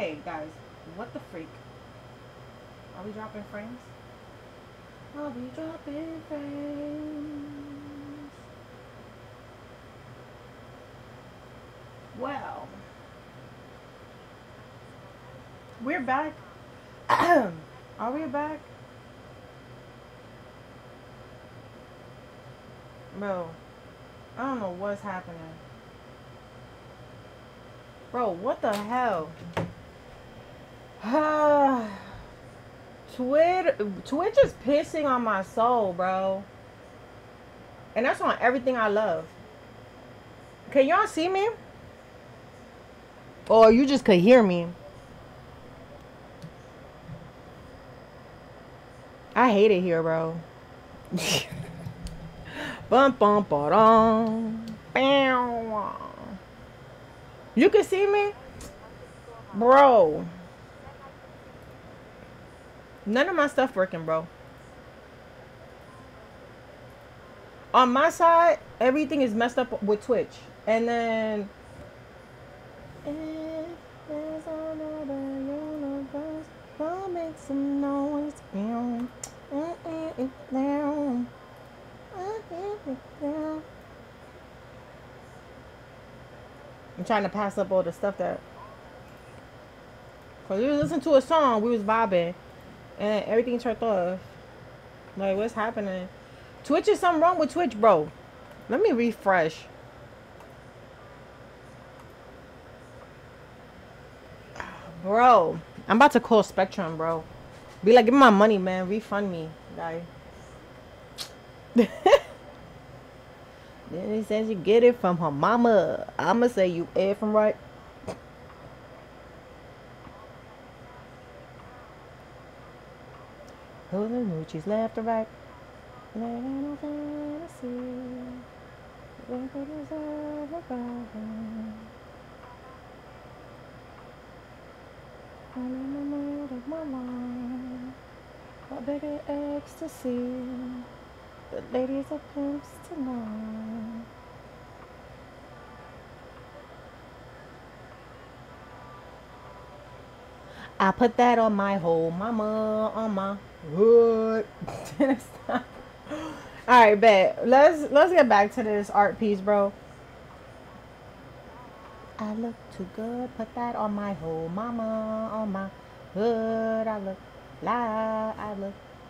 Okay, guys, what the freak? Are we dropping frames? Are we dropping frames? Well, we're back. Are we back? Bro, I don't know what's happening. Bro, what the hell? Twitch is pissing on my soul, bro. And that's on everything I love. Can y'all see me? Or you just could hear me? I hate it here, bro. Bum bum ba dum. You can see me? Bro. None of my stuff working, bro. On my side, everything is messed up with Twitch. And then if there's another universe, I'll make some noise. I'm trying to pass up all the stuff that. Cause we was listening to a song, we was vibing, and everything turned off. Like, what's happening? Twitch is something wrong with Twitch, bro. Let me refresh. Bro, I'm about to call Spectrum, bro. Be like, give me my money, man. Refund me, guy. Then he says you get it from her mama. I'ma say you air from right. Who's the moochies left or right? There ain't no fantasy. They could deserve a problem. I'm in the mood of my mind. A bigger ecstasy. The ladies are pimps tonight. I put that on my whole mama, on my hood. Alright, bet. Let's get back to this art piece, bro. I look too good, put that on my whole mama, on my hood. I look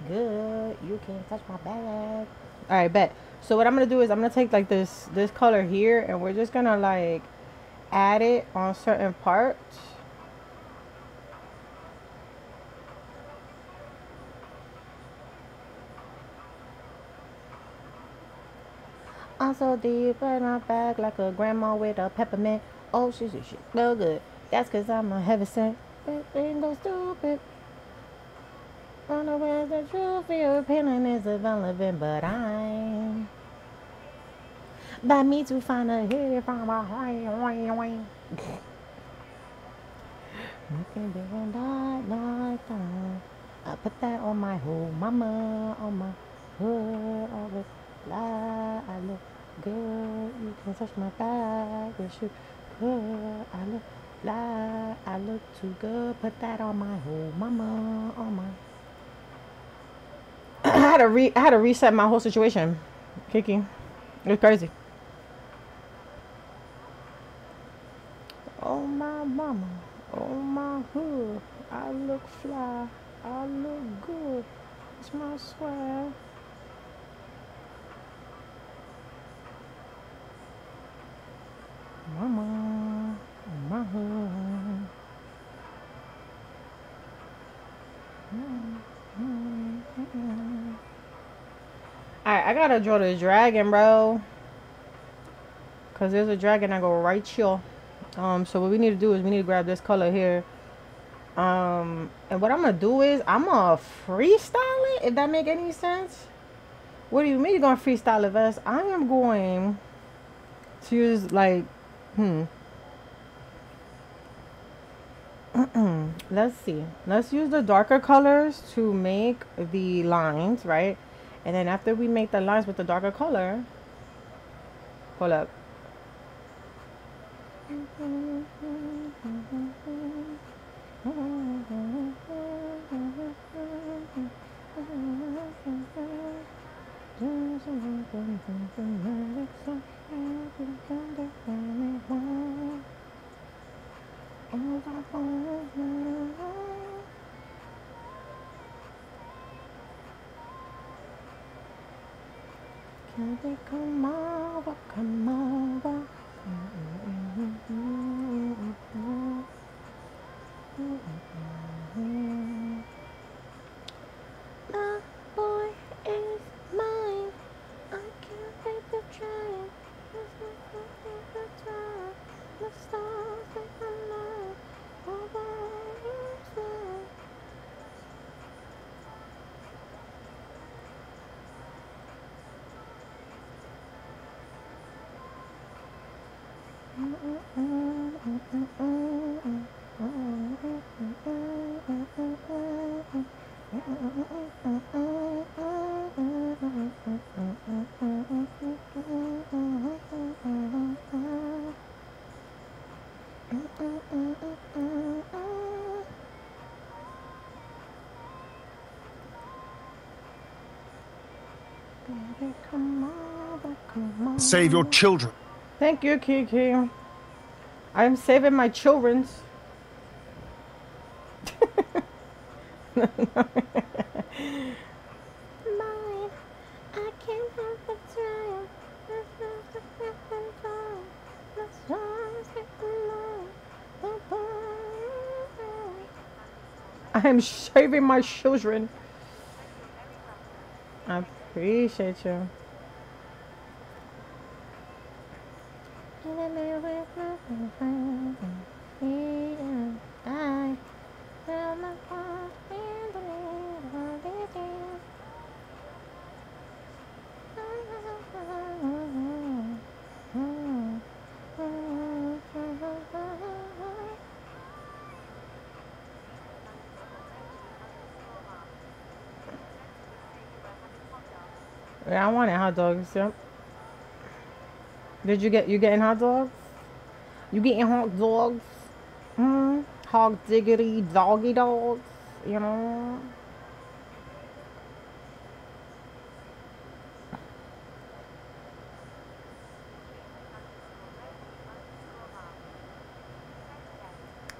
good. You can't touch my bag. Alright, bet. So what I'm gonna do is I'm gonna take like this color here, and we're just gonna like add it on certain parts. I'm so deep in my bag like a grandma with a peppermint. Oh, shit, no good. That's cause I'm a heavy scent. That ain't go stupid. Wonder where's the truth. Your opinion is irrelevant, but I'm by me to find a hit from behind. You can be like that. I put that on my whole mama, on my hood. I look good. You can touch my back. Wish you could. I look too good. Put that on my whole mama, on my. I had to reset my whole situation, Kiki. It was crazy. Oh my mama, oh my hood. I look fly. I look good. It's my swag. Mama, my hood. Alright, I gotta draw the dragon, bro. Cause there's a dragon that go right here. So what we need to do is we need to grab this color here. And what I'm gonna do is I'm gonna freestyle it, if that make any sense. What do you mean you're gonna freestyle it, Vest? I am going to use like, let's see. Let's use the darker colors to make the lines, right? And then after we make the lines with the darker color, hold up. Can they come over, come over? My boy is mine. I can't wait to try it. The stars that come out over the Save your children. Thank you, Kiki. I'm saving my children's. Mine. I can't help but try. I am saving my children. I appreciate you. Yeah, I wanted hot dogs. Yep. Did you getting hot dogs? You getting hot dogs? Hog diggity doggy dogs. You know.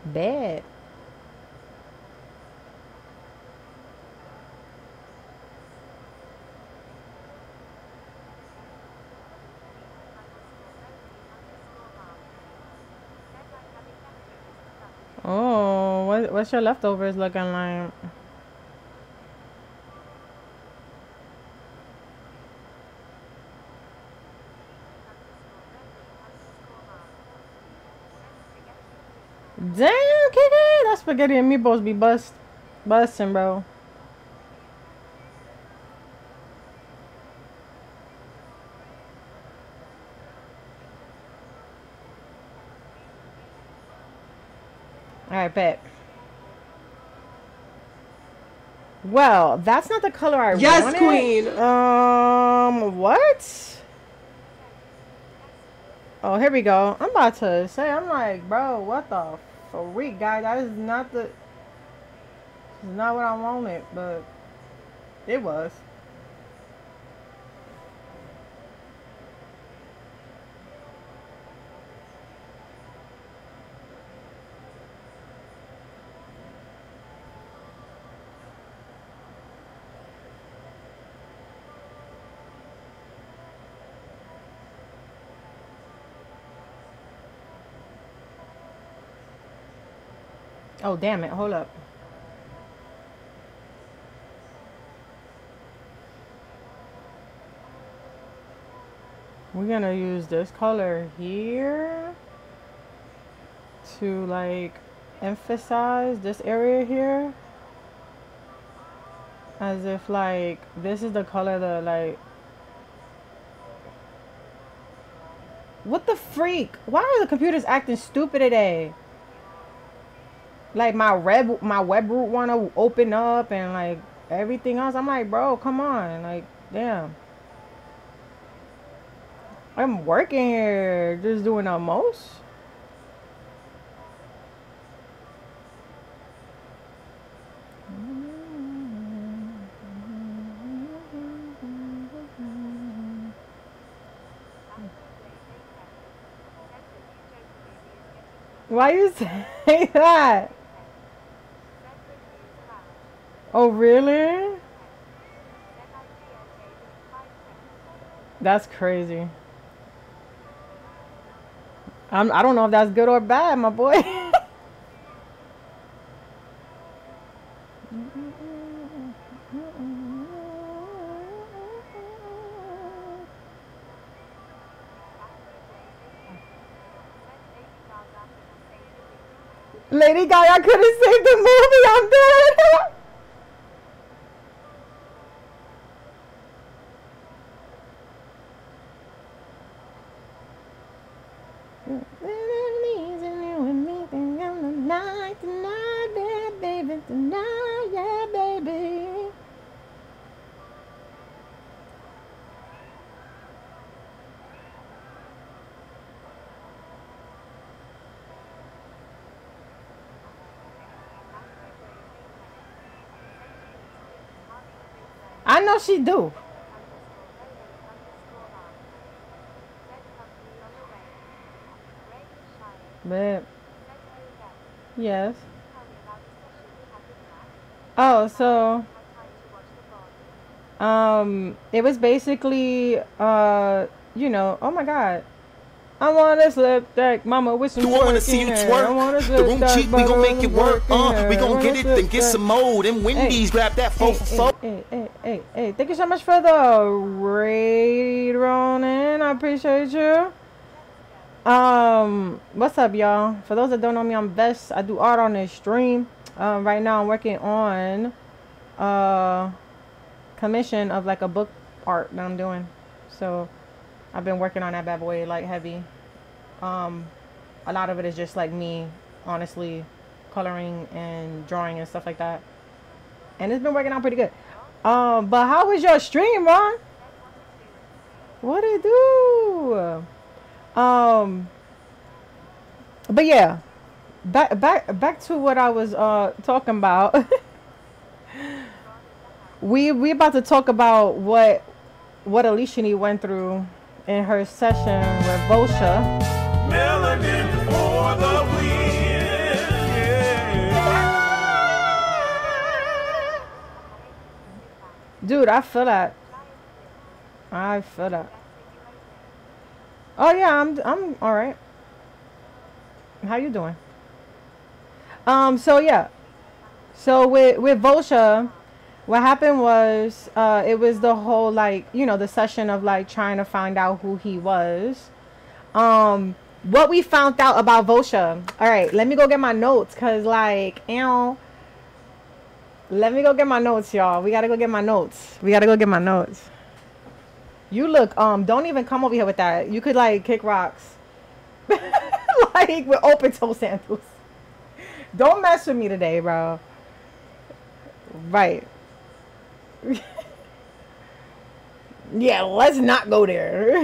Bad. Oh, what's your leftovers looking like? Damn, Kiki, that spaghetti and meatballs be busting, bro. All right, bet. Well, that's not the color I wanted. Yes, queen. What? Oh, here we go. I'm about to say, I'm like, bro, what the freak, guy? That is not the. It's not what I wanted, but it was. Oh, damn it. Hold up. We're gonna use this color here to like emphasize this area here, as if like this is the color that like. What the freak? Why are the computers acting stupid today? Like my web root wanna open up and like everything else. I'm like, bro, come on, like, damn. I'm working here, just doing the most. Why you say? say that. Oh, really? That's crazy. I don't know if that's good or bad, my boy. Lady Gaga couldn't save the movie. I'm dead. Tonight, yeah, baby. I know she do. But yes. Oh, so it was basically you know, oh my god. I wanna slip that mama with some Do I wanna see you twerk? The room cheap, we gon' make it work. We gon' get it, then get some more. Them Wendy's, grab that 4 for 4. Hey, thank you so much for the raid, Ronan. I appreciate you. What's up, y'all? For those that don't know me, I'm Vess. I do art on this stream. Right now I'm working on commission of like a book art that I'm doing. So I've been working on that bad boy like heavy. A lot of it is just like me, honestly, coloring and drawing and stuff like that. And it's been working out pretty good. But how was your stream, Ron? What it do? But yeah, back to what I was talking about. we about to talk about what Alicia went through in her session with Volsha. Melanin for the win. Yeah. Dude, I feel that. Oh yeah, I'm all right. How you doing? So yeah. So with Volsha, what happened was it was the whole like, you know, the session of like trying to find out who he was. What we found out about Volsha. All right, let me go get my notes cuz like, you know, let me go get my notes, y'all. We got to go get my notes. You look, don't even come over here with that. You could like kick rocks. Like with open toe sandals. Don't mess with me today, bro. Right. Yeah, let's not go there.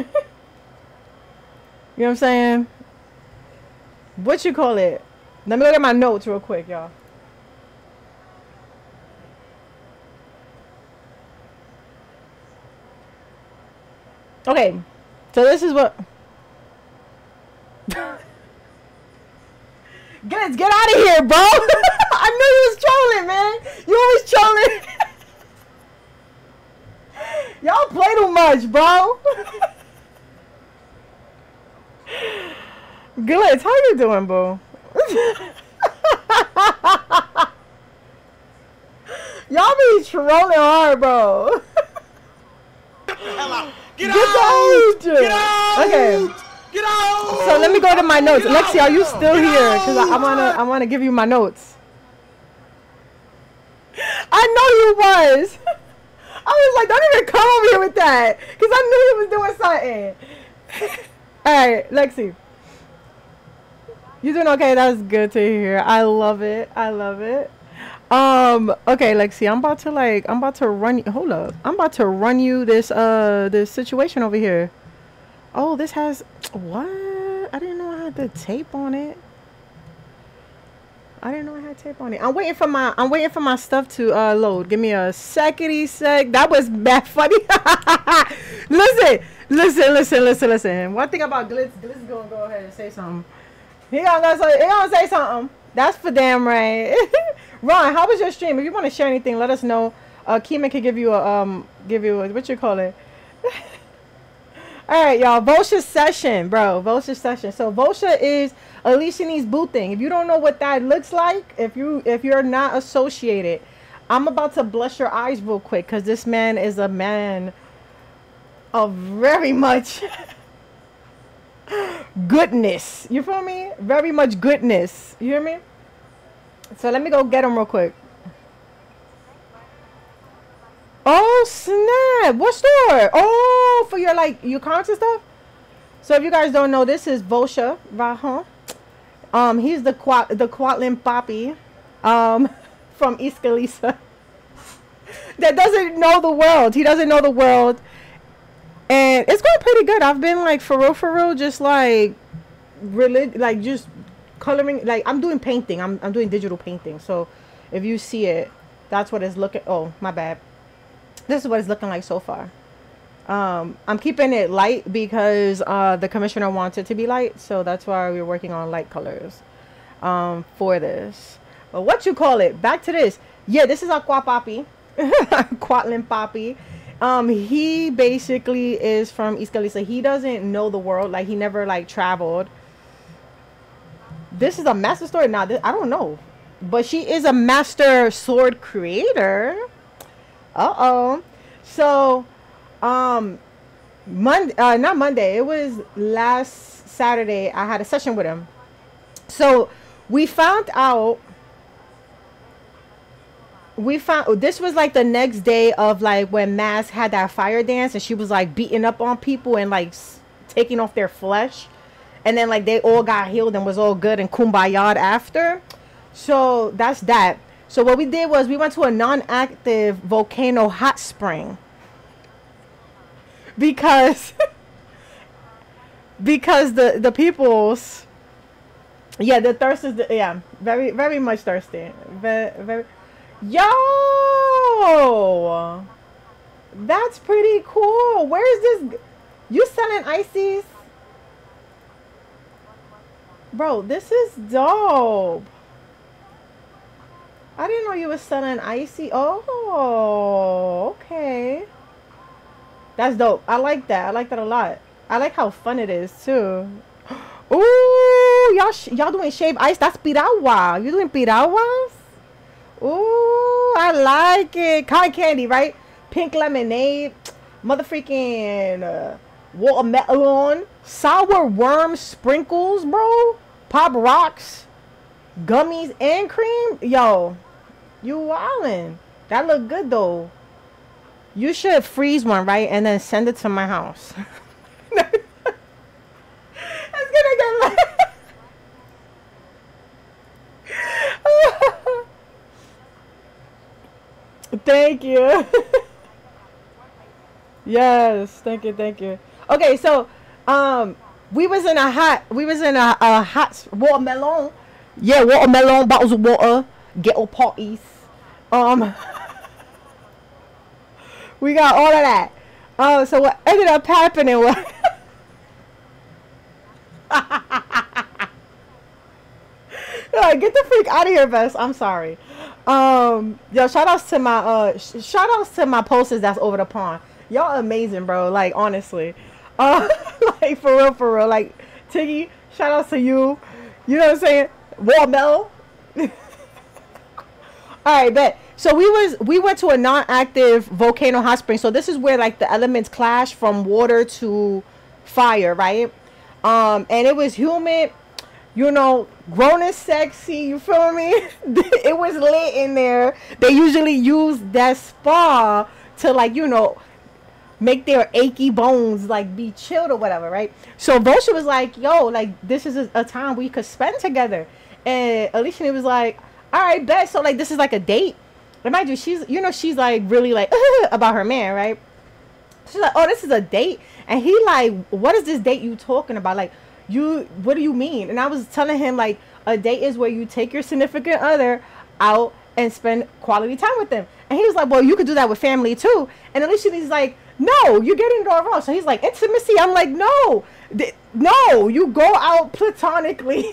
You know what I'm saying? What you call it? Let me go get my notes real quick, y'all. Okay, so this is what. Get out of here, bro. I knew you was trolling, man. You always trolling. Y'all play too much, bro. Glitz, how you doing, boo? Y'all be trolling hard, bro. Get out! Get out! Okay. Get out! So let me go to my notes. Lexi, are you still here? Because I wanna give you my notes. I know you was. I was like, don't even come over here with that. Because I knew you was doing something. Alright, Lexi. You doing okay? That's good to hear. I love it. Okay, Lexi, I'm about to run you. Hold up. I'm about to run you this situation over here. Oh, this has what? I didn't know I had the tape on it. I'm waiting for my stuff to load. Give me a second sec. That was bad funny. Listen. One thing about Glitz is gonna go ahead and say something. He gonna say something. That's for damn right. Ron, how was your stream? If you want to share anything, let us know. Keeman could give you a what you call it. All right, y'all. Volsha session, bro. Volsha session. So Volsha is Alicia needs booting. If you don't know what that looks like, if you're not associated, I'm about to blush your eyes real quick because this man is a man of very much goodness. You feel me? Very much goodness. You hear me? So let me go get him real quick. Oh snap! What store? Oh, for your your concert stuff. So if you guys don't know, this is Volsha Rajon. He's the Quatlin Papi, from East Calisa. That doesn't know the world. He doesn't know the world, and it's going pretty good. I've been like for real, just like really just coloring. Like I'm doing painting. I'm doing digital painting. So if you see it, that's what it's looking. Oh, my bad. This is what it's looking like so far. I'm keeping it light because the commissioner wants it to be light, so that's why we're working on light colors for this. But what you call it? Back to this. Yeah, this is Aqua Papi, Quatlin Papi. He basically is from East Calisa. He doesn't know the world. Like he never traveled. This is a master sword. Now I don't know, but she is a master sword creator. So not Monday, it was last Saturday, I had a session with him. So we found out this was like the next day of when Mask had that fire dance and she was beating up on people and taking off their flesh, and then they all got healed and was all good and kumbaya after. So that's that. So what we did was we went to a non-active volcano hot spring because the people's the thirst is very very much thirsty. Very yo, that's pretty cool. Where is this? You selling ices, bro? This is dope. I didn't know you were selling icy. Oh, okay. That's dope. I like that. I like that a lot. I like how fun it is too. Ooh, y'all doing shaved ice? That's piragua. You doing piraguas? Ooh, I like it. Cotton candy, right? Pink lemonade, motherfreaking watermelon, sour worm sprinkles, bro. Pop rocks, gummies, and cream. Yo. You wildin'. That look good though. You should freeze one, right, and then send it to my house. It's gonna get Thank you. Yes, thank you. Okay, so we was in a hot watermelon. Yeah, watermelon, bottles of water. Ghetto parties. We got all of that. So what ended up happening was get the freak out of here, Vess. I'm sorry. Yo, shout outs to my posters that's over the pond. Y'all amazing, bro. Honestly. For real. Tiggy, shout outs to you. You know what I'm saying? Watermelon. Alright, bet. So we went to a non-active volcano hot spring. So this is where the elements clash from water to fire, right? And it was humid, grown and sexy, you feel me? It was lit in there. They usually use that spa to make their achy bones be chilled or whatever, right? So Volsha was like, yo, this is a time we could spend together. And Alicia was like, all right, bet. So this is a date. And mind you, she's really about her man, right? She's like, oh, this is a date. And he what is this date you talking about? What do you mean? And I was telling him a date is where you take your significant other out and spend quality time with them. And he was like, well, you could do that with family too. And Alicia is like, no, you're getting it all wrong. So he's like, intimacy. I'm like, no, you go out platonically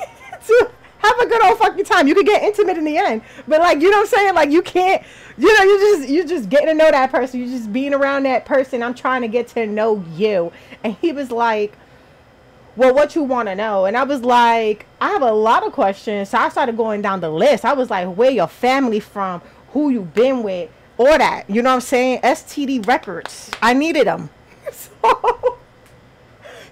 to have a good old fucking time. You could get intimate in the end, but like, you know what I'm saying? Like, you can't, you know, you just getting to know that person. You just being around that person. I'm trying to get to know you. And he was like, well, what you want to know? And I was like, I have a lot of questions. So I started going down the list. I was like, where your family from? Who you been with? Or that, you know what I'm saying? STD records. I needed them.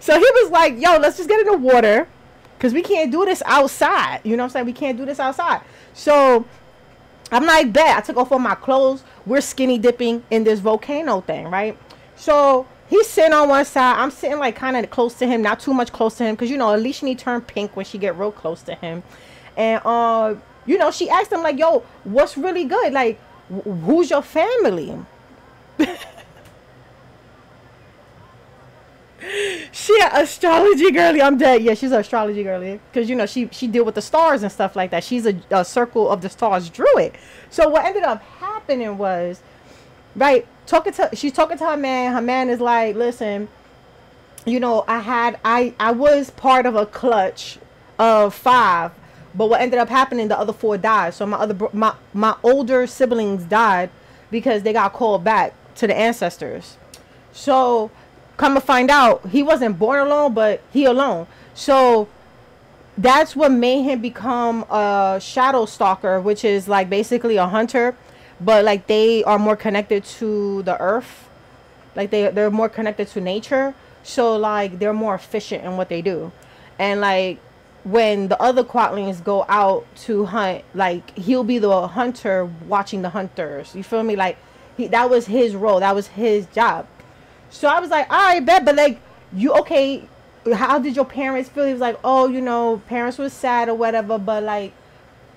So he was like, yo, let's just get in the water. Because we can't do this outside. You know what I'm saying? We can't do this outside. So I'm like, bet. I took off all my clothes. We're skinny dipping in this volcano thing, right? So he's sitting on one side. I'm sitting like kind of close to him. Not too much close to him. Because, you know, Alicia turned pink when she get real close to him. And, you know, she asked him like, yo, what's really good? Like, who's your family? She an astrology girly. I'm dead. Yeah, she's an astrology girly. Because, you know, she deal with the stars and stuff like that. She's a circle of the stars druid. So what ended up happening was, right, she's talking to her man. Her man is like, listen, you know, I was part of a clutch of 5. But what ended up happening, the other 4 died. So my older siblings died because they got called back to the ancestors. So come to find out, he wasn't born alone, but he alone. So that's what made him become a shadow stalker, which is like basically a hunter, but like they are more connected to the earth. Like they're more connected to nature. So like they're more efficient in what they do. And like, when the other Quatlings go out to hunt, like he'll be the hunter watching the hunters. You feel me? Like that was his role. That was his job. So I was like, all right, bet. But like, you okay? How did your parents feel? He was like, oh, you know, parents was sad or whatever, but like,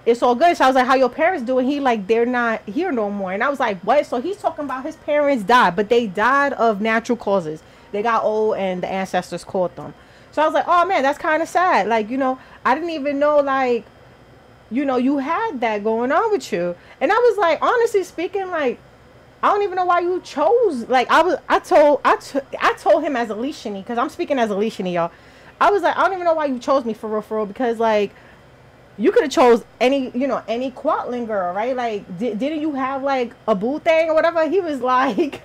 it's all good. So I was like, how your parents doing? He like, they're not here no more. And I was like, what? So he's talking about his parents died, but they died of natural causes. They got old and the ancestors caught them. So I was like, oh man, that's kind of sad. Like, you know, I didn't even know, like, you know, you had that going on with you. And I was like, honestly speaking, like, I don't even know why you chose. Like, I told him as Alicia, because I'm speaking as Alicia, y'all. I was like, I don't even know why you chose me for real, because like, you could have chose any, you know, any Quatling girl, right? Like, didn't you have like a boo thing or whatever? He was like,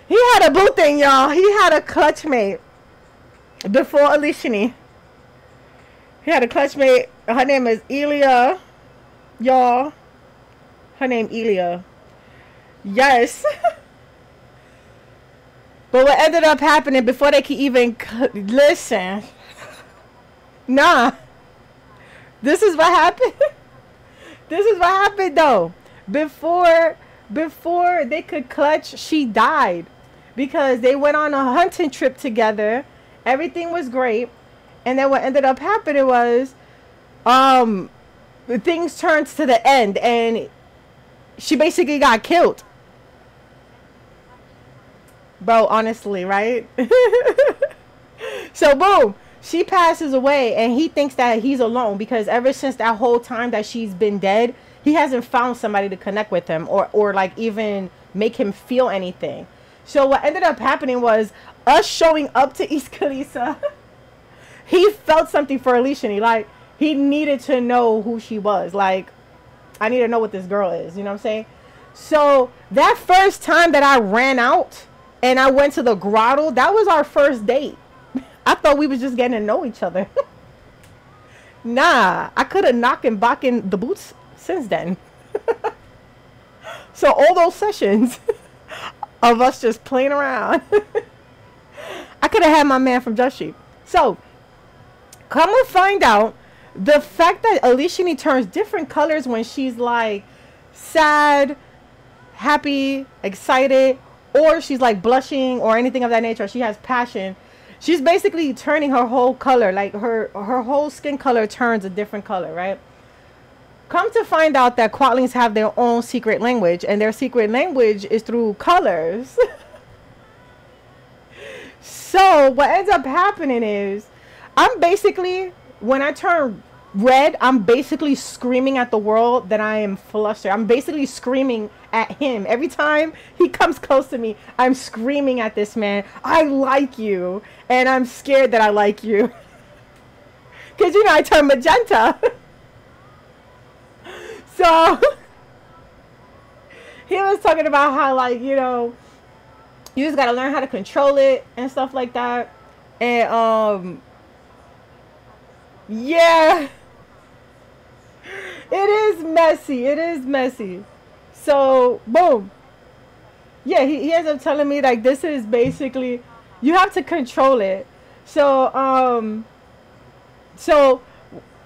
he had a boo thing, y'all. He had a clutch mate. Before Alicia, he had a clutchmate. Her name is Elia, y'all. Her name Elia. Yes. But what ended up happening before they could even listen? Nah. This is what happened. This is what happened though. Before they could clutch, she died because they went on a hunting trip together. Everything was great, and then what ended up happening was, things turned to the end, and she basically got killed. Bro, honestly, right? So boom, she passes away, and he thinks that he's alone because ever since that whole time that she's been dead, he hasn't found somebody to connect with him or like even make him feel anything. So what ended up happening was us showing up to East Kalisa. He felt something for Alicia. Like, he needed to know who she was. Like, I need to know what this girl is. You know what I'm saying? So that first time that I ran out and I went to the grotto, that was our first date. I thought we was just getting to know each other. Nah, I could have knocked and bocking the boots since then. So all those sessions of us just playing around. I could have had my man from Just Sheep. So, come to find out, the fact that Alicia turns different colors when she's like sad, happy, excited, or she's like blushing or anything of that nature, she has passion. She's basically turning her whole color, like her whole skin color turns a different color, right? Come to find out that Quatlings have their own secret language, and their secret language is through colors. So what ends up happening is, I'm basically, when I turn red, I'm basically screaming at the world that I am flustered. I'm basically screaming at him. Every time he comes close to me, I'm screaming at this man, I like you, and I'm scared that I like you. Because, you know, I turned magenta. So, he was talking about how, like, you know, you just got to learn how to control it and stuff like that. And, yeah. It is messy. It is messy. So, boom. Yeah, he ends up telling me, like, this is basically, you have to control it. So,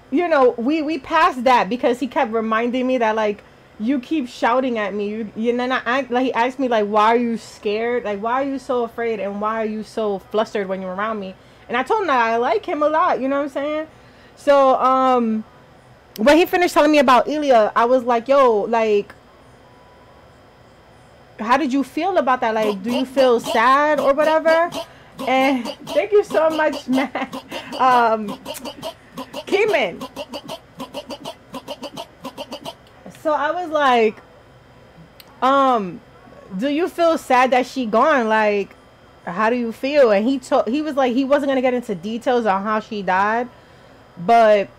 you know, we passed that because he kept reminding me that, like, you keep shouting at me. And then he asked me, like, why are you scared? Like, why are you so afraid? And why are you so flustered when you're around me? And I told him that I like him a lot. You know what I'm saying? So, when he finished telling me about Ilya, I was like, yo, like, how did you feel about that? Like, do you feel sad or whatever? And thank you so much, man. Keeman. So I was like, do you feel sad that she gone? Like, how do you feel? And he was like, he wasn't gonna get into details on how she died, but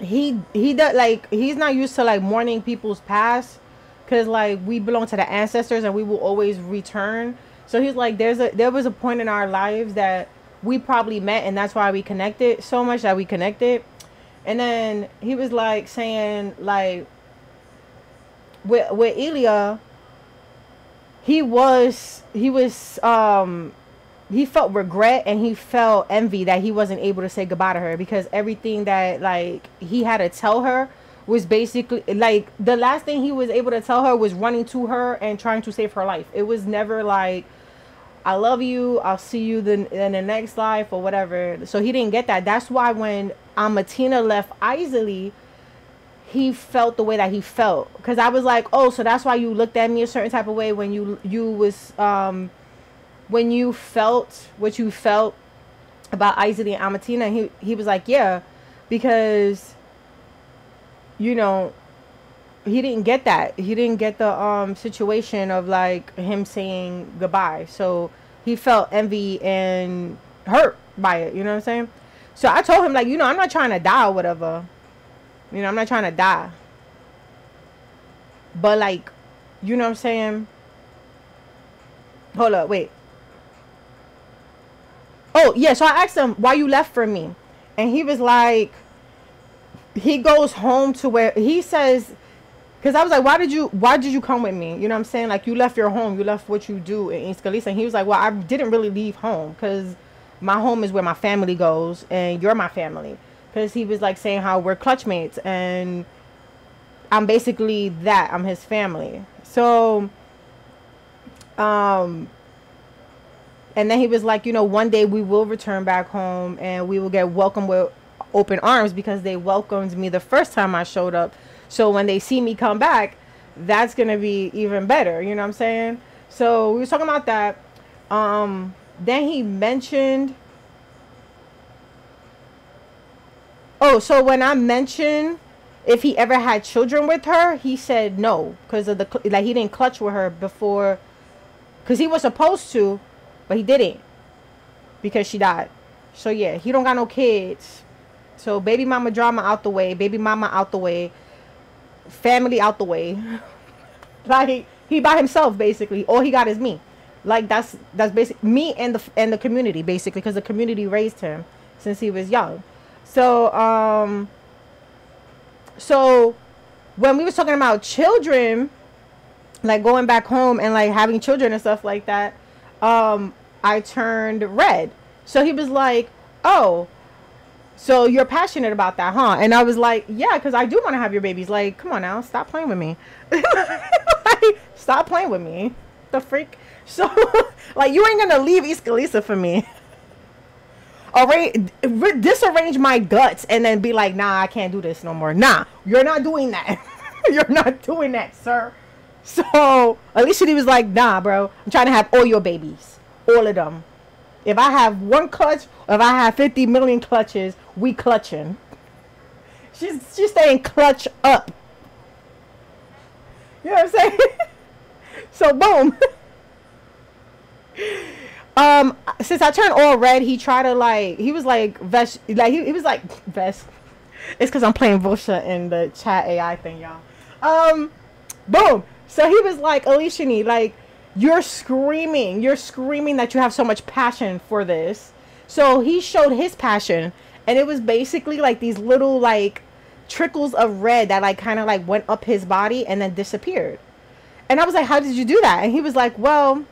he does, like, he's not used to, like, mourning people's past, because, like, we belong to the ancestors and we will always return. So he's like, there was a point in our lives that we probably met, and that's why we connected so much that we connected. And then he was like saying, like, with Ilya, he felt regret and he felt envy that he wasn't able to say goodbye to her, because everything that, like, he had to tell her was basically, like, the last thing he was able to tell her was running to her and trying to save her life. It was never like, I love you, I'll see you in the next life or whatever. So he didn't get that. That's why when Amatina left Isley, he felt the way that he felt, because I was like, oh, so that's why you looked at me a certain type of way when you felt what you felt about Isley and Amatina. And he was like, yeah, because, you know, he didn't get that. He didn't get the situation of, like, him saying goodbye. So he felt envy and hurt by it. You know what I'm saying? So I told him, like, you know, I'm not trying to die or whatever. You know, I'm not trying to die. But, like, you know what I'm saying? Hold up, wait. Oh, yeah, so I asked him, why you left from me? And he was like, he goes home to where, he says, because I was like, why did you come with me? You know what I'm saying? Like, you left your home. You left what you do in East Calisa. And he was like, well, I didn't really leave home, because my home is where my family goes, and you're my family. Because he was, like, saying how we're clutch mates, and I'm basically that. I'm his family. So, and then he was like, you know, one day we will return back home, and we will get welcomed with open arms, because they welcomed me the first time I showed up. So when they see me come back, that's going to be even better. You know what I'm saying? So we were talking about that. Then he mentioned, oh, so when I mentioned if he ever had children with her, he said no, because of the, like, he didn't clutch with her before, because he was supposed to, but he didn't, because she died. So yeah, he don't got no kids. So baby mama drama out the way, baby mama out the way, family out the way. Like, he by himself, basically. All he got is me. Like, that's basically me and the community, basically, because the community raised him since he was young. So so when we was talking about children, like going back home and, like, having children and stuff like that, I turned red. So he was like, oh, so you're passionate about that, huh? And I was like, yeah, because I do want to have your babies. Like, come on now, stop playing with me. Like, stop playing with me. The freak. So, like, you ain't gonna leave East Calisa for me. Disarrange my guts and then be like, nah, I can't do this no more. Nah, you're not doing that. You're not doing that, sir. So Alicia was like, nah, bro, I'm trying to have all your babies, all of them. If I have one clutch, or if I have 50 million clutches, we clutching. She's staying clutch up. You know what I'm saying? So boom. Since I turned all red, he tried to like, he was like Vesh, like he was like Vesh. It's because I'm playing Vosha in the chat AI thing, y'all. Boom. So he was like, Alishani, like, you're screaming that you have so much passion for this. So he showed his passion, and it was basically like these little like trickles of red that like kind of like went up his body and then disappeared. And I was like, how did you do that? And he was like, well,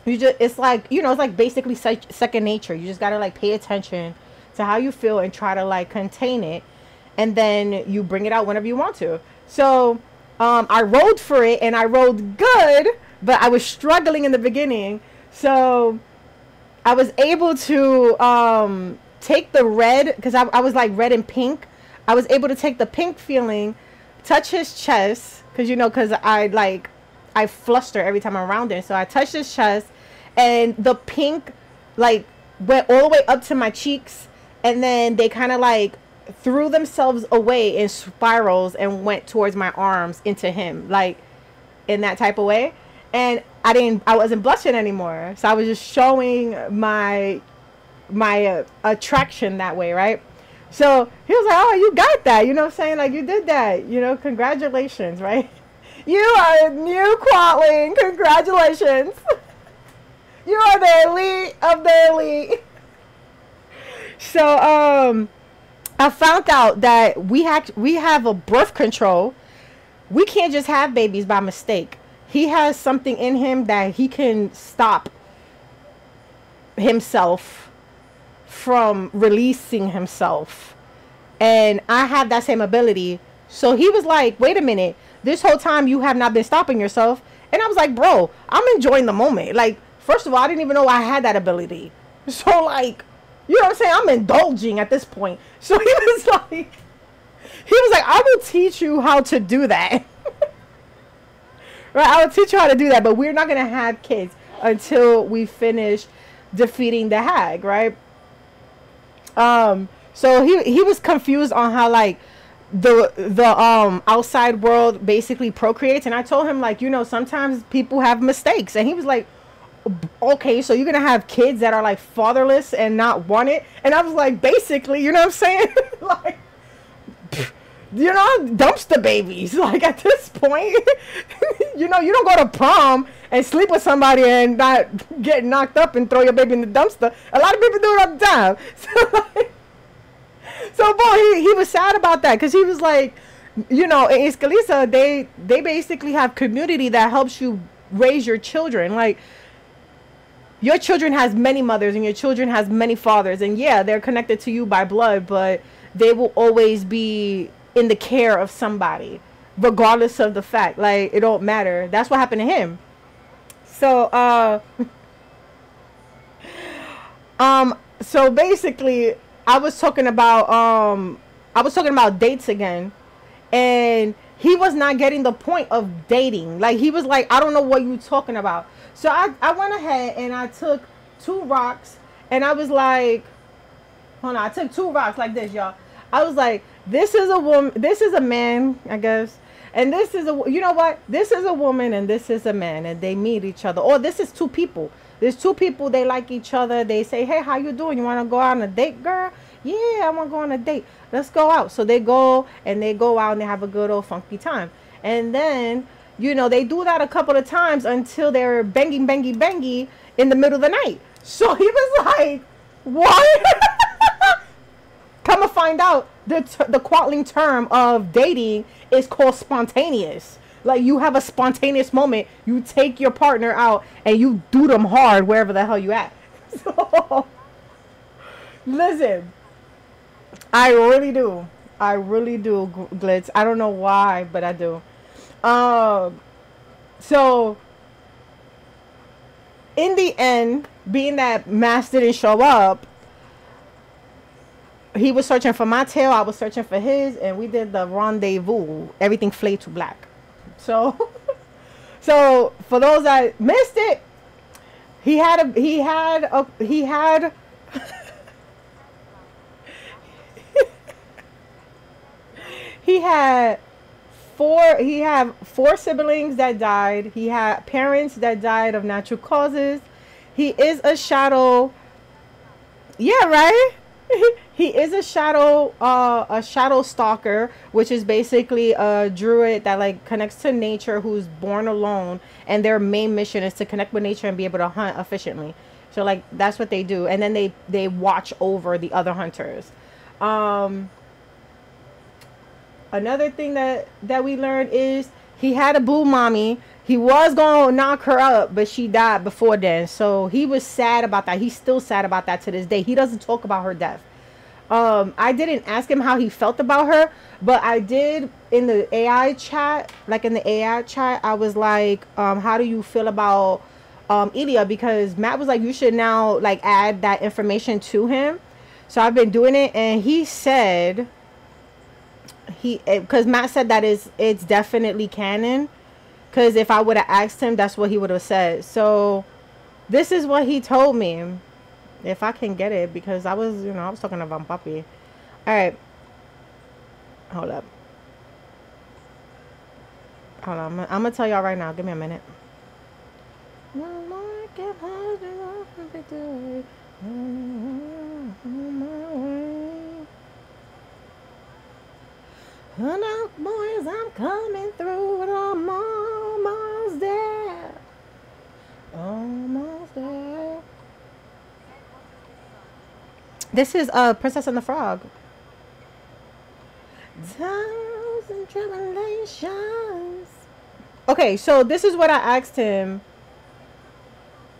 you just, it's like, you know, it's like basically second nature. You just got to like pay attention to how you feel and try to like contain it. And then you bring it out whenever you want to. So I rolled for it, and I rolled good, but I was struggling in the beginning. So I was able to take the red, because I was like red and pink. I was able to take the pink feeling, touch his chest, because, you know, because I fluster every time I'm around it. So I touched his chest, and the pink like went all the way up to my cheeks, and then they kind of like threw themselves away in spirals and went towards my arms into him, like in that type of way. And I wasn't blushing anymore, so I was just showing my attraction that way, right? So he was like, oh, you got that, you know what I'm saying, like, you did that, you know, congratulations, right? You are a new Quatling, congratulations. You are the elite of the elite. So I found out that we have a birth control. We can't just have babies by mistake. He has something in him that he can stop himself from releasing himself. And I have that same ability. So he was like, wait a minute, this whole time you have not been stopping yourself. And I was like, bro, I'm enjoying the moment. Like, first of all, I didn't even know I had that ability. So like, you know what I'm saying? I'm indulging at this point. So he was like, I will teach you how to do that. Right? I will teach you how to do that, but we're not going to have kids until we finish defeating the hag, right? So he was confused on how like the outside world basically procreates, and I told him, like, you know, sometimes people have mistakes, and he was like, okay, so you're gonna have kids that are like fatherless and not want it? And I was like, basically, you know what I'm saying? Like, you know, dumpster babies. Like, at this point, you know, you don't go to prom and sleep with somebody and not get knocked up and throw your baby in the dumpster. A lot of people do it all the time. So boy, he was sad about that, because he was like, you know, in Escalisa, they basically have community that helps you raise your children. Like, your children has many mothers and your children has many fathers, and yeah, they're connected to you by blood, but they will always be in the care of somebody, regardless of the fact. Like, it don't matter. That's what happened to him. So so basically, I was talking about dates again, and he was not getting the point of dating. Like, he was like, I don't know what you talking about. So I went ahead and I took 2 rocks, and I was like, hold on, I took 2 rocks like this, y'all. I was like, this is a woman, this is a man, I guess, and this is a, you know what, this is a woman and this is a man, and they meet each other. Or this is 2 people. There's 2 people, they like each other. They say, hey, how you doing? You want to go out on a date, girl? Yeah, I want to go on a date. Let's go out. So they go, and they go out and they have a good old funky time. And then, you know, they do that a couple of times until they're banging in the middle of the night. So he was like, what? Come to find out, the Quatling term of dating is called spontaneous. Like, you have a spontaneous moment. You take your partner out and you do them hard wherever the hell you at. So, listen, I really do, Glitz. I don't know why, but I do. So in the end, being that Mass didn't show up, he was searching for my tail, I was searching for his, and we did the rendezvous. Everything flayed to black. So so for those that missed it, he had he had 4 siblings that died. He had parents that died of natural causes. He is a shadow. Yeah, right? He is a shadow stalker, which is basically a druid that like connects to nature, who's born alone, and their main mission is to connect with nature and be able to hunt efficiently. So like that's what they do, and then they watch over the other hunters. Another thing that we learned is he had a boo mommy. He was gonna knock her up, but she died before then. So he was sad about that. He's still sad about that to this day. He doesn't talk about her death. I didn't ask him how he felt about her, but I did in the AI chat. Like in the AI chat, I was like, how do you feel about Elia? Because Matt was like, you should now like add that information to him. So I've been doing it, and he said because Matt said that it's definitely canon. Because if I would have asked him, that's what he would have said. So this is what he told me. If I can get it, because I was talking to Van Papi. All right. Hold up. Hold on. I'm going to tell y'all right now. Give me a minute. Now, boys, I'm coming through, and I'm almost there. Almost there. This is Princess and the Frog. Trials and tribulations. Okay, so this is what I asked him.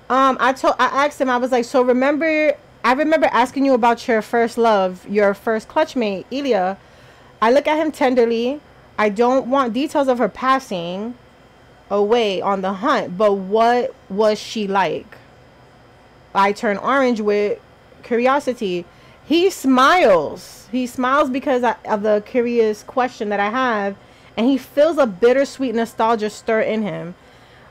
I asked him, I was like, so I remember asking you about your first love, your first clutchmate, Elia. I look at him tenderly. I don't want details of her passing away on the hunt, but what was she like? I turn orange with curiosity. He smiles. He smiles because of the curious question that I have, and he feels a bittersweet nostalgia stir in him.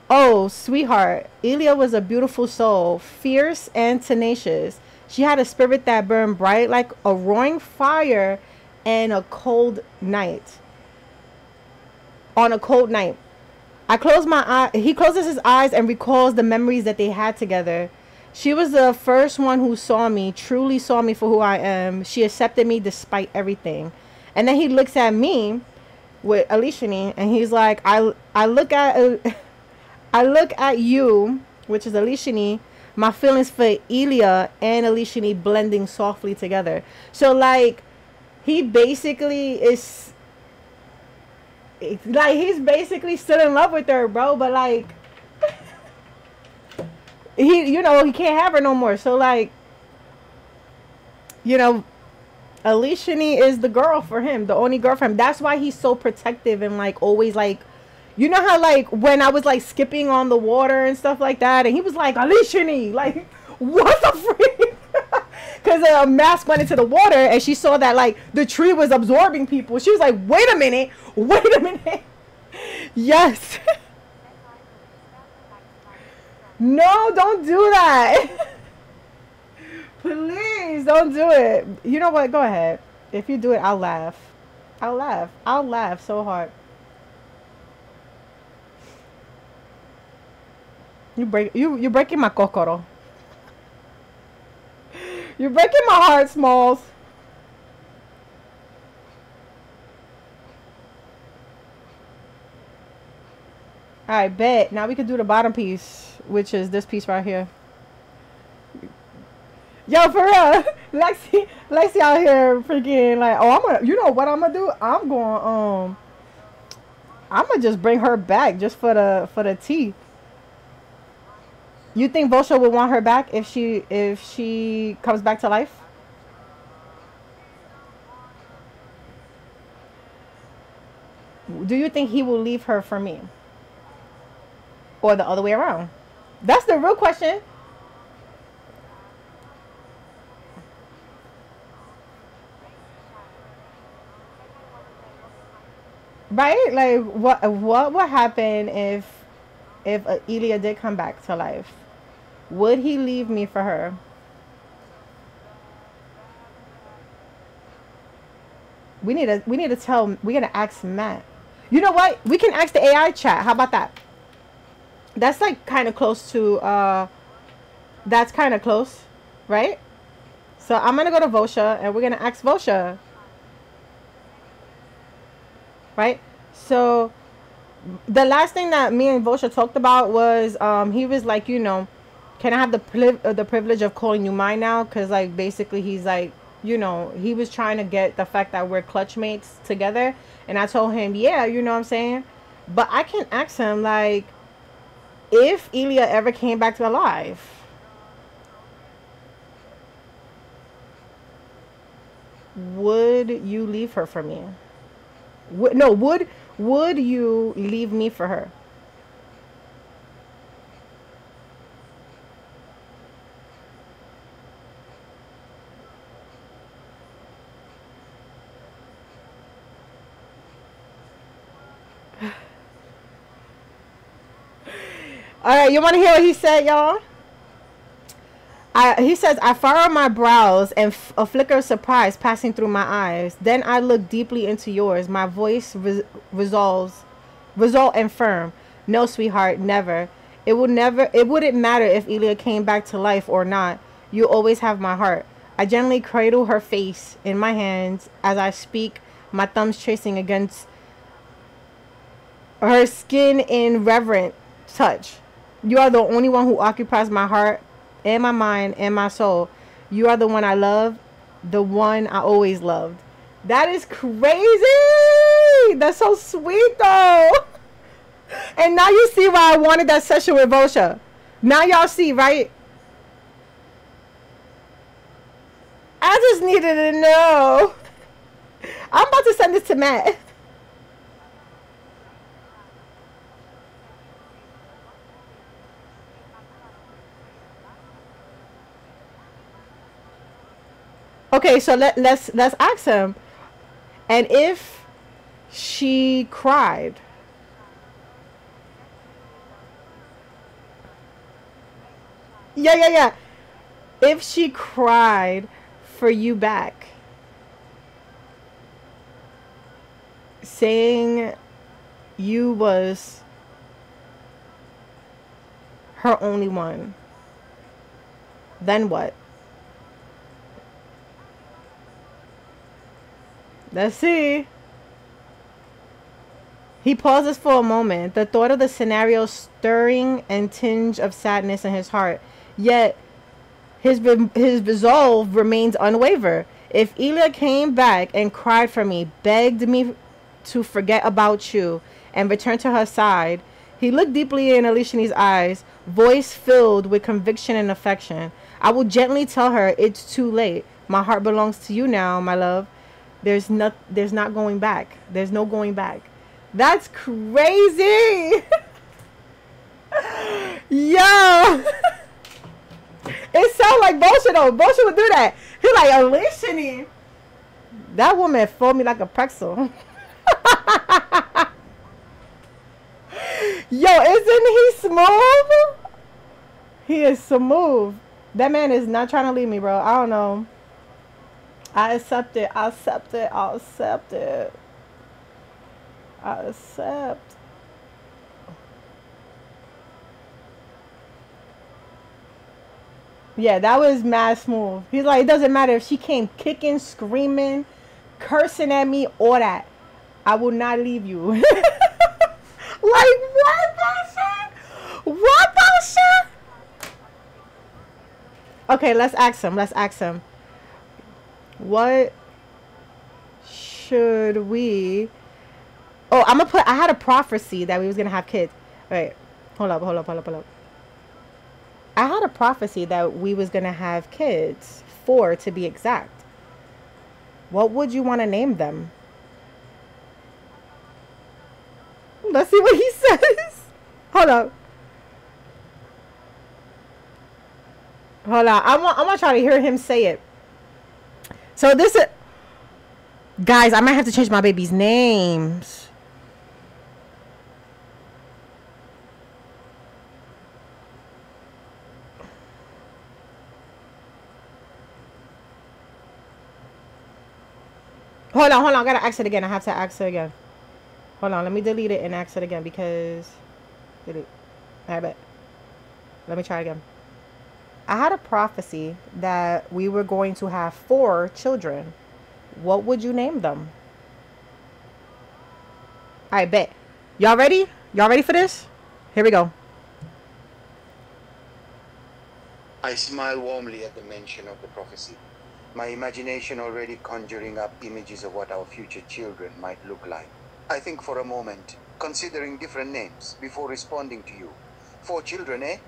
Oh, sweetheart, Elia was a beautiful soul, fierce and tenacious. She had a spirit that burned bright like a roaring fire and a cold night. On a cold night. I close my eye. He closes his eyes and recalls the memories that they had together. She was the first one who saw me, truly saw me for who I am. She accepted me despite everything. And then he looks at me with Alishini, and he's like, I look at you, which is Alishini, my feelings for Elia and Alishini blending softly together. So like, he basically is like, he's basically still in love with her, bro, but like he he can't have her no more. So like, Alishini is the girl for him, the only girl for him. That's why he's so protective and like always like, how like when I was like skipping on the water and stuff like that, and he was like, Alishini, like, what the freak? Because a mask went into the water, and she saw that like the tree was absorbing people. She was like, wait a minute. Yes. No, don't do that. Please don't do it. You know what? Go ahead. If you do it, I'll laugh. I'll laugh so hard. You're breaking my kokoro. You're breaking my heart, Smalls. Alright, bet. Now we can do the bottom piece, which is this piece right here. Yo, for real. Lexi out here freaking like, oh, I'm gonna, you know what I'm gonna do? I'm gonna just bring her back just for the tea. You think Vosha would want her back if she comes back to life? Do you think he will leave her for me? Or the other way around? That's the real question. Right? Like, what would happen if Elia did come back to life? Would he leave me for her? We need to ask Matt. You know what? We can ask the AI chat. How about that? That's like kind of close to That's kind of close, right? So I'm gonna go to Vosha and we're gonna ask Vosha, right? So the last thing that me and Vosha talked about was he was like, you know, can I have the privilege of calling you mine now? Because like basically he's like, you know, he was trying to get the fact that we're clutch mates together, and I told him, yeah, you know what I'm saying. But I can ask him like, if Elia ever came back to life, would you leave her for me? Would you leave me for her? All right, you want to hear what he said, y'all? He says, I furrow my brows and a flicker of surprise passing through my eyes. Then I look deeply into yours. My voice resolve and firm. No, sweetheart, never. It wouldn't matter if Elia came back to life or not. You always have my heart. I gently cradle her face in my hands as I speak, my thumbs tracing against her skin in reverent touch. You are the only one who occupies my heart and my mind and my soul. You are the one I love, the one I always loved. That is crazy. That's so sweet though. And now you see why I wanted that session with Vosha. Now y'all see, right? I just needed to know. I'm about to send this to Matt. Okay, so let's ask him. And if she cried, yeah. If she cried for you back, saying you was her only one, then what? Let's see. He pauses for a moment, the thought of the scenario stirring and tinge of sadness in his heart. Yet his resolve remains unwavered. If Elia came back and cried for me, begged me to forget about you, and return to her side, he looked deeply in Alishini's eyes, voice filled with conviction and affection. I will gently tell her it's too late. My heart belongs to you now, my love. There's not going back. There's no going back. That's crazy. Yo. It sounds like bullshit though. Bullshit would do that. He like, Alishini. That woman fold me like a pretzel. Yo, isn't he smooth? He is smooth. That man is not trying to leave me, bro. I don't know. I accept it. I accept it. I accept it. I accept. Yeah, that was mad smooth. He's like, it doesn't matter if she came kicking, screaming, cursing at me, or that. I will not leave you. Like, what bullshit? What bullshit? Okay, let's ask him. Let's ask him. What should we... Oh, I'm gonna put... I had a prophecy that we was gonna have kids. Wait. Hold up. I had a prophecy that we was gonna have kids. 4 to be exact. What would you want to name them? Let's see what he says. Hold up. Hold on. I'm gonna try to hear him say it. So this is... Guys, I might have to change my baby's names. Hold on. I gotta ask it again. I have to ask it again. Hold on. Let me delete it and ask it again because... Delete. I bet. Let me try again. I had a prophecy that we were going to have 4 children. What would you name them? I bet. Y'all ready? Y'all ready for this? Here we go. I smile warmly at the mention of the prophecy, my imagination already conjuring up images of what our future children might look like. I think for a moment, considering different names before responding to you. 4 children, eh?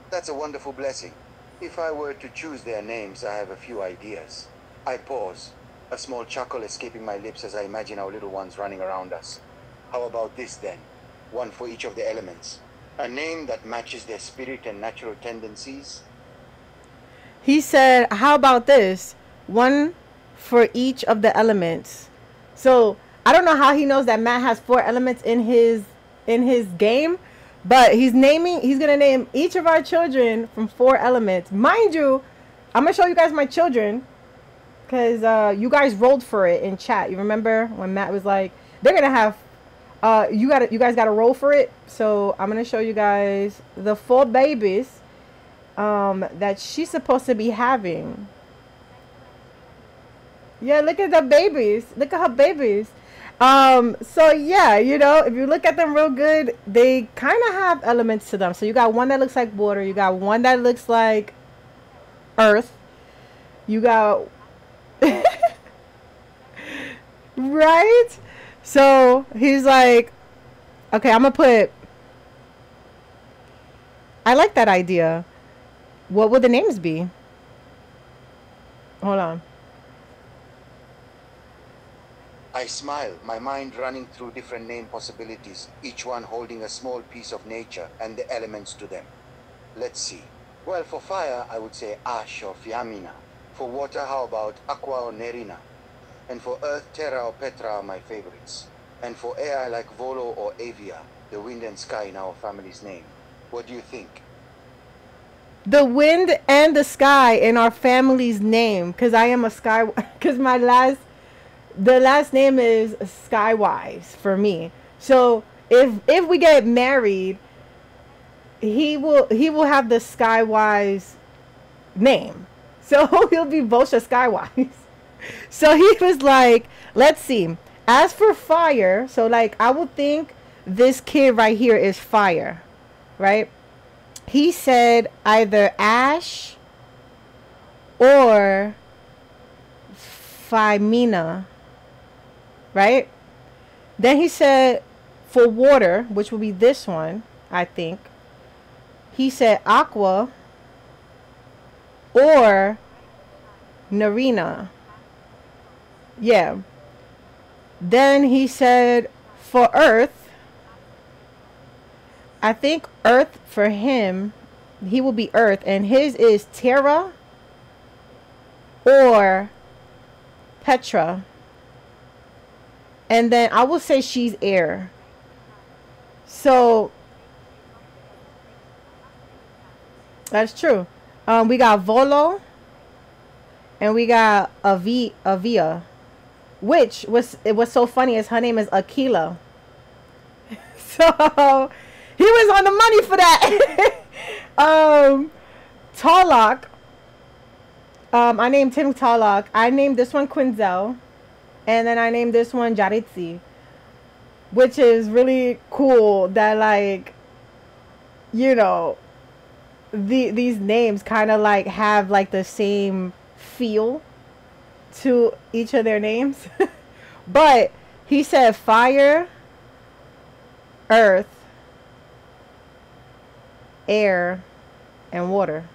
That's a wonderful blessing. If I were to choose their names, I have a few ideas. I pause, a small chuckle escaping my lips as I imagine our little ones running around us. How about this then? One for each of the elements. A name that matches their spirit and natural tendencies. He said, how about this? One for each of the elements. So I don't know how he knows that Matt has 4 elements in his game, but he's gonna name each of our children from 4 elements. Mind you, I'm gonna show you guys my children, because you guys rolled for it in chat. You remember when Matt was like, they're gonna have you guys gotta roll for it. So I'm gonna show you guys the 4 babies that she's supposed to be having. Yeah, look at the babies. Look at her babies. So yeah, you know, if you look at them real good, they kind of have elements to them. So you got one that looks like water. You got one that looks like earth. You got right? So he's like, okay, I'm gonna put, I like that idea. What would the names be? Hold on. I smile, my mind running through different name possibilities, each one holding a small piece of nature and the elements to them. Let's see. Well, for fire, I would say ash or fiamina. For water, how about aqua or nerina? And for earth, terra or petra are my favorites. And for air, I like volo or avia, the wind and sky in our family's name. What do you think? The wind and the sky in our family's name, because I am a sky, because the last name is Skywise for me. So if we get married, he will have the Skywise name. So he'll be Vosha Skywise. So he was like, let's see. As for fire, so like I would think this kid right here is fire, right? He said either ash or Femina, right? Then he said for water, which will be this one, I think. He said aqua or Narina. Yeah. Then he said for earth, I think earth for him, he will be earth, and his is Terra or Petra. And then I will say she's air. So that's true. We got Volo and we got Avia, which was so funny as her name is Aquila. So he was on the money for that. Tarlock. I named him Tarlock. I named this one Quinzel. And then I named this one Jaritzi. Which is really cool that, like, you know, these names kind of like have like the same feel to each of their names. But he said fire, earth, air, and water.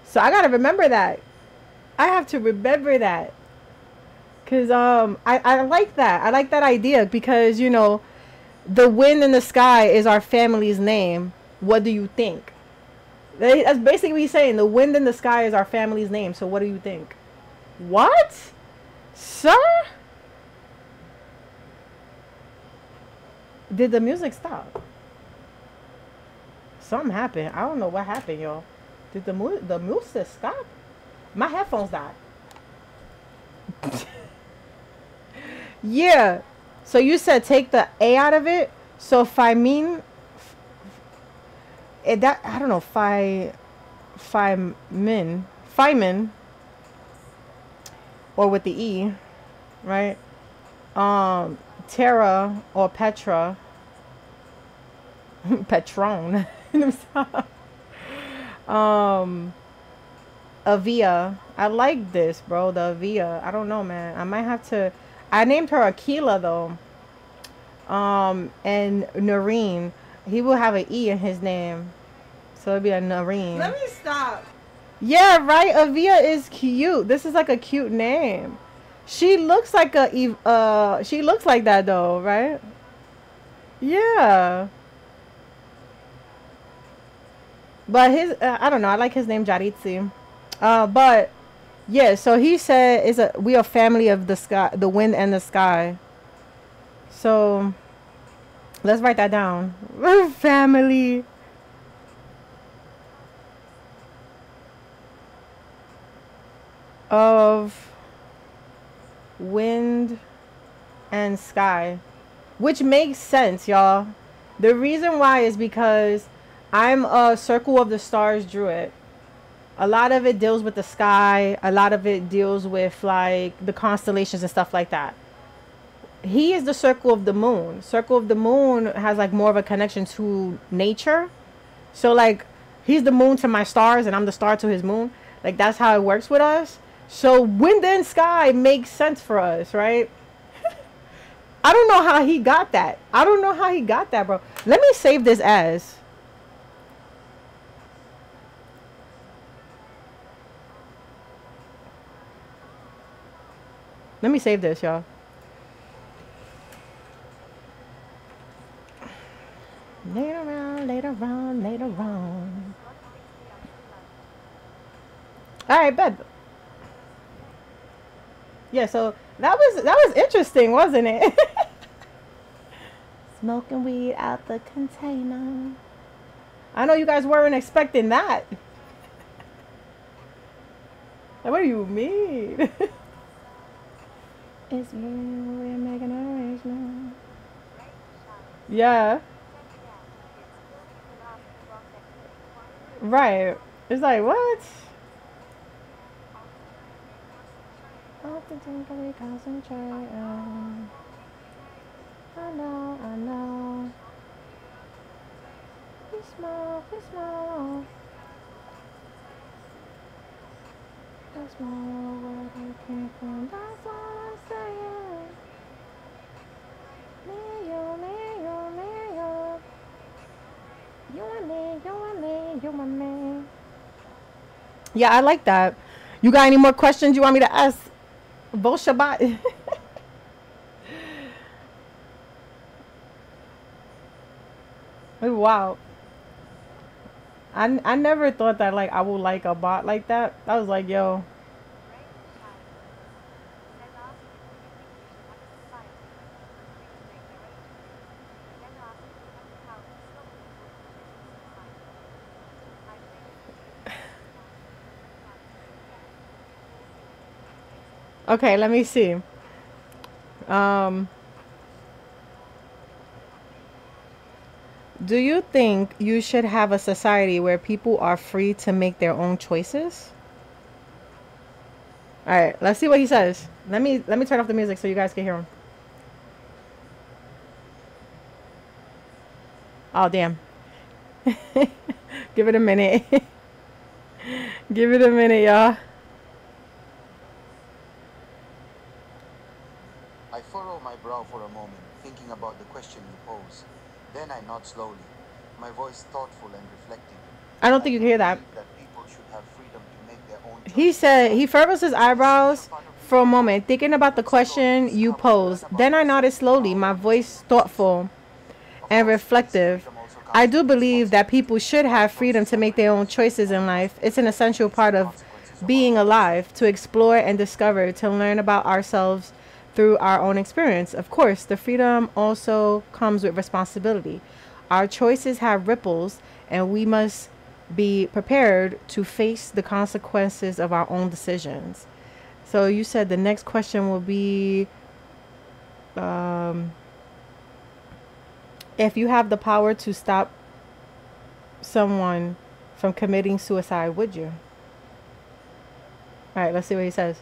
So I gotta remember that. I have to remember that. Cause I like that. I like that idea because, you know, the wind in the sky is our family's name. What do you think? That's basically what he's saying. The wind in the sky is our family's name. So what do you think? What? Sir? Did the music stop? Something happened. I don't know what happened, y'all. Did the music stop? My headphones died. Yeah. So you said take the A out of it. So Femine, that I don't know, Feynman, or with the E, right? Terra or Petra, Petron. Avia. I like this, bro. The Avia. I don't know, man. I might have to. I named her Aquila though. And Noreen. He will have an E in his name, so it'll be a Noreen. Let me stop. Yeah, right. Avia is cute. This is like a cute name. She looks like she looks like that though, right? Yeah. But his I don't know. I like his name Jaritsi. But yeah, so he said we are family of the sky, the wind and the sky. So let's write that down. We're family of wind and sky, which makes sense, y'all. The reason why is because I'm a Circle of the Stars druid. A lot of it deals with the sky, a lot of it deals with like the constellations and stuff like that. He is the Circle of the Moon. Circle of the Moon has like more of a connection to nature. So like he's the moon to my stars and I'm the star to his moon. Like that's how it works with us. So wind and sky makes sense for us, right? I don't know how he got that. I don't know how he got that, bro. Let me save this as. Let me save this, y'all. Later on, later on, later on. All right, bed. Yeah, so that was interesting, wasn't it? Smoking weed out the container. I know you guys weren't expecting that. Like, what do you mean? It's me, we're making arrangements. Yeah. Right. It's like, what? Often we concentrate on. I know. We small. That's more where we came from. That's all I'm saying. Me, you. You and me. Yeah, I like that. You got any more questions you want me to ask? Bo Shabbat. Wow. I never thought that like I would like a bot like that. I was like, yo. Okay, let me see. Do you think you should have a society where people are free to make their own choices? All right, let's see what he says. Let me turn off the music so you guys can hear him. Oh, damn. Give it a minute. Give it a minute, y'all. I furrow my brow for a moment, thinking about the question you pose. Then I nod slowly, my voice thoughtful and reflective. I don't think you can hear that. That people should have freedom to make their own He choices. said he furrows his eyebrows for a moment, thinking about the question you posed. Then I nodded slowly, my voice thoughtful and reflective. I do believe that people should have freedom to make their own choices in life. It's an essential part of being alive, to explore and discover, to learn about ourselves through our own experience. Of course, the freedom also comes with responsibility. Our choices have ripples, and we must be prepared to face the consequences of our own decisions. So you said the next question will be, if you have the power to stop someone from committing suicide, would you? All right, let's see what he says.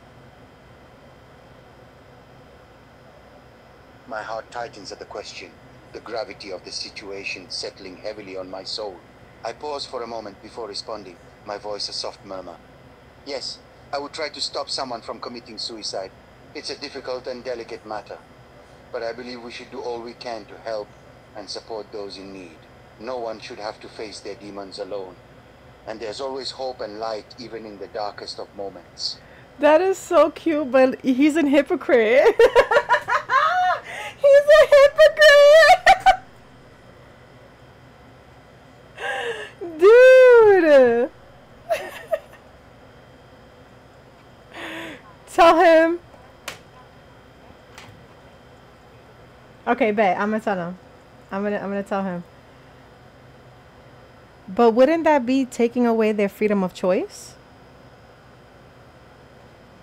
My heart tightens at the question, the gravity of the situation settling heavily on my soul. I pause for a moment before responding, my voice a soft murmur. Yes, I would try to stop someone from committing suicide. It's a difficult and delicate matter, but I believe we should do all we can to help and support those in need. No one should have to face their demons alone. And there's always hope and light even in the darkest of moments. That is so cute, but he's a hypocrite. He's a hypocrite. Dude. Tell him. Okay, bet. I'm gonna tell him. I'm gonna tell him. But wouldn't that be taking away their freedom of choice?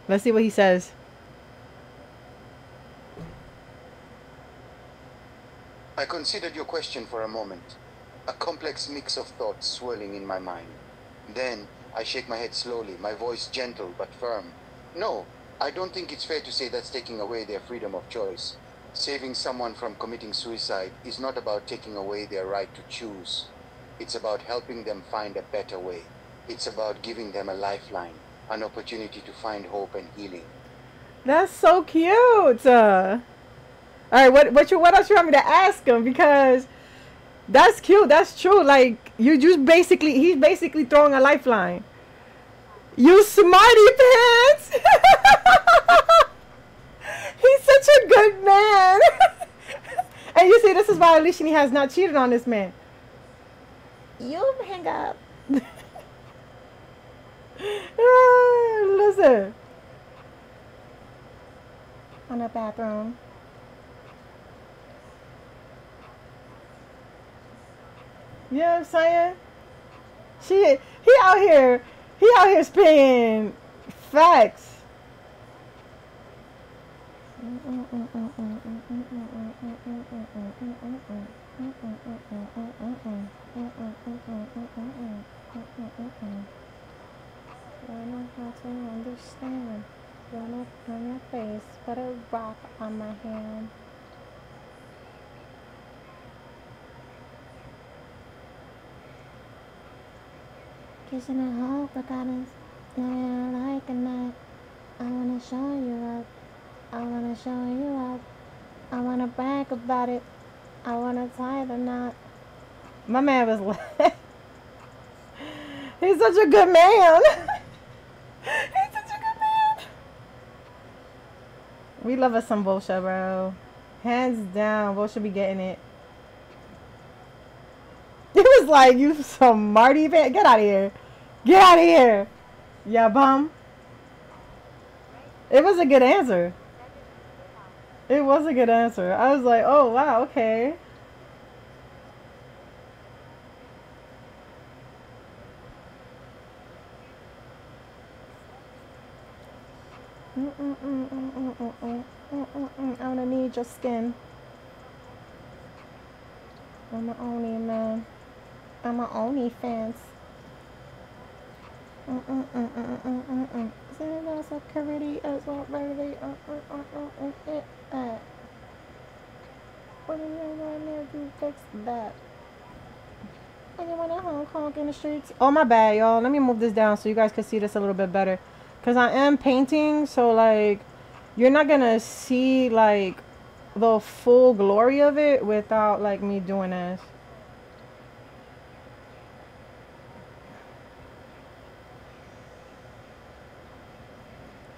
Let's see what he says. I considered your question for a moment, a complex mix of thoughts swirling in my mind. Then I shake my head slowly, my voice gentle but firm. No, I don't think it's fair to say that's taking away their freedom of choice. Saving someone from committing suicide is not about taking away their right to choose. It's about helping them find a better way. It's about giving them a lifeline, an opportunity to find hope and healing. That's so cute. All right, what else you want me to ask him? Because that's cute. That's true. Like he's basically throwing a lifeline. You smarty pants. He's such a good man. And you see, this is why Alicia has not cheated on this man. You hang up. Listen. On the bathroom. You know what I'm saying? He out here spitting facts. Learn how to understand. Run up on your face, put a rock on my hand. Kissing a hole for guidance. I like a night. I wanna show you up. I wanna show you up. I wanna brag about it. I wanna tie the knot. My man was like, he's such a good man. He's such a good man. We love us some bullshit, bro. Hands down, bullshit be getting it. It was like, you some Marty fan. Get out of here. Get out of here. Yeah, bum. It was a good answer. It was a good answer. I was like, oh, wow, okay. I'm gonna need your skin. I'm an only man. I'm an only fans. Zero security as well, ready. What do you want to do? Fix that. Anyone at Hong Kong in the streets? Oh, my bad, y'all. Let me move this down so you guys can see this a little bit better. Because I am painting, so, like, you're not going to see, like, the full glory of it without, like, me doing this.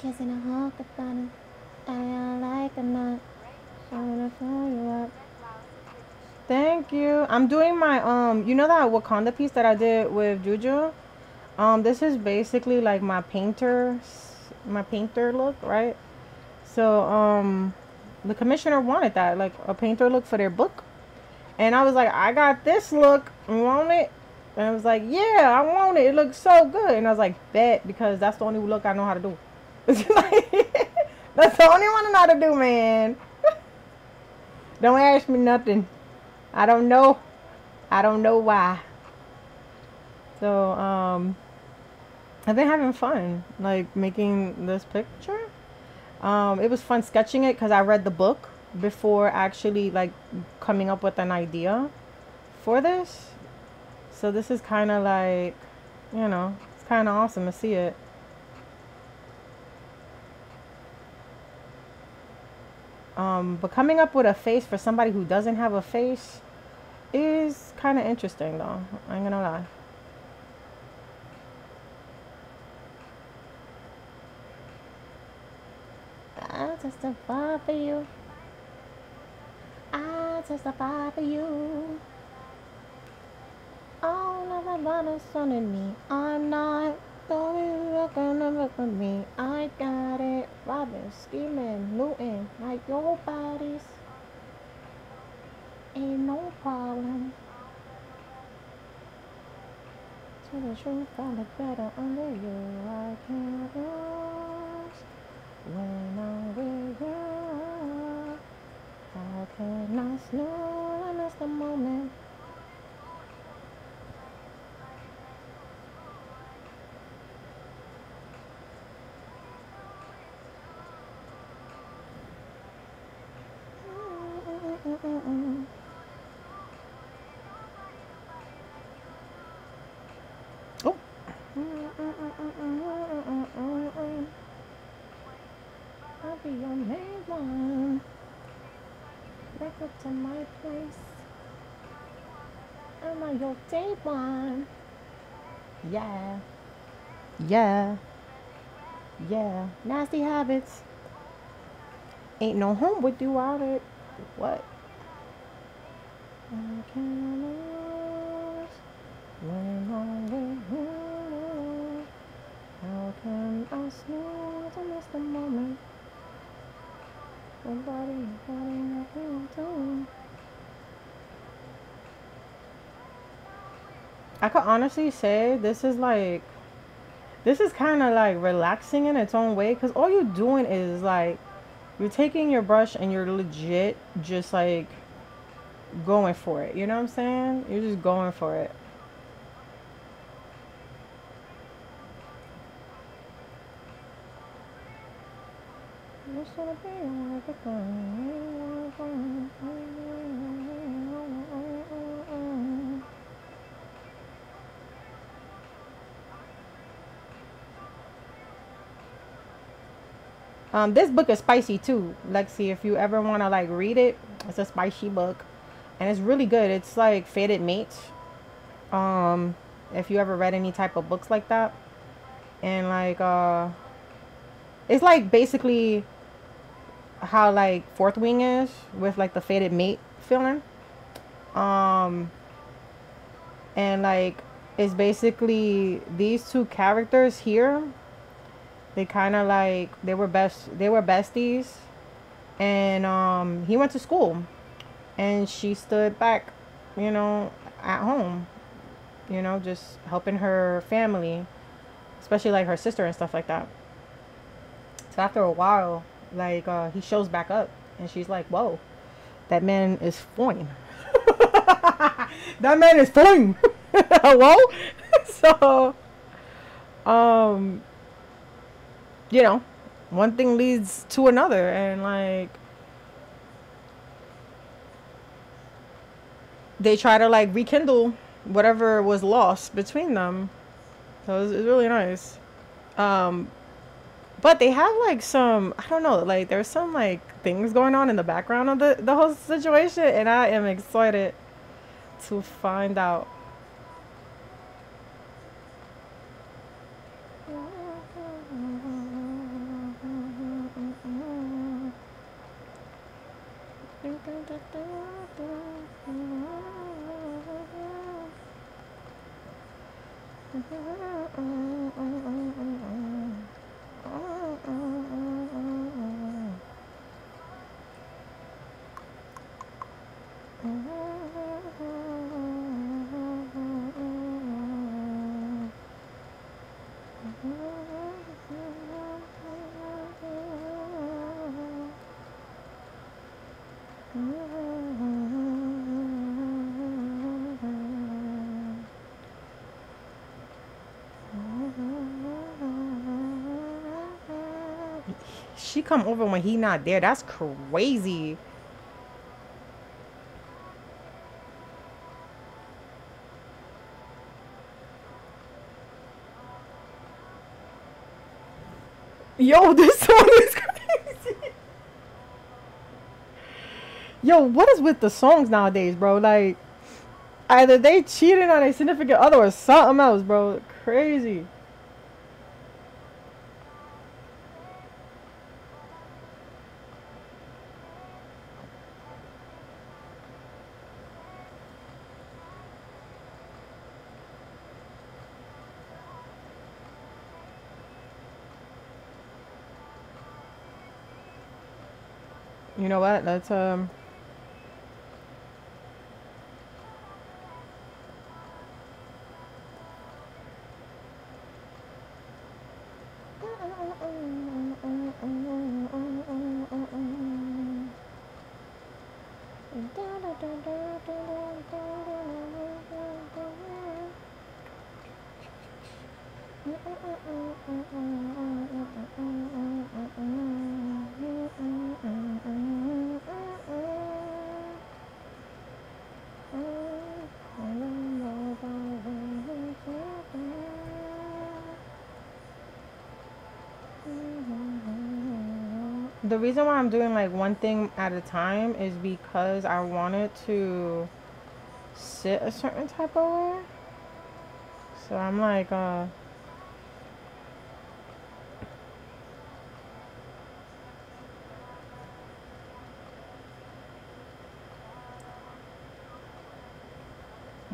Kissing a hawk about it. I like a nut. I wanna fill you up. Thank you. I'm doing my you know that Wakanda piece that I did with Juju? This is basically like my painter look, right? So the commissioner wanted that, like a painter look for their book. And I was like, I got this look. You want it? And I was like, yeah, I want it. It looks so good. And I was like, bet, because that's the only look I know how to do. That's the only one I know how to do, man. Don't ask me nothing. I don't know. I don't know why. So, I've been having fun, like making this picture. It was fun sketching it because I read the book before actually like coming up with an idea for this. So this is kind of like, you know, it's kind of awesome to see it. But coming up with a face for somebody who doesn't have a face is kind of interesting though. I ain't gonna lie. I testify for you. I testify for you. All of the brothers on me. I'm not looking look at me. I got it. Robbing, scheming, looting like your bodies. Ain't no problem. To the truth, I look better under you. I can't lose when I'm with you. How can I snooze? I miss the moment. Oh. I'll be your main one. Back up to my place. Am I your day one? Yeah. Yeah. Yeah. Nasty habits. Ain't no home without it. What? I can't lose when I'm with you. How can I snooze? I miss the moment. Nobody, nothing to. I could honestly say this is kind of like relaxing in its own way because all you're doing is like you're taking your brush and you're legit just like going for it. You know what I'm saying? You're just going for it. This book is spicy too, Lexi. If you ever want to like read it, it's a spicy book, and it's really good. It's like Fated Mates. If you ever read any type of books like that, and like it's like basically how like Fourth Wing is with like the fated mate feeling. And like it's basically these two characters here. They kind of like they were besties, and he went to school, and she stood back, you know, at home, you know, just helping her family, especially like her sister and stuff like that. So after a while, like he shows back up, and she's like, "Whoa, that man is fine. That man is fine." Hello. So, you know, one thing leads to another, and like they try to like rekindle whatever was lost between them. So it's really nice. But they have like some, I don't know, like there's some like things going on in the background of the whole situation, and I am excited to find out. She come over when he not there. That's crazy. Yo, this song is crazy. Yo, what is with the songs nowadays, bro? Like, either they cheating on a significant other or something else, bro. Crazy. You know what? Let's. The reason why I'm doing like one thing at a time is because I wanted to sit a certain type of way. So I'm like, you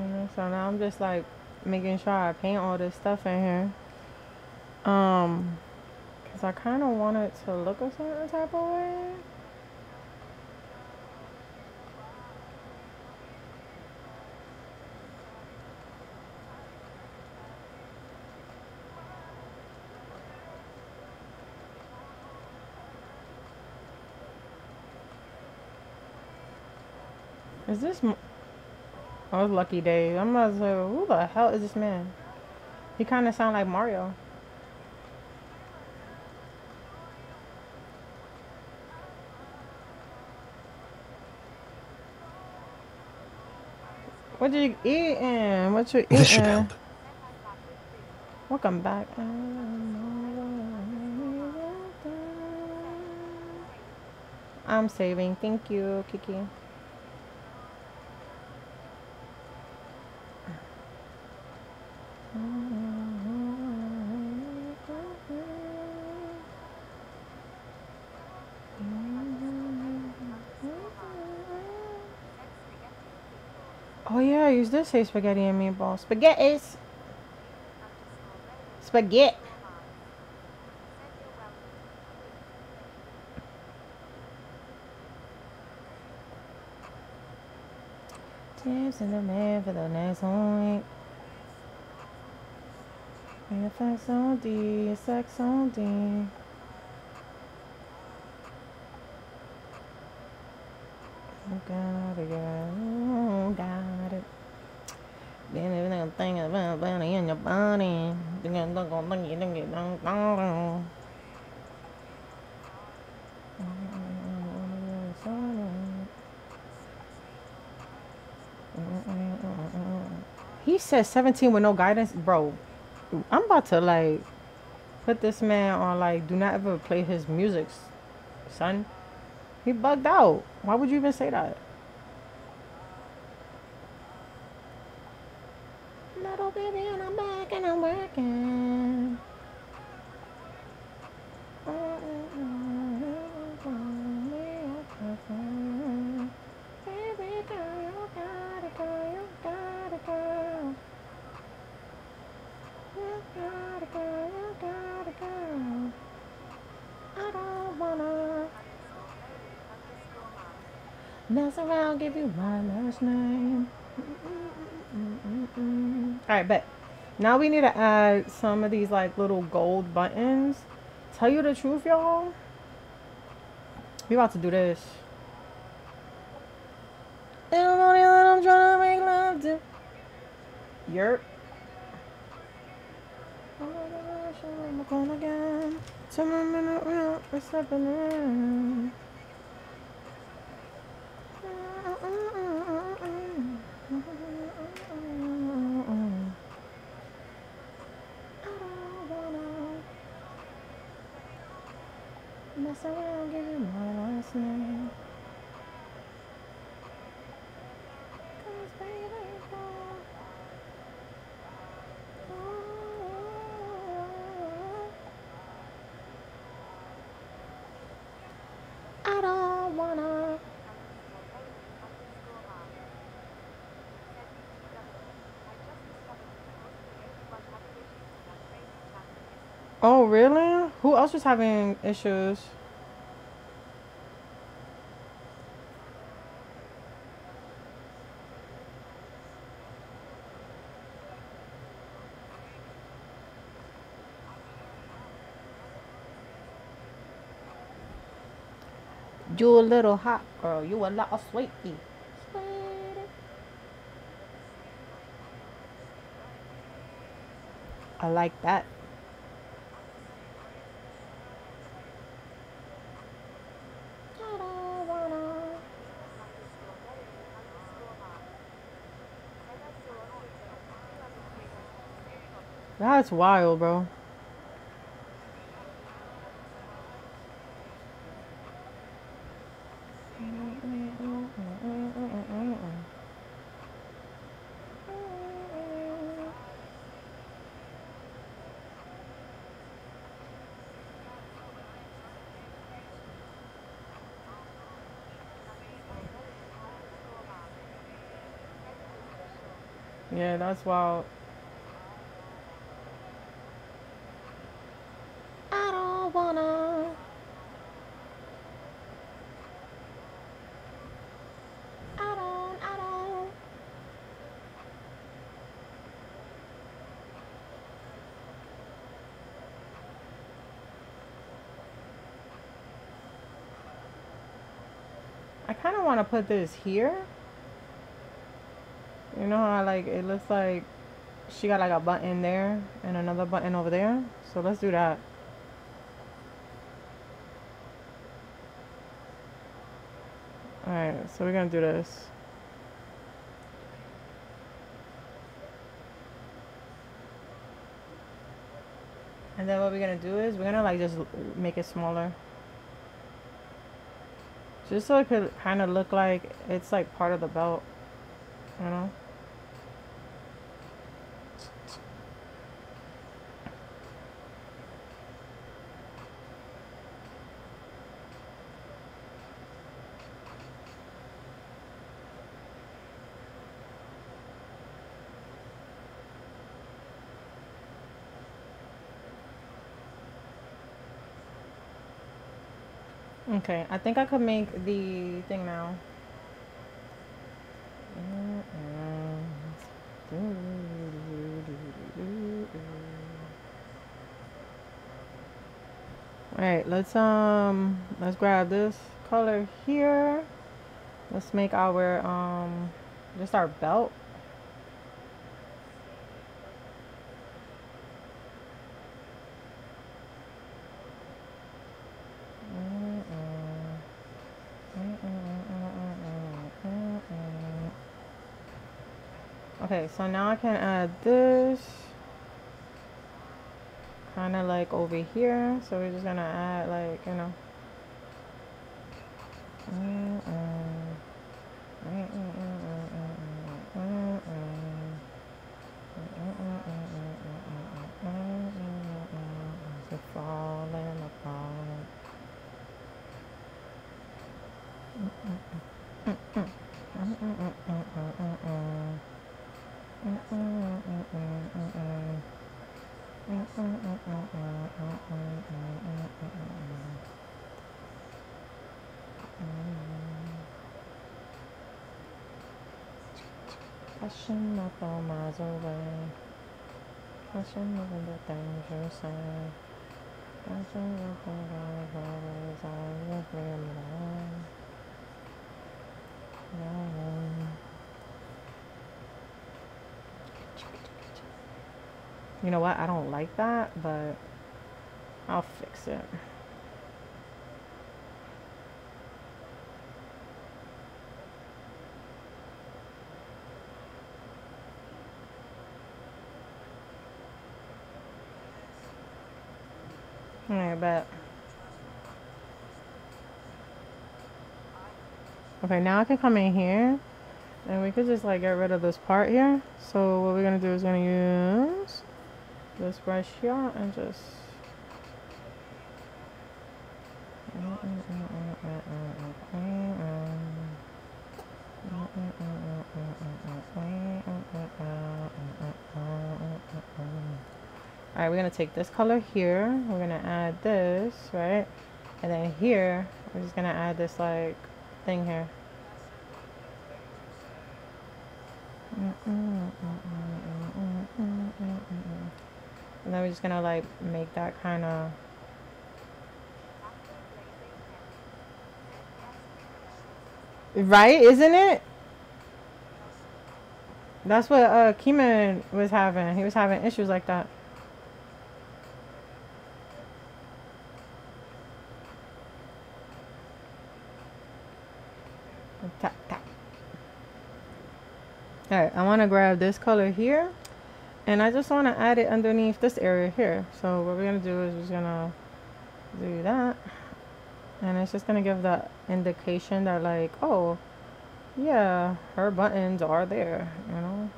know, so now I'm just like making sure I paint all this stuff in here. Cause I kind of want it to look a certain type of way. Is this? Oh, it's Lucky Day. I'm about to say, who the hell is this man? He kind of sound like Mario. What you eating? What you eating? This should help. Welcome back. I'm saving. Thank you, Kiki. Oh yeah, you did say spaghetti and meatballs. Spaghettis. Spaghetti. Tips in the man for the next week. FX on D, sex on D. Got it, got it. Then everything thing about bunny in your body. He said 17 with no guidance, bro. I'm about to like put this man on like do not ever play his music, son. He bugged out. Why would you even say that? Little baby and I'm back and I'm working. Baby girl, you got it, girl, you got it, girl. You got it, girl, you got it, girl. I don't wanna mess around, give you my last name. Alright, bet. Now we need to add some of these like little gold buttons. Tell you the truth, y'all. We about to do this. Everybody that I'm trying to make love to. Yerp. I'm going again. Some minute real, it's happening. Mess around, give you my last name. 'Cause baby, I don't wanna. Oh, really? Who else was having issues? You a little hot girl. You a lot of sweetie. Sweetie. I like that. I don't wanna. That's wild, bro. Yeah, that's wild. I don't wanna. I don't. I kind of want to put this here. You know how like it looks like she got like a button there and another button over there. So let's do that. Alright, so we're gonna do this. And then what we're gonna do is we're gonna like just make it smaller. Just so it could kind of look like it's like part of the belt, you know? Okay, I think I could make the thing now. Alright, let's grab this color here. Let's make our just our belt. Okay, so now I can add this kind of like over here. So we're just gonna add like, you know. It's falling apart. Passion not all miles away. Passion even the things you say. Passion not all always on your mind. You know what? I don't like that, but I'll fix it. Alright, bet. Okay, now I can come in here and we could just like get rid of this part here. So what we're gonna do is gonna use this brush here and just Alright, we're gonna take this color here, we're gonna add this, right? And then here, we're just gonna add this like thing here. And then we're just gonna like make that kind of right, isn't it? That's what Keeman was having. He was having issues like that. Tap, tap. Alright, I want to grab this color here. And I just want to add it underneath this area here. So what we're going to do is we're just going to do that. And it's just going to give the indication that like, oh, yeah, her buttons are there, you know.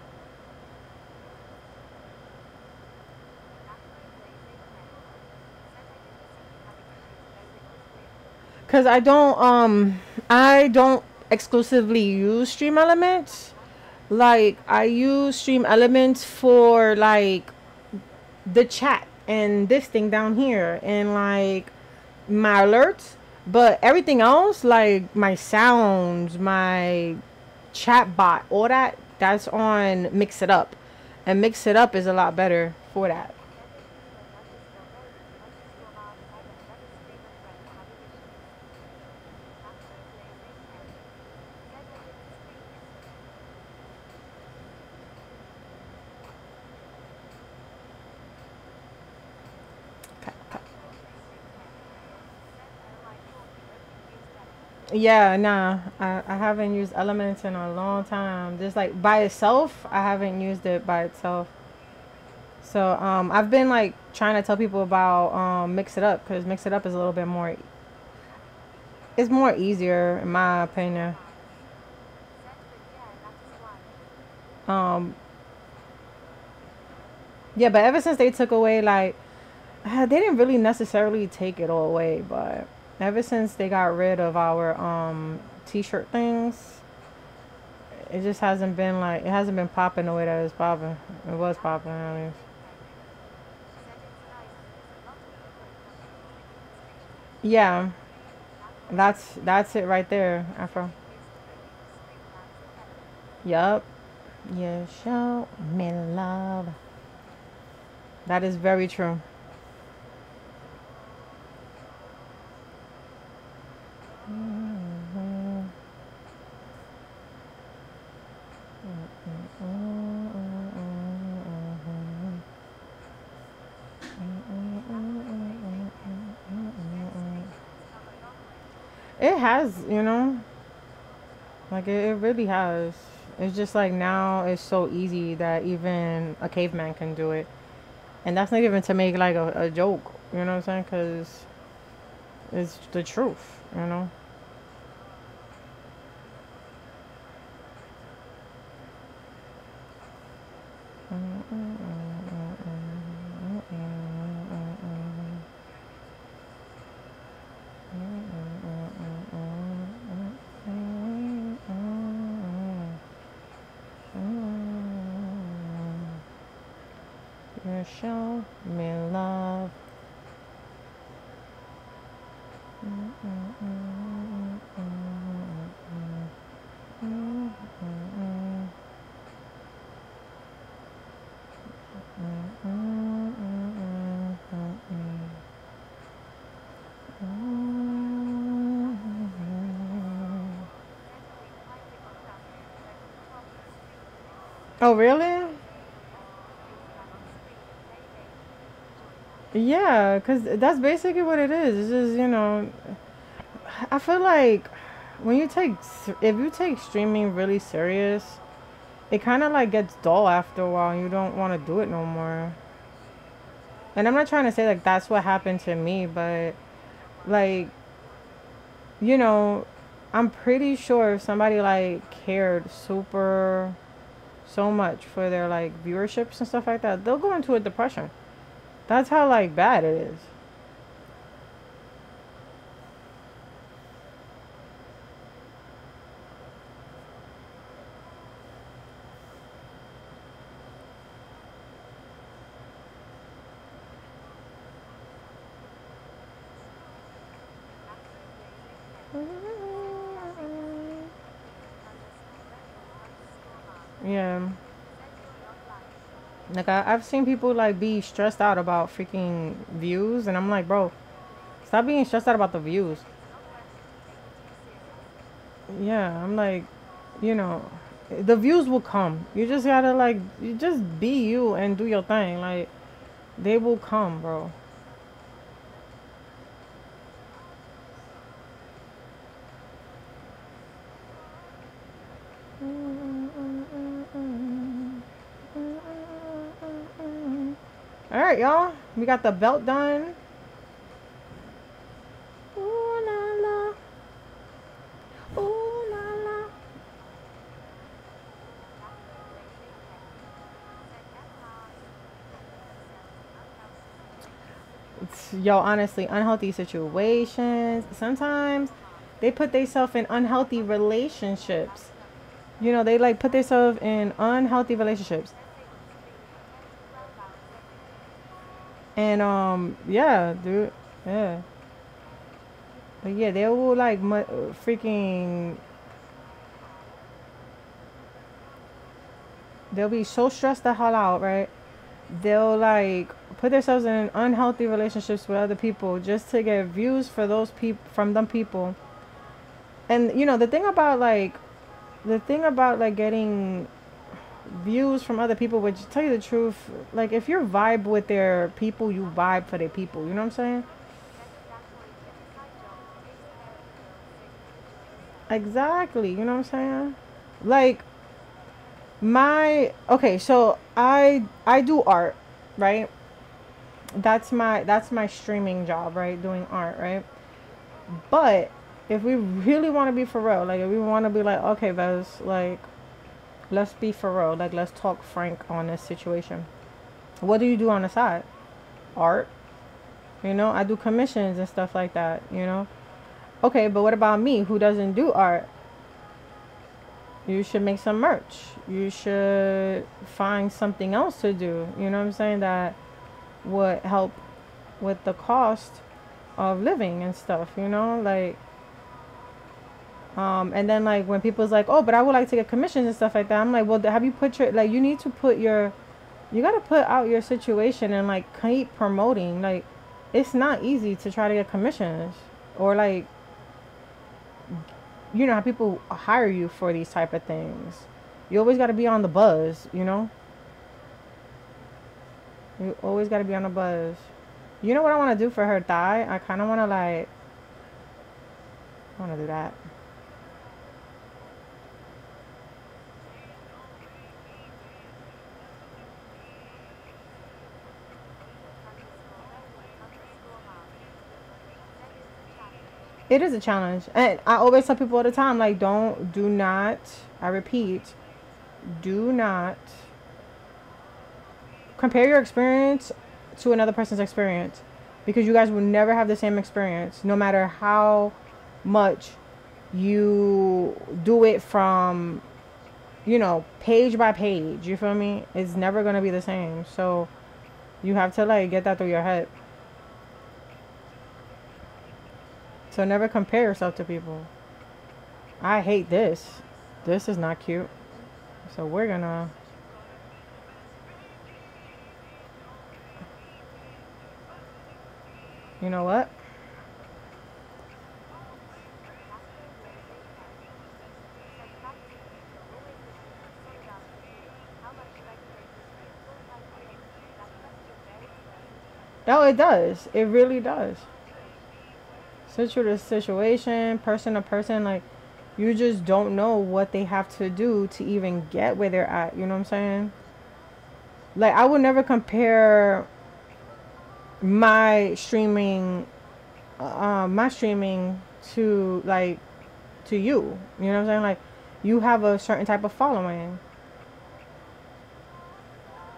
Cause I don't exclusively use Stream Elements. Like I use Stream Elements for like the chat and this thing down here and like my alerts, but everything else like my sounds, my chat bot, all that's on Mix It Up, and Mix It Up is a lot better for that. Yeah, nah, I haven't used Elements in a long time. Just like by itself, I haven't used it by itself. So I've been like trying to tell people about Mix It Up because Mix It Up is a little bit more. It's more easier in my opinion. Um, yeah, but ever since they took away like, they didn't really necessarily take it all away, but ever since they got rid of our t-shirt things, it just hasn't been like, it hasn't been popping the way that it's popping. It was popping at least. Yeah, that's it right there, Afro. Yup. You show me love. That is very true. It has, you know, like it really has. It's just like now it's so easy that even a caveman can do it. And that's not even to make like a joke, you know what I'm saying? Because it's the truth, you know? You show me love. Oh, really? Yeah, because that's basically what it is. It's just, I feel like when if you take streaming really serious, it kind of like gets dull after a while. You don't want to do it no more. And I'm not trying to say like that's what happened to me, but like, you know, I'm pretty sure if somebody like cared super so much for their like viewerships and stuff like that, they'll go into a depression. That's how like bad it is. Yeah. Like I've seen people like be stressed out about freaking views, and I'm like, bro, stop being stressed out about the views. Yeah, I'm like, you know, the views will come. You just gotta like, you just be you and do your thing. Like, they will come, bro. All right, y'all. We got the belt done. Ooh la la, ooh la la. Yo, honestly, unhealthy situations. Sometimes they put themselves in unhealthy relationships. They like put themselves in unhealthy relationships. And yeah, dude, yeah. But yeah, they will like freaking. They'll be so stressed the hell out, right? They'll like put themselves in unhealthy relationships with other people just to get views for those people from them people. And the thing about like getting views from other people, which tell you the truth, like if you vibe with their people, you vibe for their people. You know what I'm saying? Exactly. You know what I'm saying? Like so I do art, right? That's my streaming job, right? Doing art, right? But if we really want to be for real, like if we want to be like, okay, Vez, like let's be for real, like let's talk frank on this situation. What do you do on the side? Art. I do commissions and stuff like that. Okay, but what about me who doesn't do art? You should make some merch. You should find something else to do. You know what I'm saying? That would help with the cost of living and stuff. Like and then like when people's like, oh, but I would like to get commissions and stuff like that, I'm like, well, have you put your, like, you need to put your, you got to put out your situation and like keep promoting. Like, it's not easy to try to get commissions, or like, how people hire you for these type of things. You always got to be on the buzz. You always got to be on the buzz. You know what I want to do for her thigh? I kind of want to like, I want to do that. It is a challenge. And I always tell people all the time, like, do not, I repeat, do not compare your experience to another person's experience, because you guys will never have the same experience, no matter how much you do it from, page by page. You feel me? It's never going to be the same. So you have to, like, get that through your head. So never compare yourself to people. I hate this. This is not cute. So we're gonna... You know what? Oh, it does. It really does. Situation, person to person, like you just don't know what they have to do to even get where they're at. You know what I'm saying? Like I would never compare my streaming, my streaming to like to you. You know what I'm saying? Like you have a certain type of following.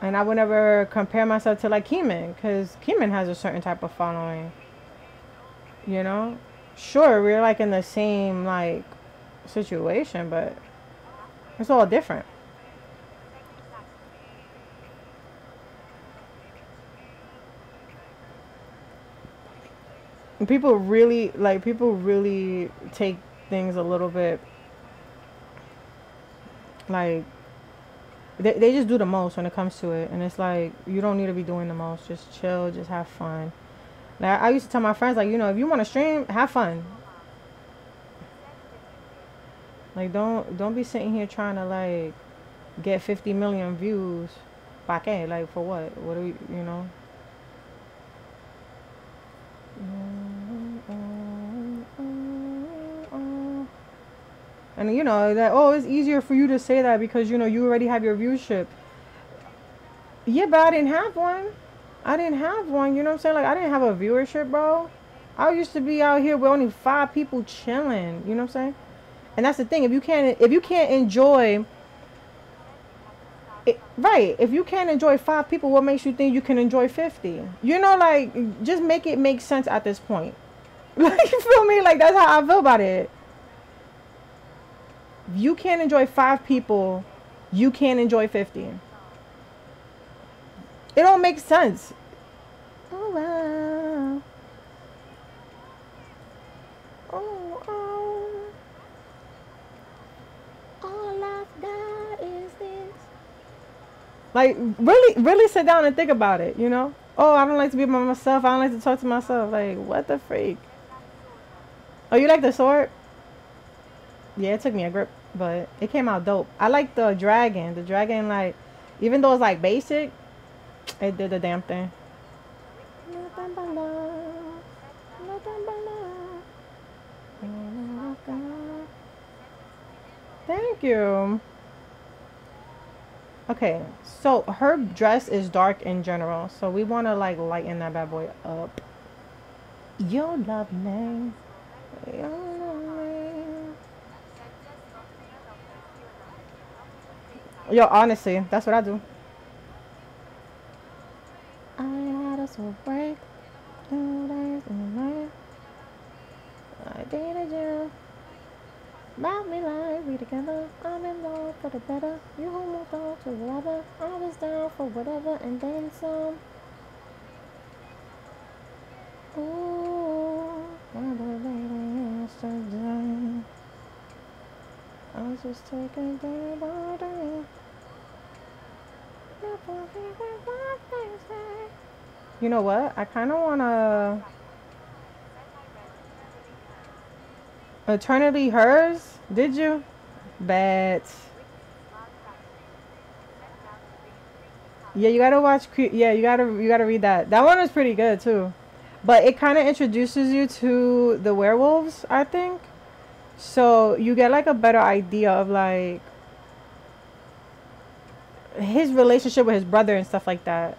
And I would never compare myself to like Keeman, because Keeman has a certain type of following. You know? Sure, we're like in the same like situation, but it's all different. And people really take things a little bit like they just do the most when it comes to it, and it's like you don't need to be doing the most. Just chill, just have fun. Like I used to tell my friends, like, you know, if you want to stream, have fun. Like don't be sitting here trying to like get 50 million views. Pa qué? Like for what? What do you know? And you know that, oh, it's easier for you to say that because you know you already have your viewership. Yeah, but I didn't have one. I didn't have one. You know what I'm saying? Like I didn't have a viewership, bro. I used to be out here with only 5 people chilling. You know what I'm saying? And that's the thing. If you can't enjoy it, right? If you can't enjoy 5 people, what makes you think you can enjoy 50? You know, like just make it make sense at this point. Like you feel me? Like that's how I feel about it. If you can't enjoy 5 people, you can't enjoy 50. It don't make sense. Oh wow. Oh, oh. All I've got is this. Like really sit down and think about it, you know? Oh, I don't like to be by myself. I don't like to talk to myself. Like, what the freak? Oh, you like the sword? Yeah, it took me a grip, but it came out dope. I like the dragon. The dragon, like, even though it's like basic, it did the damn thing. Thank you. Okay, so her dress is dark in general, so we want to like lighten that bad boy up. Your love name. Your love name. Yo, honestly, that's what I do. I had a soul break. 2 days in the night. I dated you. About me like we together. I'm in love for the better. You moved on to whatever. I was down for whatever and then some. Ooh, I was waiting yesterday. I was just taking day by day. You know what? I kind of want to... Eternity Hers? Did you? Bet. Yeah, you gotta watch... Yeah, you gotta read that. That one is pretty good, too. But it kind of introduces you to the werewolves, I think. So you get, like, a better idea of, like... his relationship with his brother and stuff like that.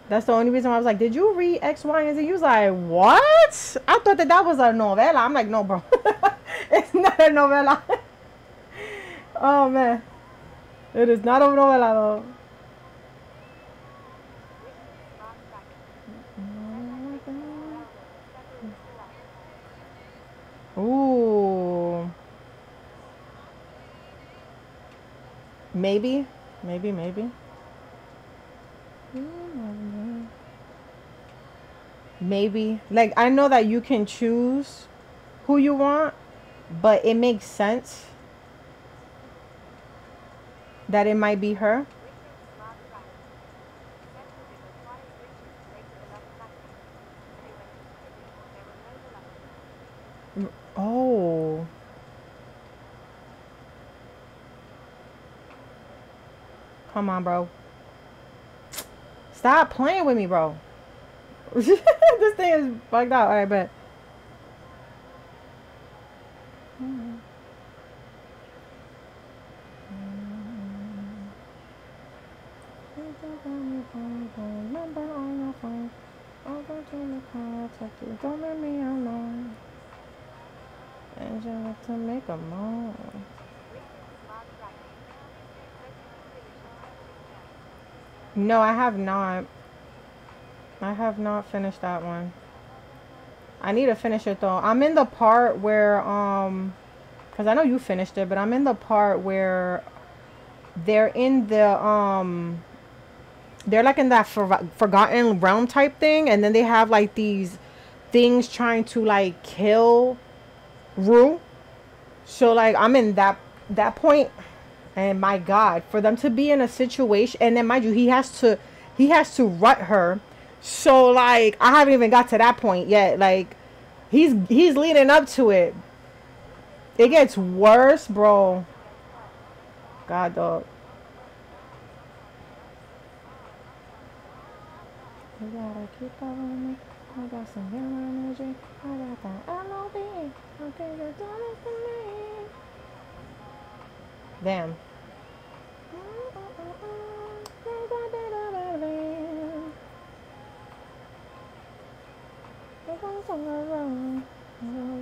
That's the only reason why I was like, did you read X, Y, and Z? He was like, what? I thought that was a novela. I'm like, no, bro. It's not a novela. Oh, man. It is not a novela, though. Ooh. Maybe. Maybe. Like, I know that you can choose who you want, but it makes sense that it might be her. Oh. Come on, bro. Stop playing with me, bro. This thing is bugged out. All right, bet. Don't let me alone. And you have to make a moan. No, I have not. I have not finished that one. I need to finish it though. I'm in the part where because I know you finished it, but I'm in the part where they're in the they're like in that forgotten realm type thing, and then they have like these things trying to like kill Rue. So like I'm in that point, and my God, for them to be in a situation, and then mind you, he has to rut her. So like I haven't even got to that point yet. Like he's leading up to it. It gets worse, bro. God, dog. You gotta keep up with me. I got some human energy. I got that LOB. I think you're doing it for me. Damn.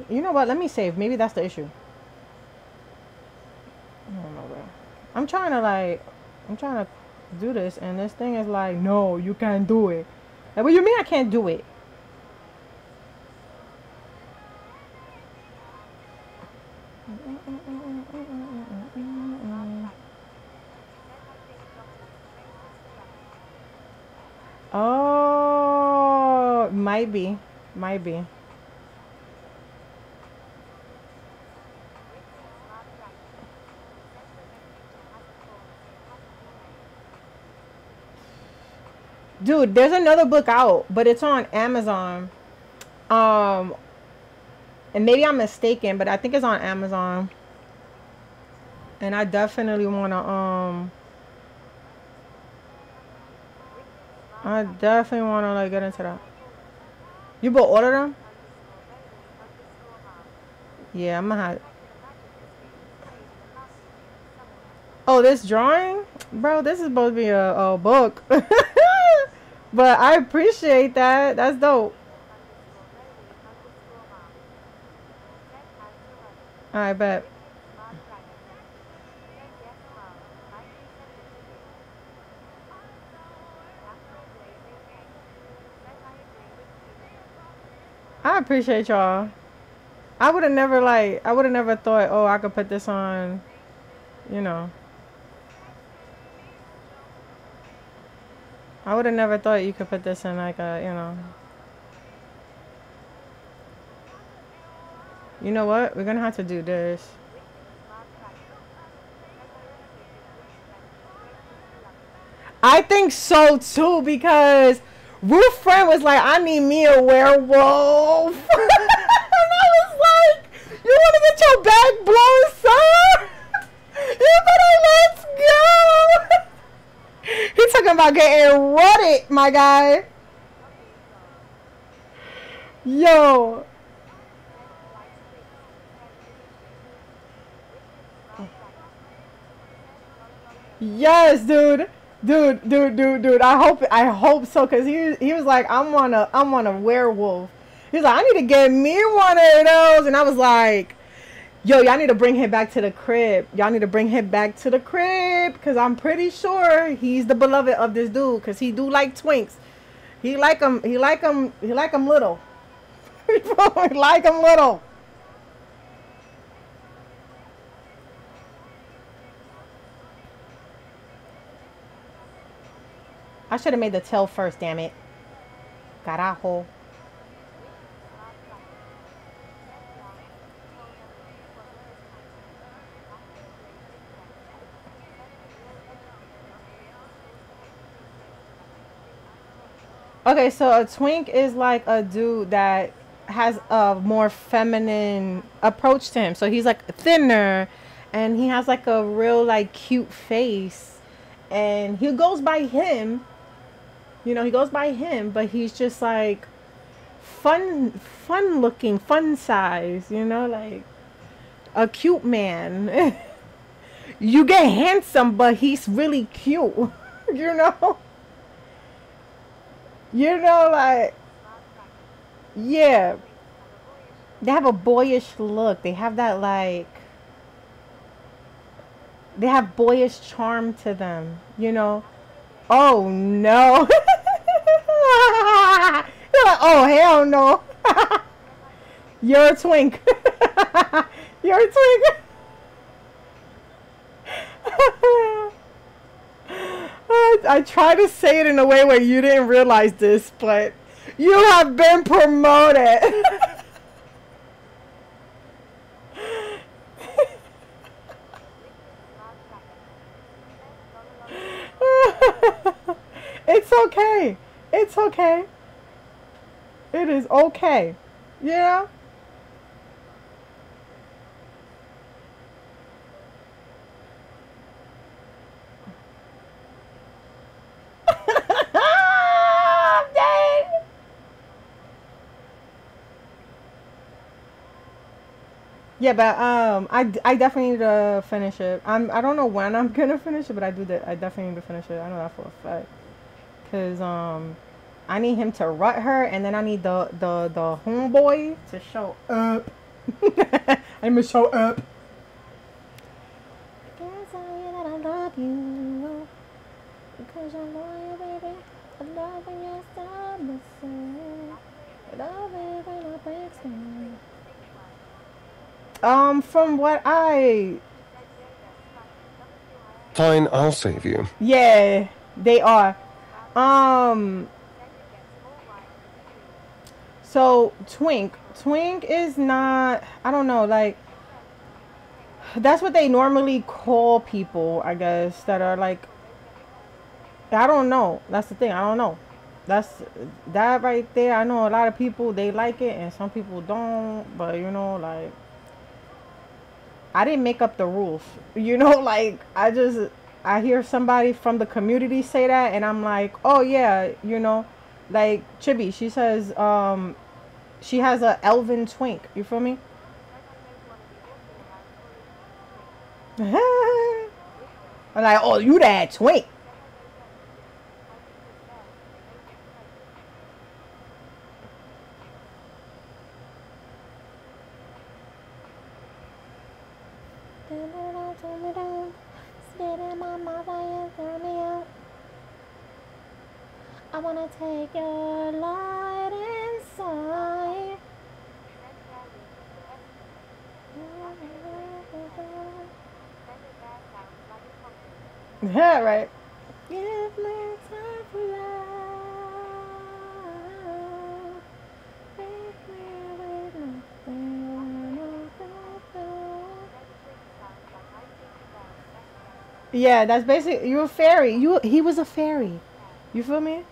You know what? Let me save. Maybe that's the issue. I don't know, bro. I'm trying to do this, and this thing is like, no, you can't do it. Like, what do you mean I can't do it? Oh, might be. Dude, there's another book out, but it's on Amazon. And maybe I'm mistaken, but I think it's on Amazon. And I definitely wanna like get into that. You bought all of them? Yeah, I'm gonna have. Oh, this drawing? Bro, this is supposed to be a book. But I appreciate that. That's dope. I bet. I appreciate y'all. I would have never thought, oh, I could put this on, you know. I would have never thought you could put this in like a, you know. You know what? We're gonna have to do this. I think so too, because Ruth friend was like, I need me a werewolf. And I was like, you want to get your back blown, sir? You better let's go. He's talking about getting rutted, my guy. Yo. Yes, dude. Dude. I hope so, cause he was like, I'm on a werewolf. He's like, I need to get me one of those, and I was like, yo, y'all need to bring him back to the crib. Y'all need to bring him back to the crib, cause I'm pretty sure he's the beloved of this dude, cause he do like twinks. He like them little. He like them little. I should have made the tail first, damn it. Carajo. Okay, so a twink is like a dude that has a more feminine approach to him. So he's like thinner, and he has like a real like cute face, and he goes by him. You know, he goes by him, but he's just like fun looking, fun size, you know, like a cute man. You get handsome, but he's really cute. You know? You know, like, yeah. They have a boyish look. They have that, like, they have boyish charm to them, you know? Oh, no. You're like, oh, hell no. You're a twink. You're a twink. I try to say it in a way where you didn't realize this, but you have been promoted. It's okay. It's okay. It is okay. Yeah. Dang. Yeah, but I definitely need to finish it. I don't know when I'm gonna finish it, but I definitely need to finish it. I know that for a fact. Cause I need him to rut her, and then I need the homeboy to show up. I'm gonna show up. I can't tell you that I love you because you're loyal, baby. I love when you're submissive. I love it when I break things. From what I Fine, I'll save you. yeah, they are. Um, so Twink is not. I don't know, like that's what they normally call people, I guess, that are like. I don't know. That's the thing. I don't know. That's that right there. I know a lot of people they like it, and some people don't. But you know, like I didn't make up the rules. You know, like I hear somebody from the community say that, and I'm like, oh yeah, you know, like Chibi. She says she has a Elvin Twink. You feel me? I'm like, oh, you that Twink. I wanna take your light inside. Yeah, right. Give me time for love. Make me with nothing. Yeah, that's basically you're a fairy. He was a fairy. You feel me?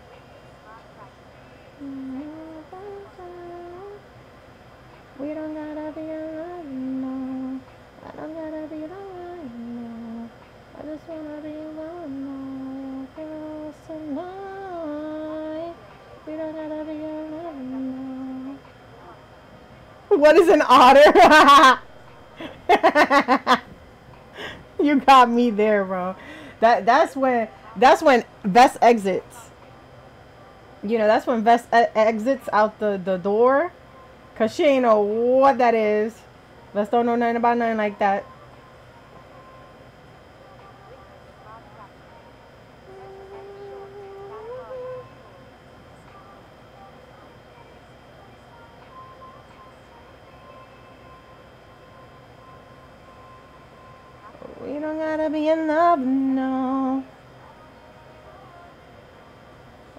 We don't gotta be alone, no. I don't gotta be alone, no. I just wanna be alone, no. Girls tonight. We don't gotta be alone, no. What is an otter? You got me there, bro. That's when Vest exits. You know, that's when Vest exits out the door. Cause she ain't know what that is. Vest don't know nothing about nothing like that. We don't gotta be in love, no.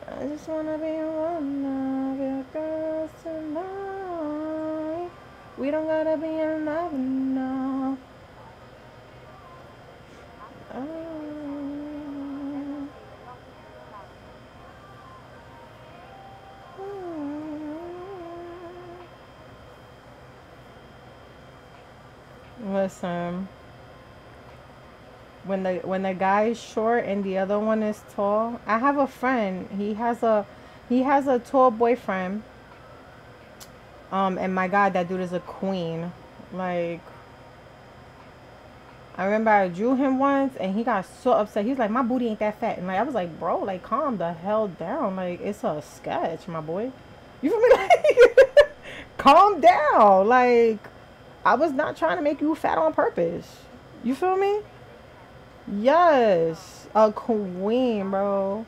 I just wanna be one of your girls tonight. We don't gotta be in love, no. Oh. Listen. when the guy is short and the other one is tall. I have a friend. He has a tall boyfriend. And my God, that dude is a queen. Like, I remember I drew him once and he got so upset. He's like, my booty ain't that fat. And like I was like, bro, like calm the hell down. Like it's a sketch, my boy. You feel me? Like calm down. Like I was not trying to make you fat on purpose. You feel me? Yes. A queen, bro.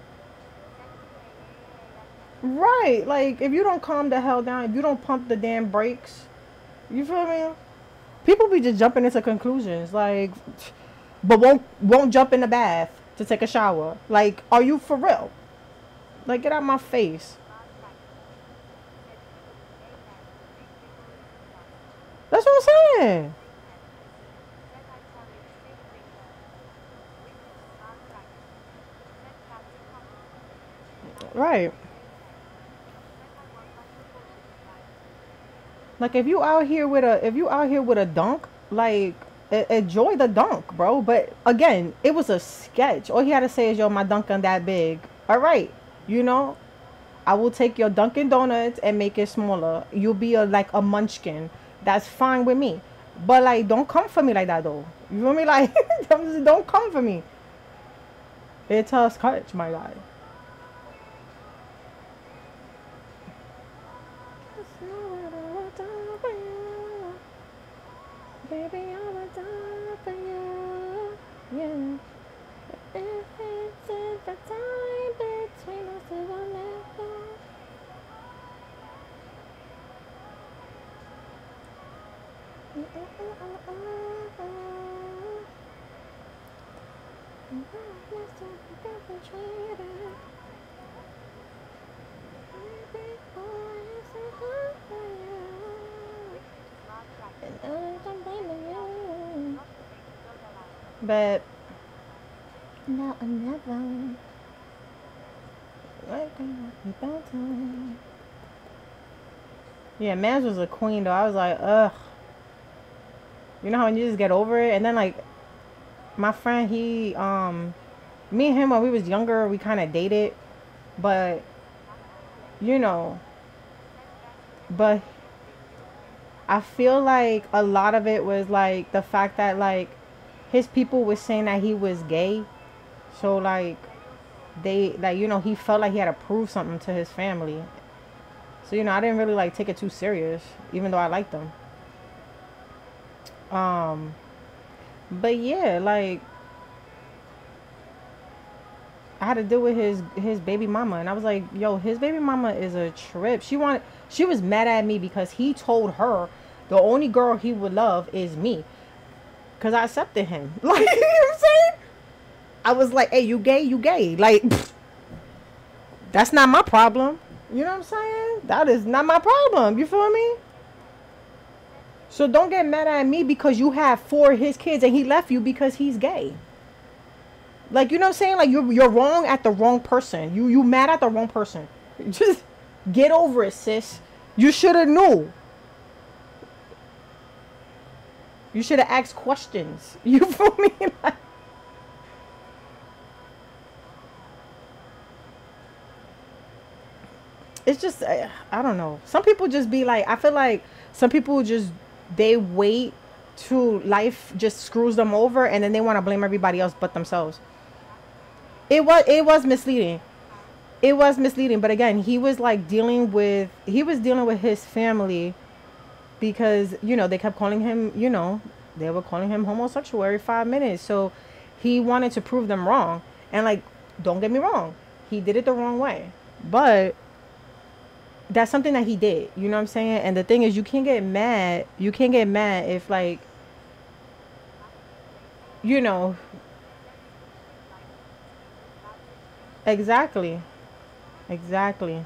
Right. Like if you don't calm the hell down, if you don't pump the damn brakes, you feel me? People be just jumping into conclusions. Like but won't jump in the bath to take a shower. Like, are you for real? Like, get out my face. That's what I'm saying. Right. Like, if you out here with a dunk, like, enjoy the dunk, bro. But again, it was a sketch. All he had to say is, "Yo, my Dunkin' that big." All right, you know, I will take your Dunkin' Donuts and make it smaller. You'll be like a munchkin. That's fine with me. But like, don't come for me like that though. You feel me? Like, don't come for me. It's a sketch, my guy. Baby, I'm a die for you. Yeah. If it's in the time between us, it will never. But now or never. Yeah, Mans was a queen though. I was like, ugh. You know how when you just get over it, and then like my friend, me and him when we was younger, we kind of dated, but you know, but I feel like a lot of it was like the fact that like his people was saying that he was gay, so like he felt like he had to prove something to his family. So I didn't really like take it too serious, even though I liked him. Um, but yeah, like I had to deal with his baby mama, and I was like, yo, his baby mama is a trip. She was mad at me because he told her the only girl he would love is me, cause I accepted him. Like, you know what I'm saying? I was like, hey, you gay, you gay. Like, that's not my problem. You know what I'm saying? That is not my problem. You feel me? So don't get mad at me because you have 4 of his kids and he left you because he's gay. Like, you know what I'm saying? Like, you're wrong at the wrong person. You mad at the wrong person. Just get over it, sis. You should have knew. You should have asked questions. You feel me? Like, it's just, I don't know. Some people just be like, I feel like some people just, they wait to life just screws them over and then they want to blame everybody else but themselves. It was misleading. It was misleading, but again, he was dealing with his family because they kept calling him, they were calling him homosexual every 5 minutes. So he wanted to prove them wrong. And like, don't get me wrong, he did it the wrong way. But that's something that he did. You know what I'm saying? And the thing is, you can't get mad. You can't get mad if like, you know, exactly. Exactly.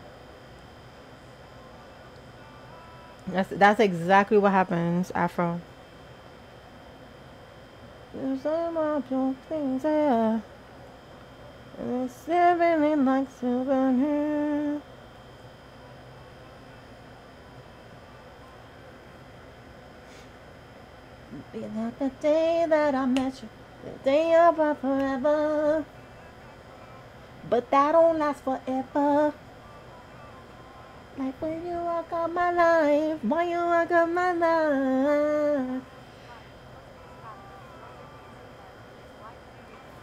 That's exactly what happens, Afro. There's some of your things there. And it's living like silver hair. Be like the day that I met you. They are forever, but that don't last forever. Like when you walk out my life, when you walk out my life.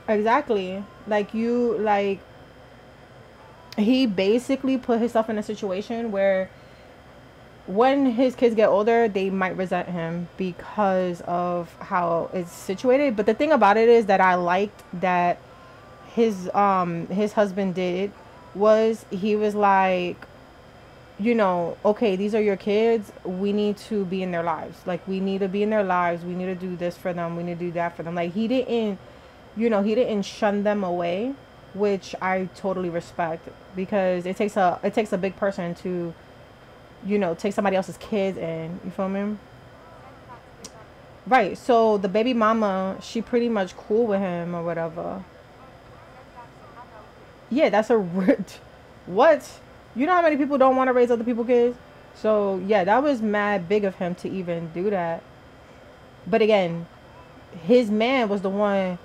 Exactly. Like you, like he basically put himself in a situation where when his kids get older, they might resent him because of how it's situated. But the thing about it is that I liked that his husband did was he was like, you know, okay, these are your kids. We need to be in their lives. Like we need to be in their lives. We need to do this for them. We need to do that for them. Like he didn't, you know, he didn't shun them away, which I totally respect because it takes a big person to, you know, take somebody else's kids and you feel me? Right. So the baby mama, she pretty much cool with him or whatever. Yeah, that's a rich. What? You know how many people don't want to raise other people's kids? So yeah, that was mad big of him to even do that. But again, his man was the one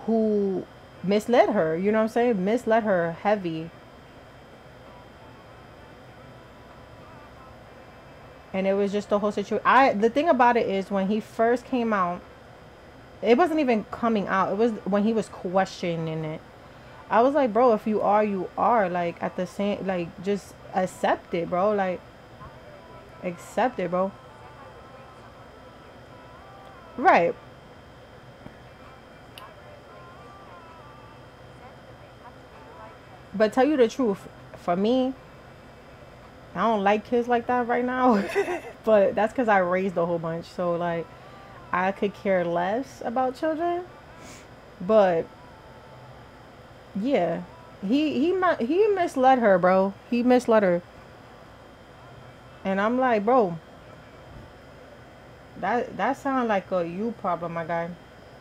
who misled her. You know what I'm saying? Misled her heavy. And it was just the whole situation. The thing about it is when he first came out, it wasn't even coming out. It was when he was questioning it. I was like, bro, if you are, you are. Like at the same, like just accept it, bro. Like accept it, bro. Right. But tell you the truth, for me, I don't like kids like that right now. But that's because I raised a whole bunch. So like I could care less about children. But yeah, he misled her, bro. He misled her, and I'm like, bro, that sounds like a you problem, my guy,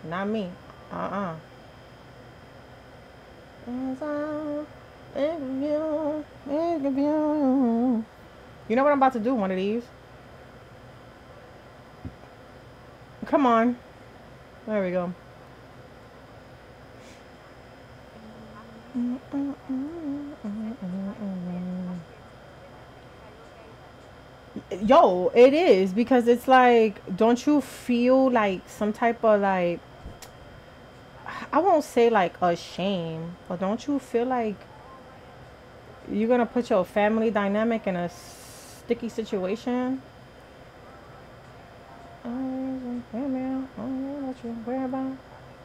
not me. Uh-uh. You know what I'm about to do? One of these. Come on. There we go. Yo, it is because it's like, don't you feel like some type of like, I won't say like a shame, but don't you feel like you're gonna put your family dynamic in a sticky situation?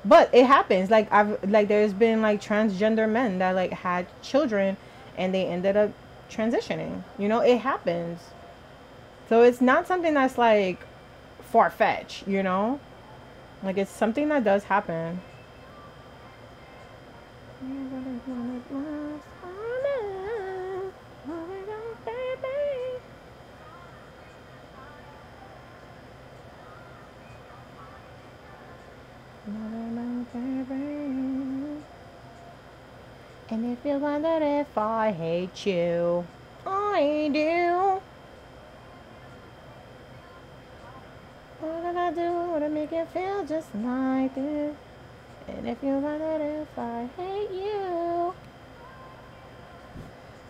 But it happens. Like there's been like transgender men that like had children and they ended up transitioning. You know, it happens. So it's not something that's like far-fetched, you know? Like it's something that does happen. And if you wonder if I hate you, I do. What did I do to make you feel just like this? And if you wonder if I hate you,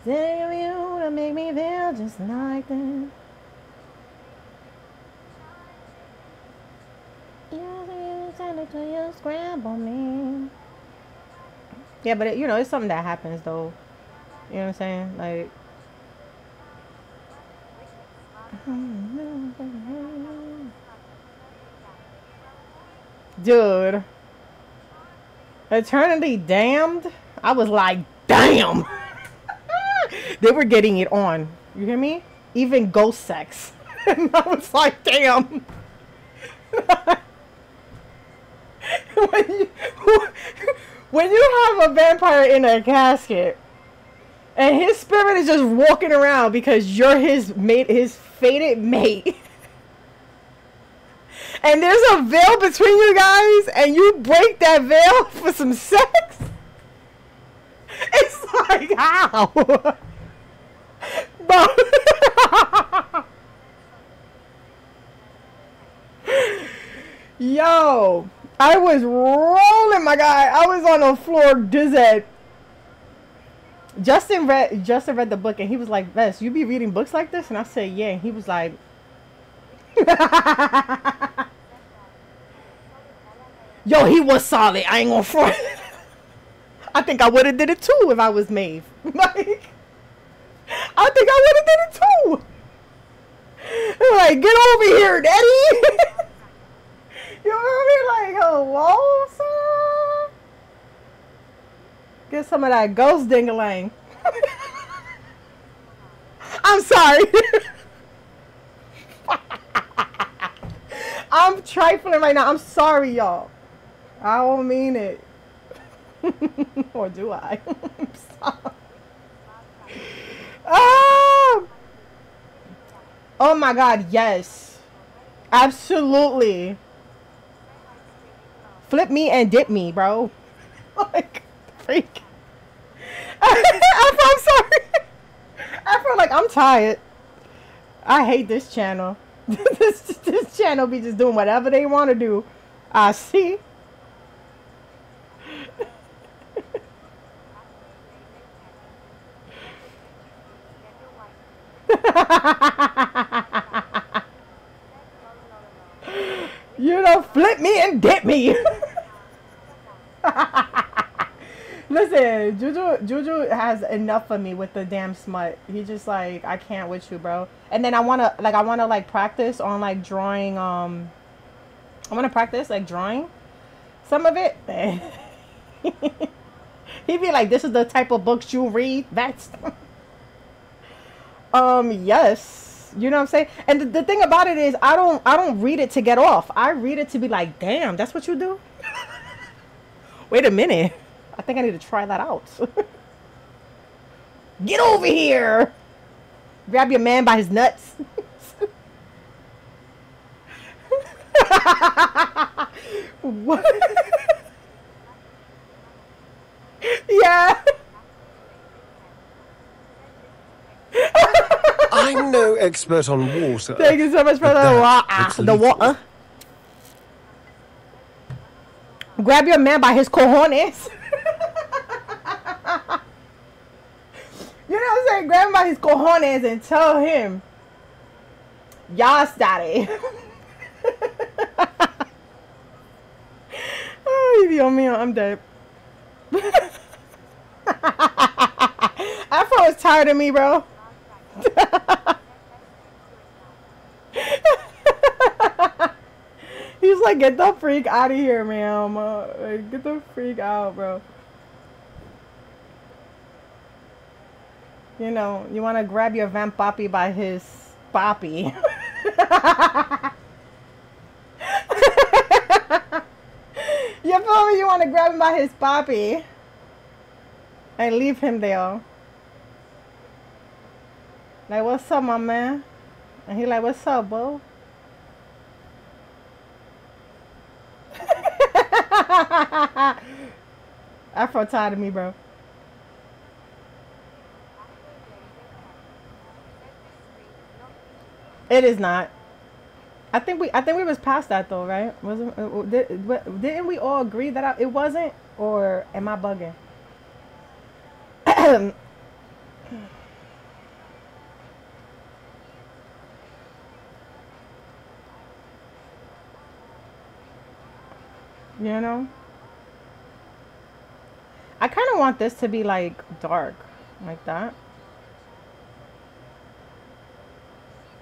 think of you to make me feel just like this. You technically you scramble me. Yeah, but you know, it's something that happens though. You know what I'm saying? Like, dude, Eternity Damned. I was like, damn. They were getting it on. You hear me? Even ghost sex. And I was like, damn. when you, when you have a vampire in a casket and his spirit is just walking around because you're his mate, his fated mate, and there's a veil between you guys and you break that veil for some sex, it's like, how? Bro. Yo, I was rolling, my guy. I was on the floor dizzy. Justin read the book and he was like, Vess, you be reading books like this? And I said, yeah. And he was like, yo, he was solid. I ain't gonna front. I think I would have did it too if I was Maeve. Like, I think I would have did it too. Like, get over here, daddy. You know what I mean? Like, hello, sir. Get some of that ghost dingalang. I'm sorry. I'm trifling right now. I'm sorry, y'all. I don't mean it. Or do I? I'm sorry. Oh my God, yes. Absolutely. Flip me and dip me, bro. Like, freak. I'm sorry. I feel like I'm tired. I hate this channel. This channel be just doing whatever they want to do. I see. You know, flip me and dip me. Listen, Juju has enough of me with the damn smut. He just like, I can't with you, bro. And then I wanna practice on like drawing. I wanna practice like drawing some of it. He'd be like, "This is the type of books you read." That's yes. You know what I'm saying? And the thing about it is, I don't read it to get off. I read it to be like, damn, that's what you do? Wait a minute. I think I need to try that out. Get over here. Grab your man by his nuts. What? Yeah. I'm no expert on water. Thank you so much for the water. Grab your man by his cojones. You know what I'm saying? Grab him by his cojones and tell him, "Yas, daddy." Oh, Dios mío, I'm dead. Afro is tired of me, bro. He's like, get the freak out of here, man. Like, get the freak out, bro. You know, you want to grab your Van Papi by his papi. You feel me? You want to grab him by his papi and leave him there. Like, what's up, my man? And he like, what's up, bro? Afro tired of me, bro. It is not. I think we was past that though, right? Wasn't didn't we all agree that it wasn't, or am I bugging? You know? I kind of want this to be like dark, like that.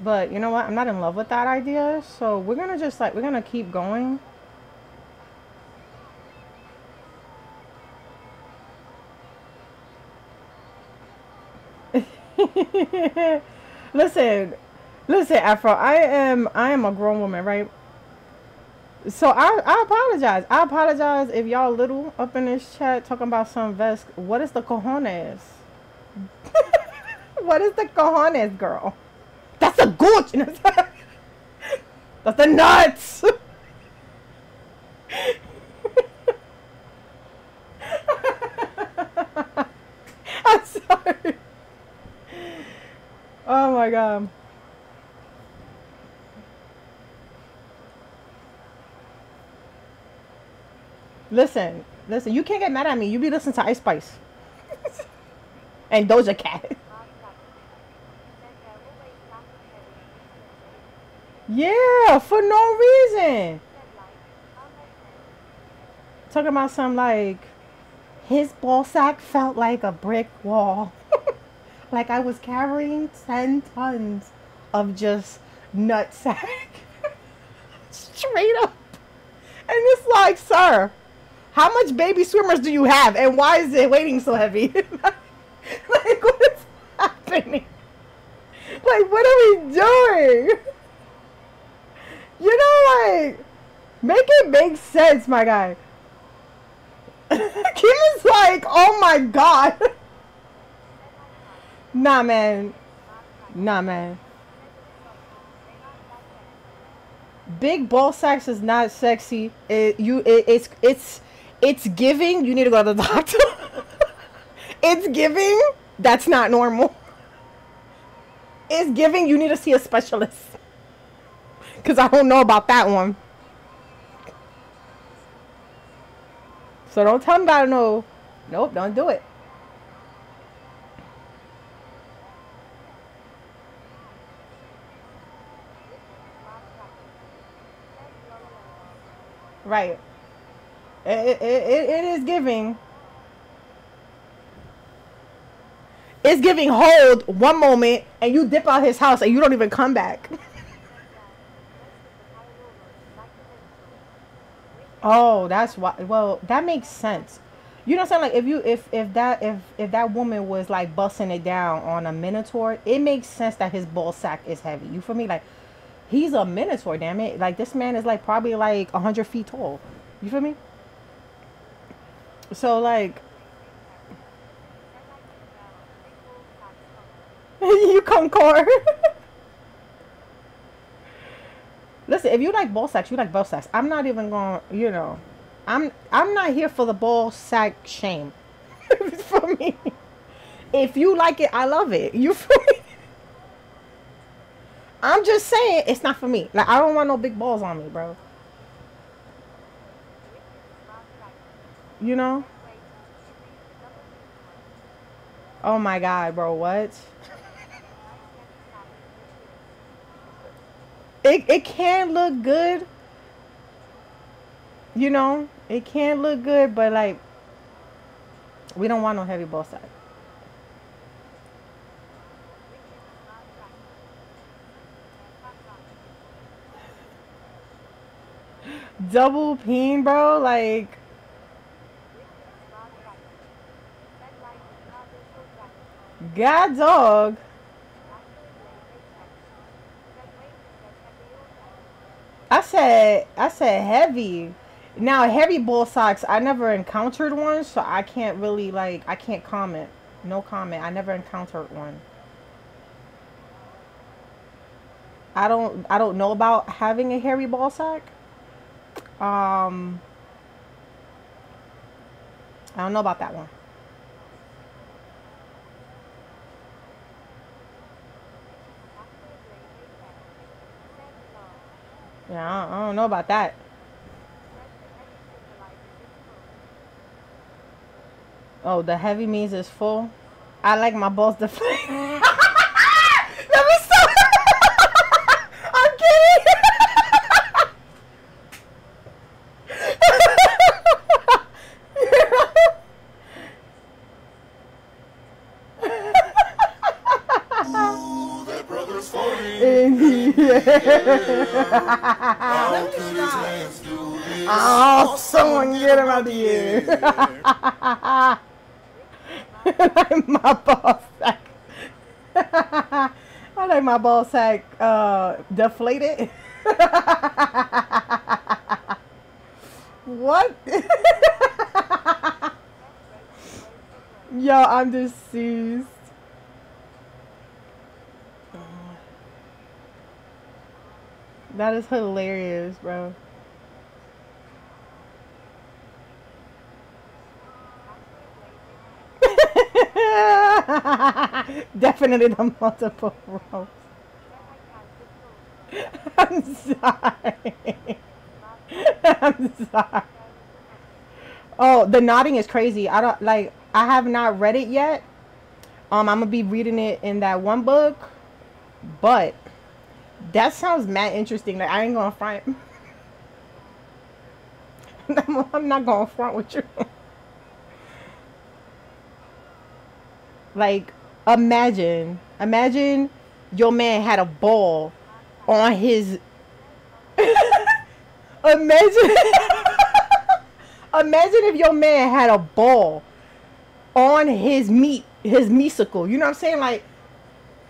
But you know what? I'm not in love with that idea. So we're going to just like, we're going to keep going. Listen, Afro, I am a grown woman, right? So I apologize. I apologize if y'all little up in this chat talking about some vest. What is the cojones? What is the cojones, girl? That's the gooch. That's the nuts. I'm sorry. Oh my God. Listen, listen. You can't get mad at me. You be listening to Ice Spice and Doja Cat. Yeah, for no reason. Talking about something like his ball sack felt like a brick wall. Like I was carrying 10 tons of just nut sack. Straight up. And it's like, sir, how much baby swimmers do you have? And why is it weighting so heavy? Like, what is happening? Like, what are we doing? You know, like, make it make sense, my guy. Kim is like, oh my god. Nah, man. Nah, man. Big ball sacks is not sexy. It's giving. You need to go to the doctor. It's giving. That's not normal. It's giving. You need to see a specialist. Cause I don't know about that one. So don't tell me about it. No. Nope. Don't do it. Right. It is giving. It's giving hold one moment and you dip out his house and you don't even come back. Oh, that's why. Well, that makes sense. You know what I'm saying? Like if that woman was like busting it down on a minotaur, it makes sense that his ball sack is heavy. You feel me? Like he's a minotaur, damn it. Like this man is like probably like 100 feet tall. You feel me? So like you concord. Listen, if you like ball sacks, you like ball sacks. I'm not even going, you know. I'm not here for the ball sack shame. For me. If you like it, I love it. You feel me? I'm just saying it's not for me. Like I don't want no big balls on me, bro. You know? Oh my god, bro, what? It can look good. You know, it can look good, but like we don't want no heavy ball sack. Double peen, bro, like god dog. I said heavy. Now heavy ball sacks, I never encountered one, so I can't really like I can't comment. No comment. I never encountered one. I don't know about having a hairy ball sack. I don't know about that one. Yeah, I don't know about that. Oh, the heavy means it's full. I like my balls deflated. Let me stop. I'm kidding. Ooh, that brother's funny. How could his hands do this? Oh, someone get him out of here. Like my ball sack. I like my ball sack deflated. What? Yo, I'm deceased. That is hilarious, bro. Definitely the multiple roles. I'm sorry. I'm sorry. Oh, the nodding is crazy. I don't like. I have not read it yet. I'm gonna be reading it in that one book, but that sounds mad interesting. Like I ain't gonna front. I'm not gonna front with you. Like, imagine your man had a ball on his. Imagine, imagine if your man had a ball on his meesicle. You know what I'm saying? Like,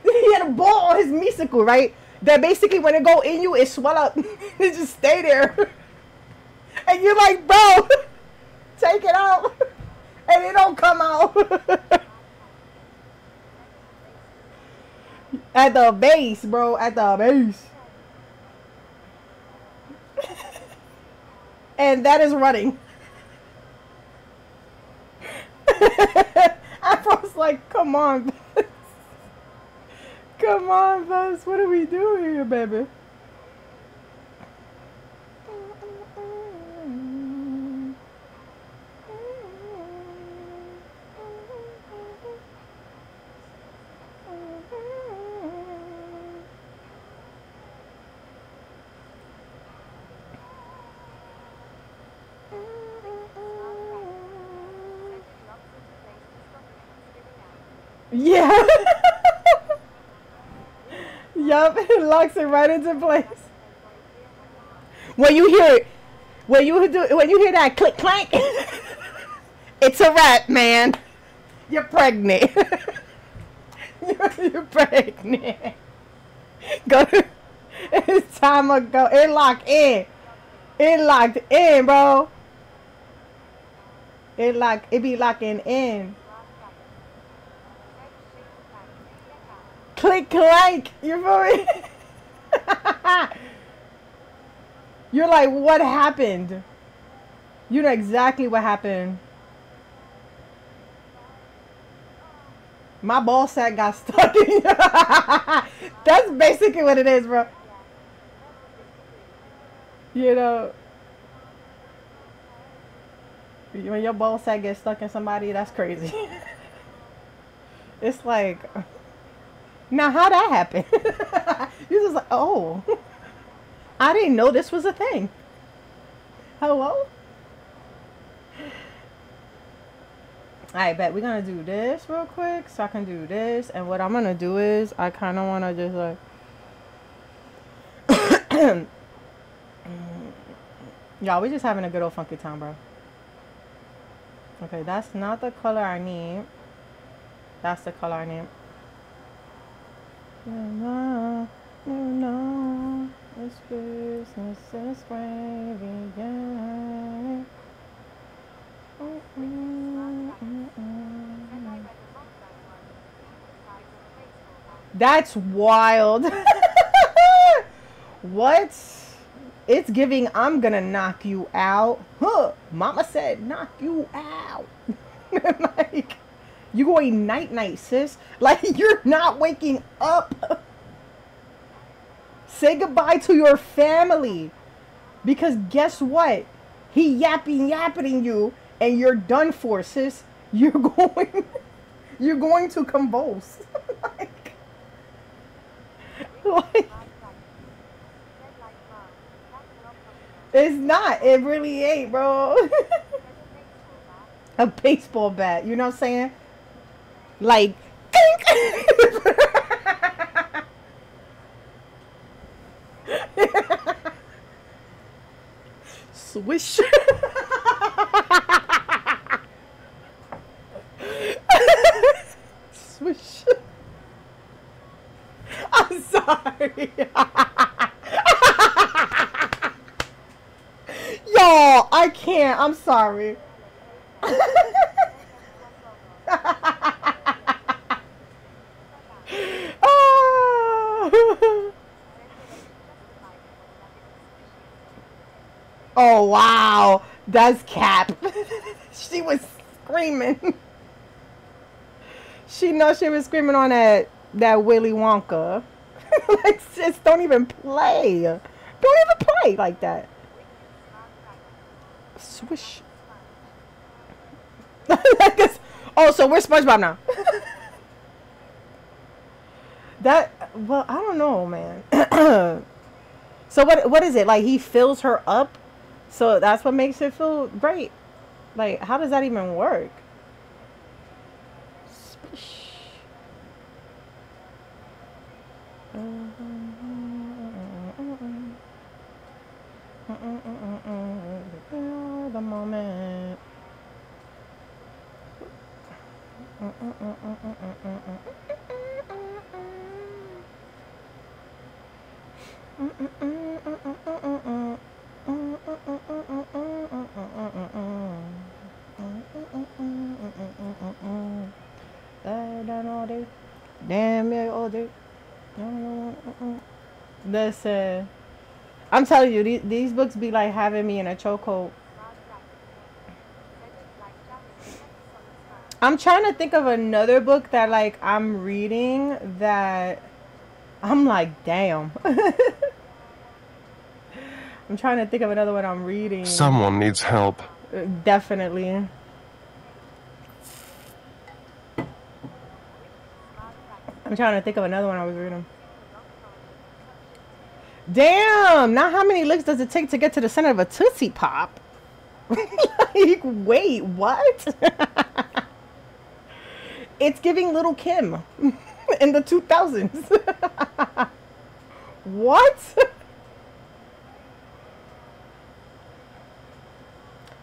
he had a ball on his meesicle, right? That basically, when it go in you, it swell up. It just stay there, and you're like, bro, take it out, and it don't come out. At the base, bro. At the base. And that is running. I was like, come on, Buzz. Come on, Buzz. What are we doing here, baby? Yeah. Yup, it locks it right into place. When you hear it, when you hear that click clank, it's a wrap, man. You're pregnant. You're pregnant. Go. It's time to go. It locked in. It locked in, bro. It be locking in. Click clank. You feel me? You're like, what happened? You know exactly what happened. My ball sack got stuck in. That's basically what it is, bro. You know, when your ball sack gets stuck in somebody, that's crazy. It's like, now how that happened? You just like, oh, I didn't know this was a thing. Hello? Alright, bet we're gonna do this real quick so I can do this. And what I'm gonna do is I kinda wanna just like y'all, we just having a good old funky time, bro. Okay, that's not the color I need. That's the color I need. No, this business is gravy, yeah. That's wild. What? It's giving I'm gonna knock you out. Huh. Mama said knock you out. Like, you going night night, sis. Like, you're not waking up. Say goodbye to your family. Because guess what? He yapping you and you're done for, sis. You're going to convulse. like, it's not. It really ain't, bro. A baseball bat. You know what I'm saying? Like, swish. Swish. I'm sorry. Y'all, I can't. I'm sorry. Oh wow, that's cap. She was screaming. She knows she was screaming on that Willy Wonka. Like, sis, don't even play. Don't even play like that. Swish. Oh, so we're SpongeBob now. That, well, I don't know, man. So what is it? Like he fills her up, so that's what makes it feel great. Like how does that even work? Splish. The moment. Damn yeah, all day. Listen, I'm telling you, these books be like having me in a chokehold. I'm trying to think of another book that like I'm reading that I'm like, damn. I'm trying to think of another one I'm reading. Someone needs help. Definitely. I'm trying to think of another one I was reading. Damn! Now how many licks does it take to get to the center of a Tootsie Pop? Like, wait, what? It's giving Little Kim in the 2000s. What?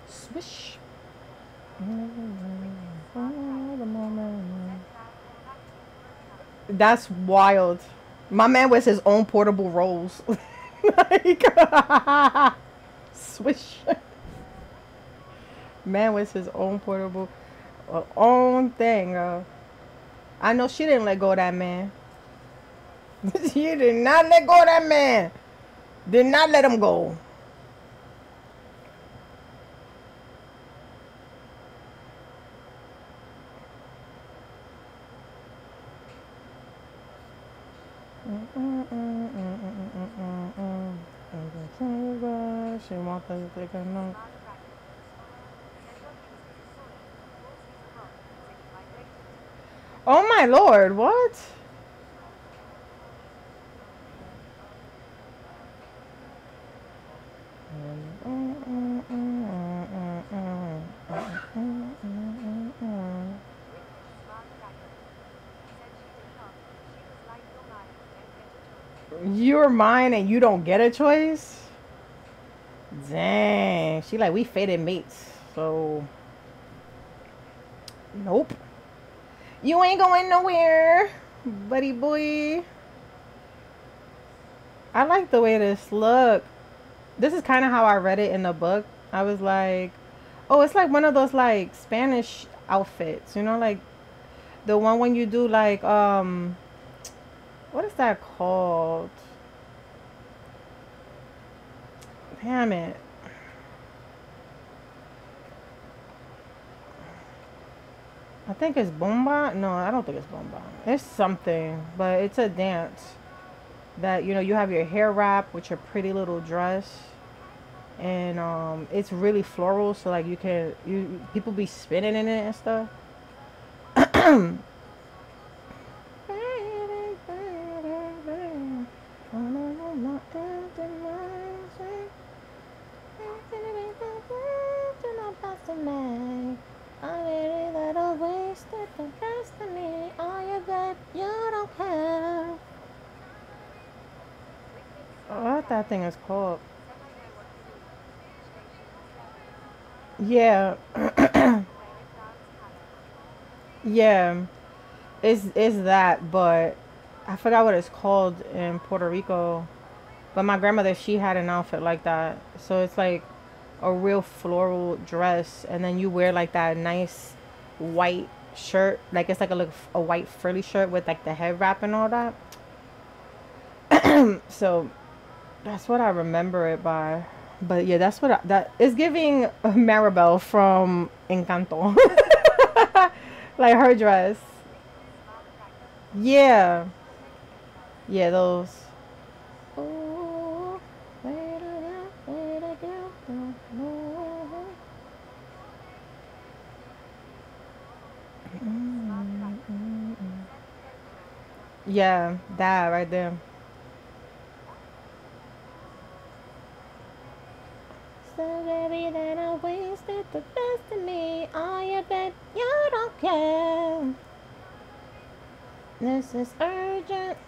Swish. That's wild. My man wears his own portable rolls. Like, swish. Man wears his own portable, own thing. I know she didn't let go of that man. She did not let go of that man. Did not let him go. She wants to take a note. Oh my lord, what? You're mine and you don't get a choice? Dang. She like, we fated mates. So, nope. You ain't going nowhere, buddy boy. I like the way this look. This is kind of how I read it in the book. I was like, oh, it's like one of those like Spanish outfits, you know, like the one when you do like what is that called? Damn it. I think it's bomba. No, I don't think it's bomba. It's something, but it's a dance that, you know, you have your hair wrapped with your pretty little dress, and it's really floral, so like people be spinning in it and stuff. What that thing is called? Yeah. Yeah. It's that, but I forgot what it's called in Puerto Rico. But my grandmother, she had an outfit like that. So it's like a real floral dress, and then you wear like that nice white shirt, like it's like a white frilly shirt with like the head wrap and all that. So that's what I remember it by. But yeah, that's what that is giving Maribel from Encanto. Like her dress. Yeah. Yeah, those. Oh, Yeah, that right there. So baby, that I wasted the best of me. Oh, you bet you don't care. This is urgent.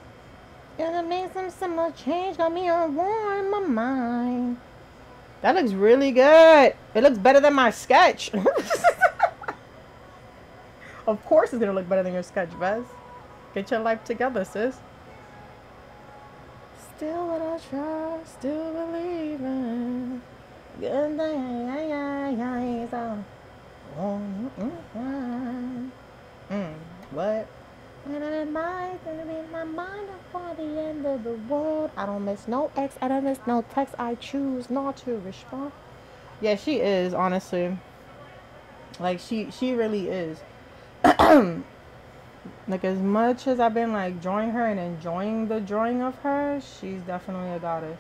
Gonna make some summer change. Got me on warm my mind. That looks really good. It looks better than my sketch. Of course it's gonna look better than your sketch, Bess. Get your life together, sis. Still what I try, still believing. Good things are what? And I might be my mind before the end of the world. I don't miss no ex, I don't miss no text. I choose not to respond. Yeah, she is, honestly. Like she really is. Like as much as I've been like drawing her and enjoying the drawing of her, she's definitely a goddess.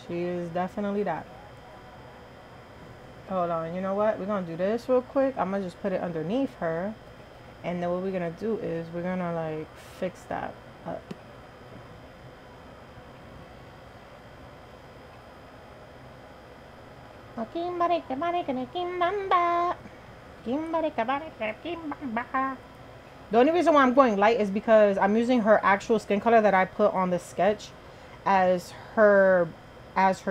She is definitely that. Hold on, you know what? We're gonna do this real quick. I'm gonna just put it underneath her. And then what we're gonna do is we're gonna like fix that up. The only reason why I'm going light is because I'm using her actual skin color that I put on the sketch as her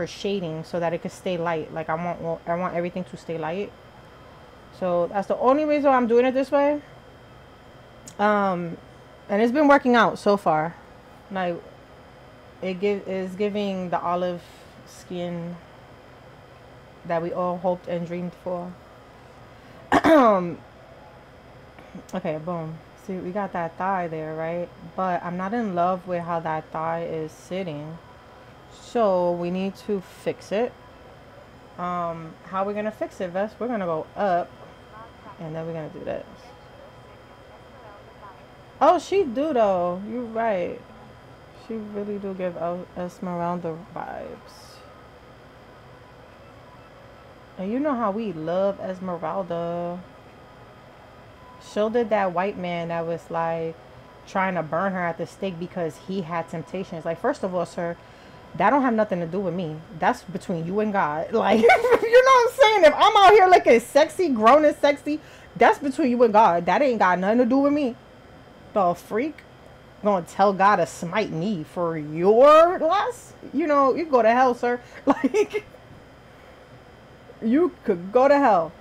shading so that it could stay light. Like I want everything to stay light. So that's the only reason why I'm doing it this way. And it's been working out so far. Like is giving the olive skin that we all hoped and dreamed for. Okay, boom. See, we got that thigh there, right? But I'm not in love with how that thigh is sitting. So we need to fix it. How are we gonna fix it, Vess? We're gonna go up and then we're gonna do this. Oh, she do though. You're right. She really do give Esmeralda vibes. And you know how we love Esmeralda. Shielded that white man that was like trying to burn her at the stake because he had temptations. Like, first of all, sir, that don't have nothing to do with me. That's between you and God. Like, you know what I'm saying? If I'm out here looking sexy, grown and sexy, that's between you and God. That ain't got nothing to do with me. The freak gonna tell God to smite me for your lust? You know, you go to hell, sir. Like, you could go to hell.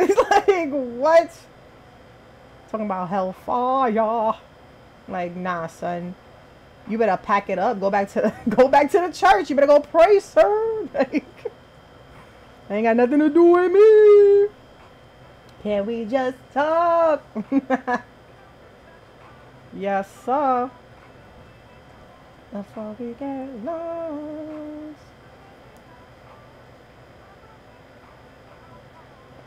It's like, what? Talking about hellfire. Like, nah, son. You better pack it up. Go back to the church. You better go pray, sir. Like, ain't got nothing to do with me. Can we just talk? Yes, sir. Before we get lost.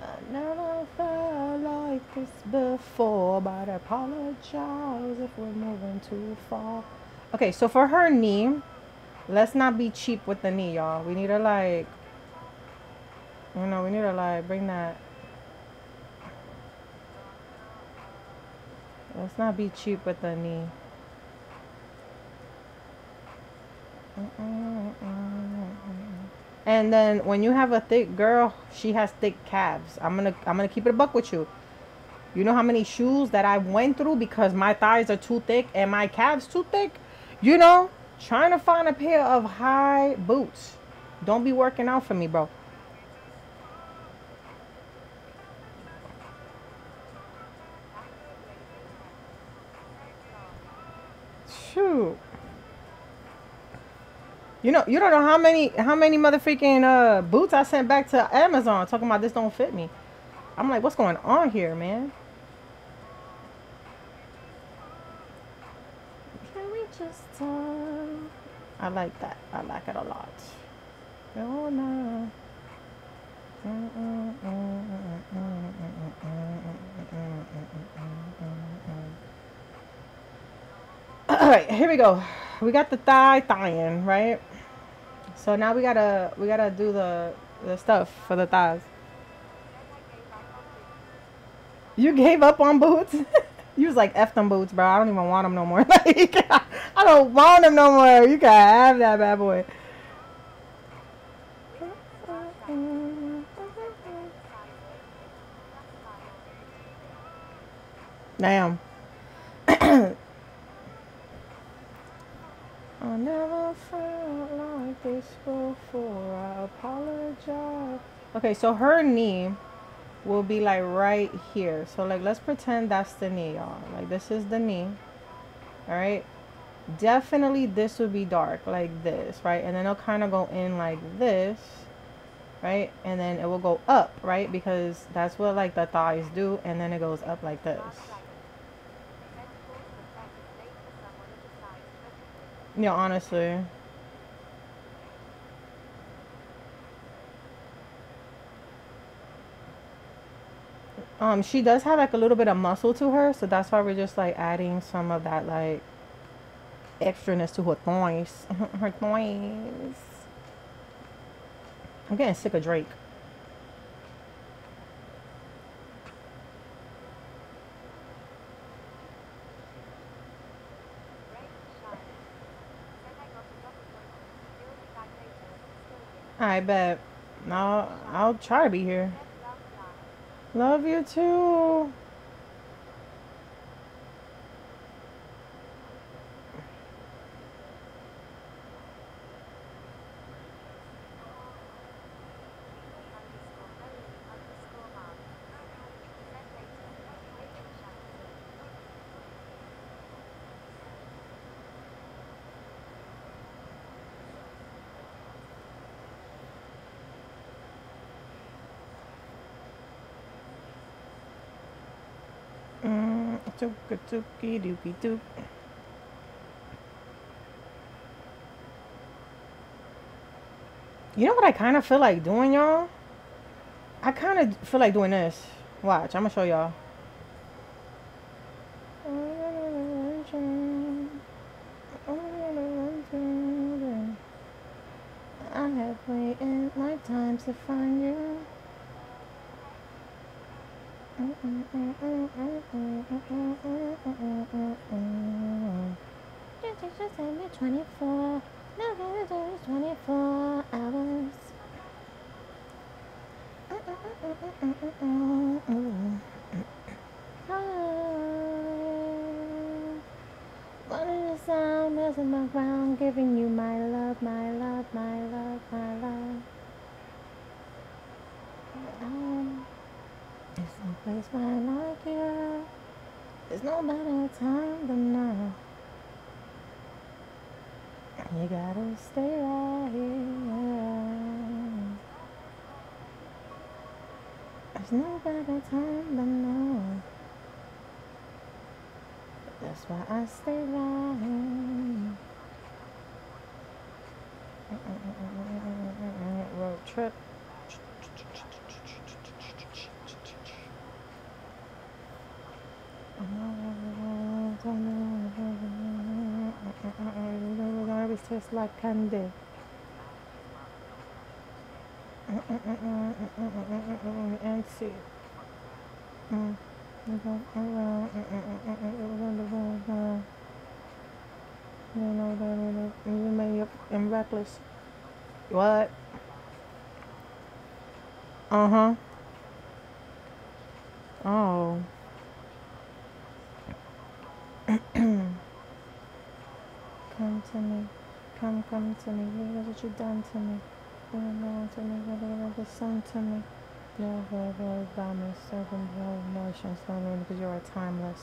I never felt like this before, but I apologize if we're moving too far. Okay, so for her knee, let's not be cheap with the knee, y'all. We need to like, you know, we need to like bring that. Let's not be cheap with the knee. And then when you have a thick girl, she has thick calves. I'm gonna keep it a buck with you. You know how many shoes that I went through because my thighs are too thick and my calves too thick? You know, trying to find a pair of high boots. Don't be working out for me, bro. Shoot. You don't know how many motherfucking boots I sent back to Amazon talking about this don't fit me. I'm like, what's going on here, man? Can we just talk? I like that. I like it a lot. Oh no. All right, here we go. We got the thigh-in, right? So now we gotta do the stuff for the thighs. You gave up on boots? You was like, F them boots, bro. I don't even want them no more. Like, I don't want them no more. You can have that bad boy. Damn. I never felt like this before. I apologize. Okay, so her knee will be like right here. So like, let's pretend that's the knee, y'all. Like, this is the knee. All right. Definitely this would be dark like this, right? And then it'll kind of go in like this, right? And then it will go up, right? Because that's what like the thighs do. And then it goes up like this. Yeah, honestly. She does have like a little bit of muscle to her, so that's why we're just like adding some of that like extraness to her thighs. Her thighs. I'm getting sick of Drake. I bet. No, I'll try to be here. Love you too. Tooka tookie dookie dook. You know what I kind of feel like doing, y'all? I kind of feel like doing this. Watch, I'm gonna show y'all. I have waited lifetimes to find you. Just send me 24. No, no, no, 24 hours. What is the sound that's in my ground, giving you my love, my love, my love, my love. There's no place where like you. There's no better time than now. You gotta stay right here. There's no better time than now. That's why I stay right here. Road trip. Always tastes like candy. And see. You made up and reckless. What? Uh-huh. Oh. Come to me. Come to me. Look what you done to me. You know to me. What the sun to me. No, very by me. Serving no emotions. No, because you are timeless.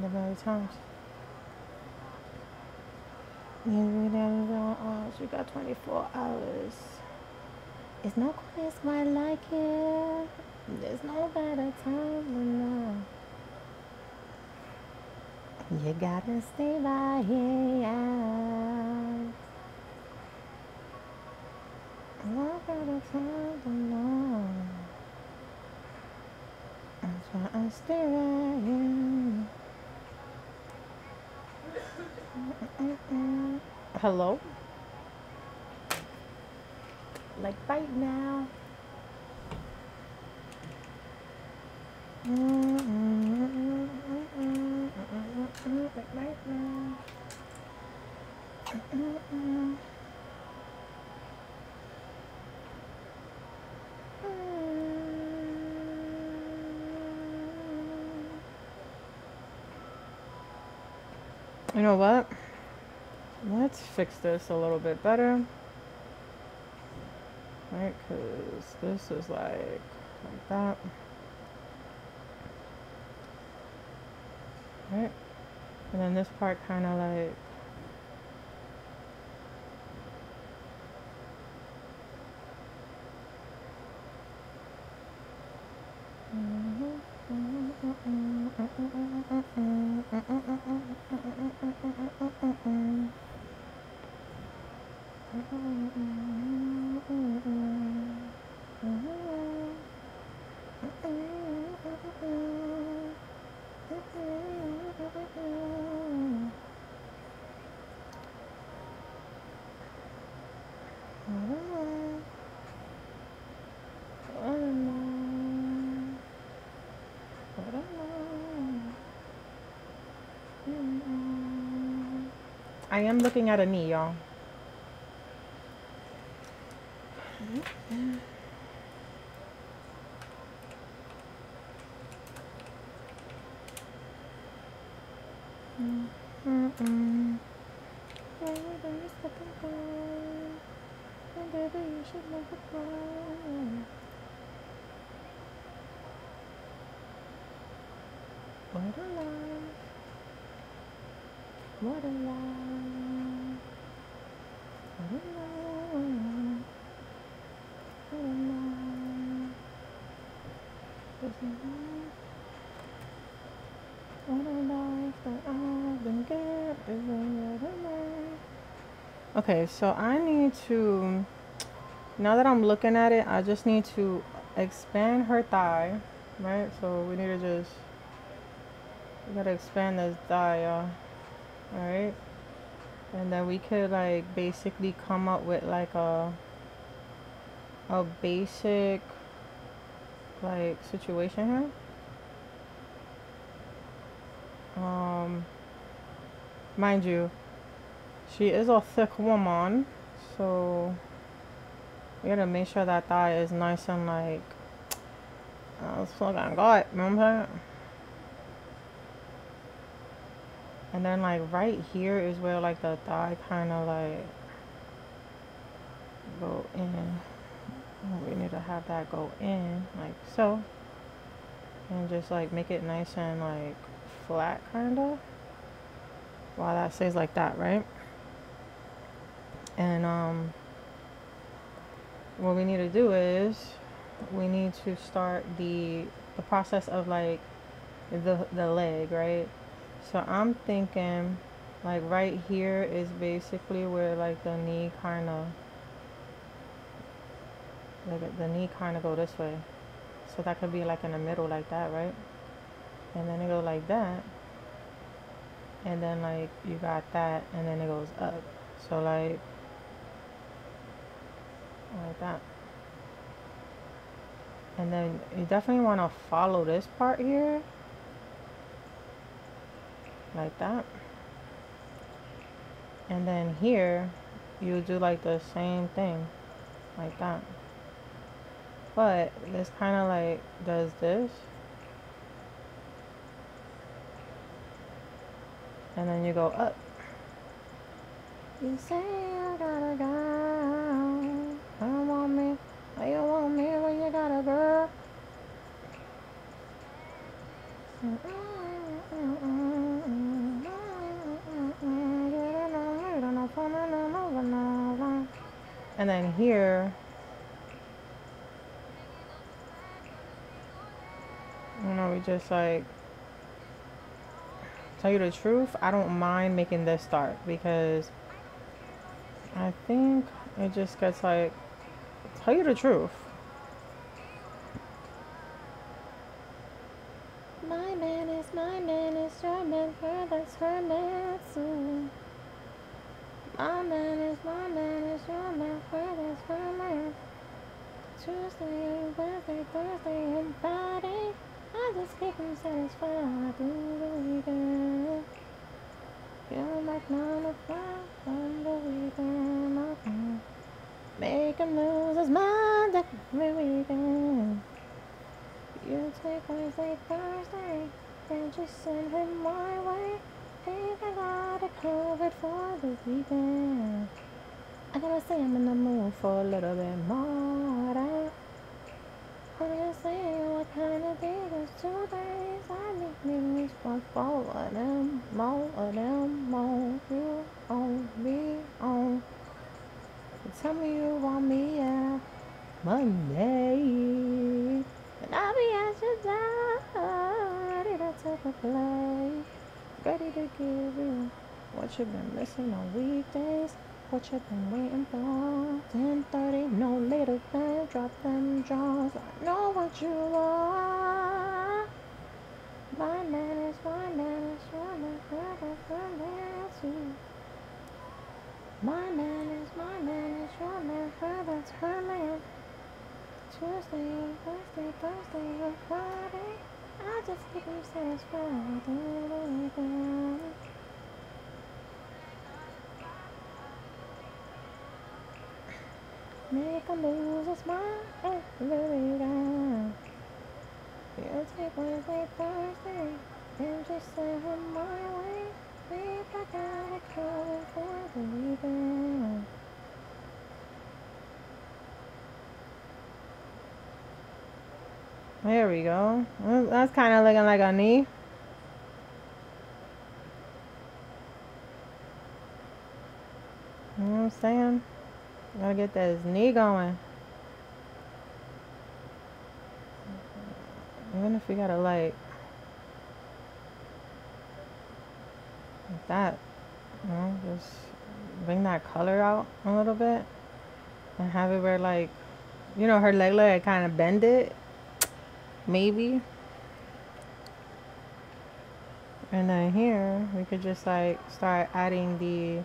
The very times. You got 24 hours. It's no place quite like it. There's no better time than now. You gotta stay right here. No better time than now. That's why I stay right here. Hello? Like right now. You know what? Let's fix this a little bit better. Right, because this is like that. Right? And then this part kind of like I am looking at a knee, y'all. What a life. What a life. What a life. What a life. What a life that I've been given. What a life. Okay, so I need to, now that I'm looking at it, I just need to expand her thigh, right? So we need to just, we gotta expand this thigh, y'all. Alright? And then we could like basically come up with like a basic like situation here. Mind you, she is a thick woman, so we gotta make sure that thigh is nice and like it's fucking gut, you know what I'm saying? And then like right here is where like the thigh kind of like go in. We need to have that go in like so, and just like make it nice and like flat kind of while that stays like that, right? And what we need to do is we need to start the process of like the leg, right? So I'm thinking like right here is basically where like the knee kind of like the knee kind of go this way, so that could be like in the middle like that, right? And then it go like that, and then like you got that, and then it goes up, so like that. And then you definitely want to follow this part here like that, and then here you do like the same thing like that, but this kind of like does this, and then you go up. You say I gotta go, I don't want me, oh, you want me, well you got a girl. And then here, you know, we just like, tell you the truth, I don't mind making this start because I think it just gets like, tell you the truth. My man is your man, her, that's her man soon. My man is your man, her, that's her man. Tuesday, Wednesday, Thursday, and Friday, I just keep him satisfied through the weekend. Feel like 9 to 5 on the weekend. Make him lose his mind every weekend. You take Wednesday, Thursday, and just send him my way. think I got it covered for the weekend. I gotta say I'm in the mood for a little bit more. I gotta say what kind of thing is 2 days. I need me for 4 of them, more of them, more. You on me on. Tell me you want me, yeah. Monday. And I'll be at your door, ready to take a play, ready to give you what you've been missing on weekdays, what you've been waiting for. 10:30, no later than drop them jaws. I know what you are. My man is your man, too. My man is your man, her that's her man. Tuesday, Wednesday, Thursday, or Friday, I just keep you satisfied. Make a lose a smile every time. You take Wednesday, Thursday, and just send him my way. Think I got it covered for the weekend. There we go. That's kind of looking like a knee. You know what I'm saying? Gotta get this knee going. Even if we gotta like that, you know, just bring that color out a little bit and have it where like, you know, her leg kind of bend it, maybe. And then here we could just like start adding the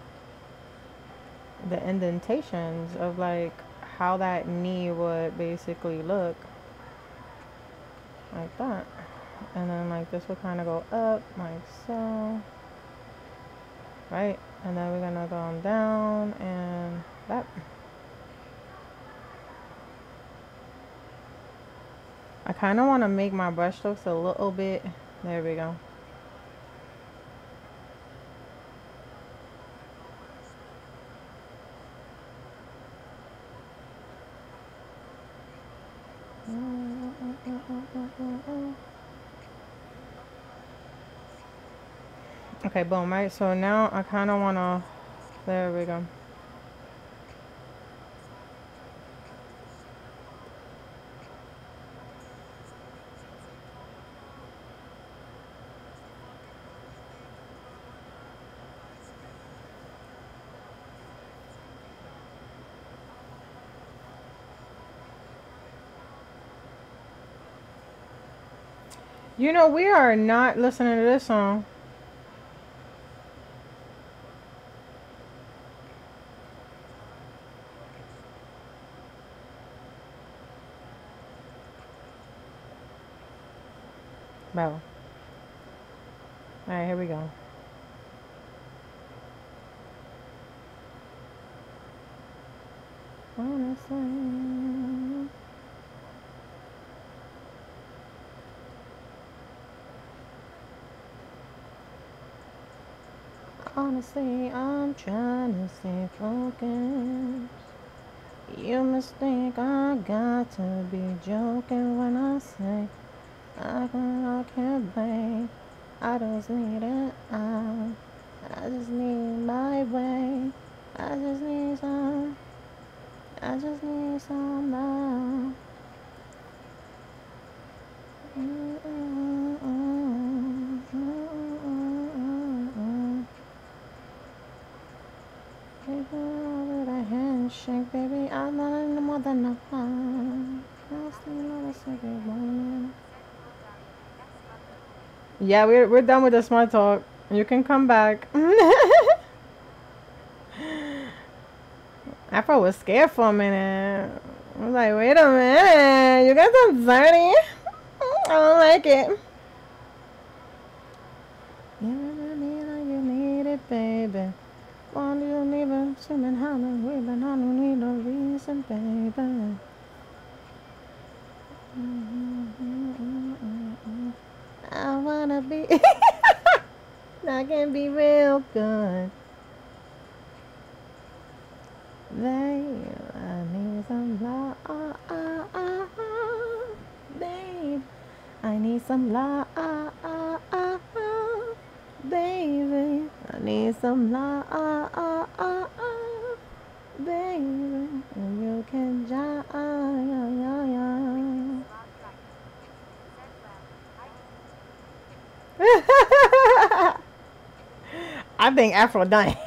indentations of like how that knee would basically look, like that. And then like this will kind of go up like so, right? And then we're gonna go down and that. I kind of want to make my brush strokes a little bit, there we go. Okay, boom, right? So now I kind of want to, there we go. You know, we are not listening to this song. Bro. Alright, here we go. Honestly. Honestly, I'm trying to stay focused. You mistake, I got to be joking when I say I can't blame. I just need it out. I just need my way. I just need some now. With a handshake, baby, I'm not in more than a fan. Yeah, we're done with the smart talk. You can come back. Afro was scared for a minute. I was like, wait a minute, you guys are dirty. I don't like it. You need it, baby. Why do you leave it? Swimming, howling, weeping, I don't need no reason, baby. I wanna be. Now that can be real good. Babe, I need some love. Babe, I need some love. Baby, I need some love. Baby, you can jive. I think Aphrodite.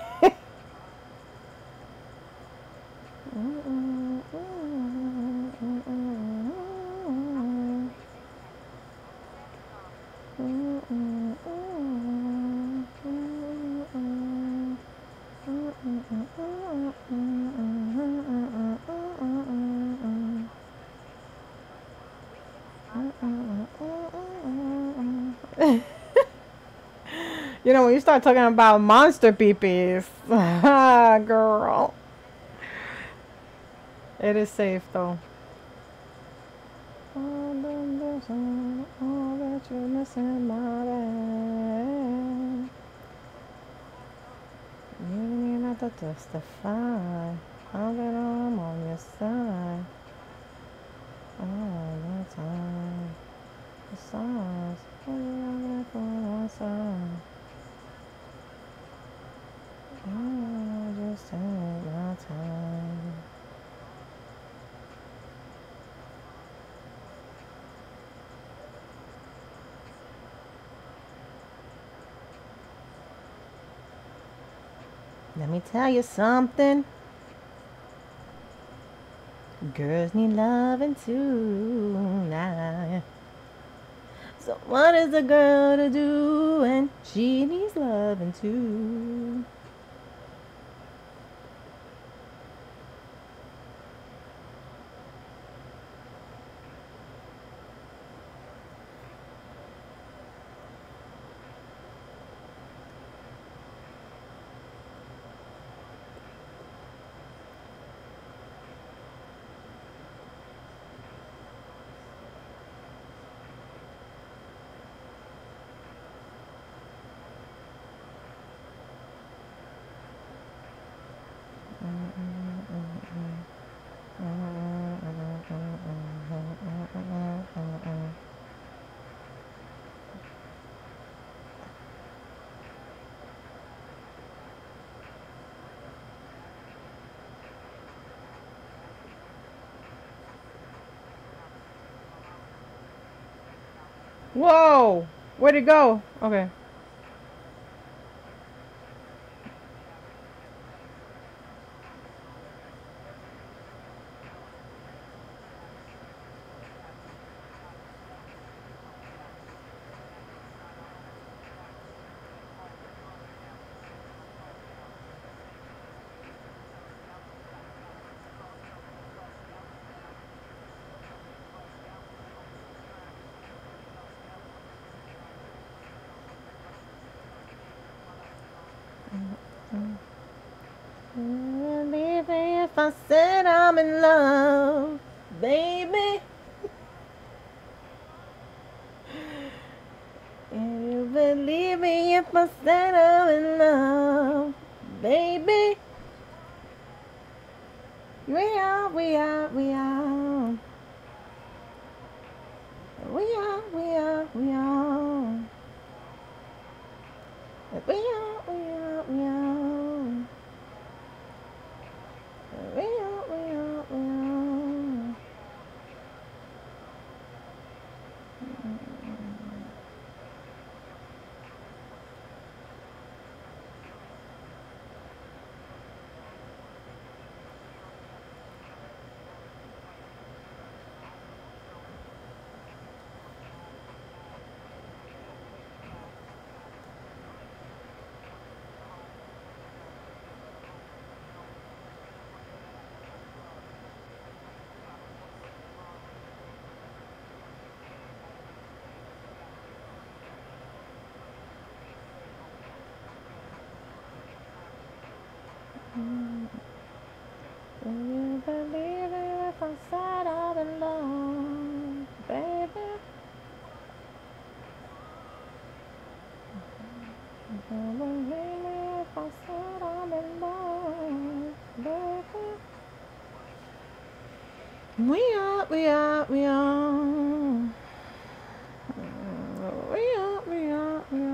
You know, when you start talking about monster peepees, girl, it is safe though. All that you're missing, my bad. You need not to testify. I'll get on your side all the time. Besides, I'm for one side. Oh, just take my time. Let me tell you something. Girls need loving too now. So what is a girl to do when she needs loving too? Whoa! Where'd it go? Okay. Believe me if I said I'm in love, baby. And you believe me if I said I'm in love, baby. We are, we are, we are. We are, we are, we are. We are, we are, we are. We are, we are, we are. We are, we are, we are. We are, we are, we are. We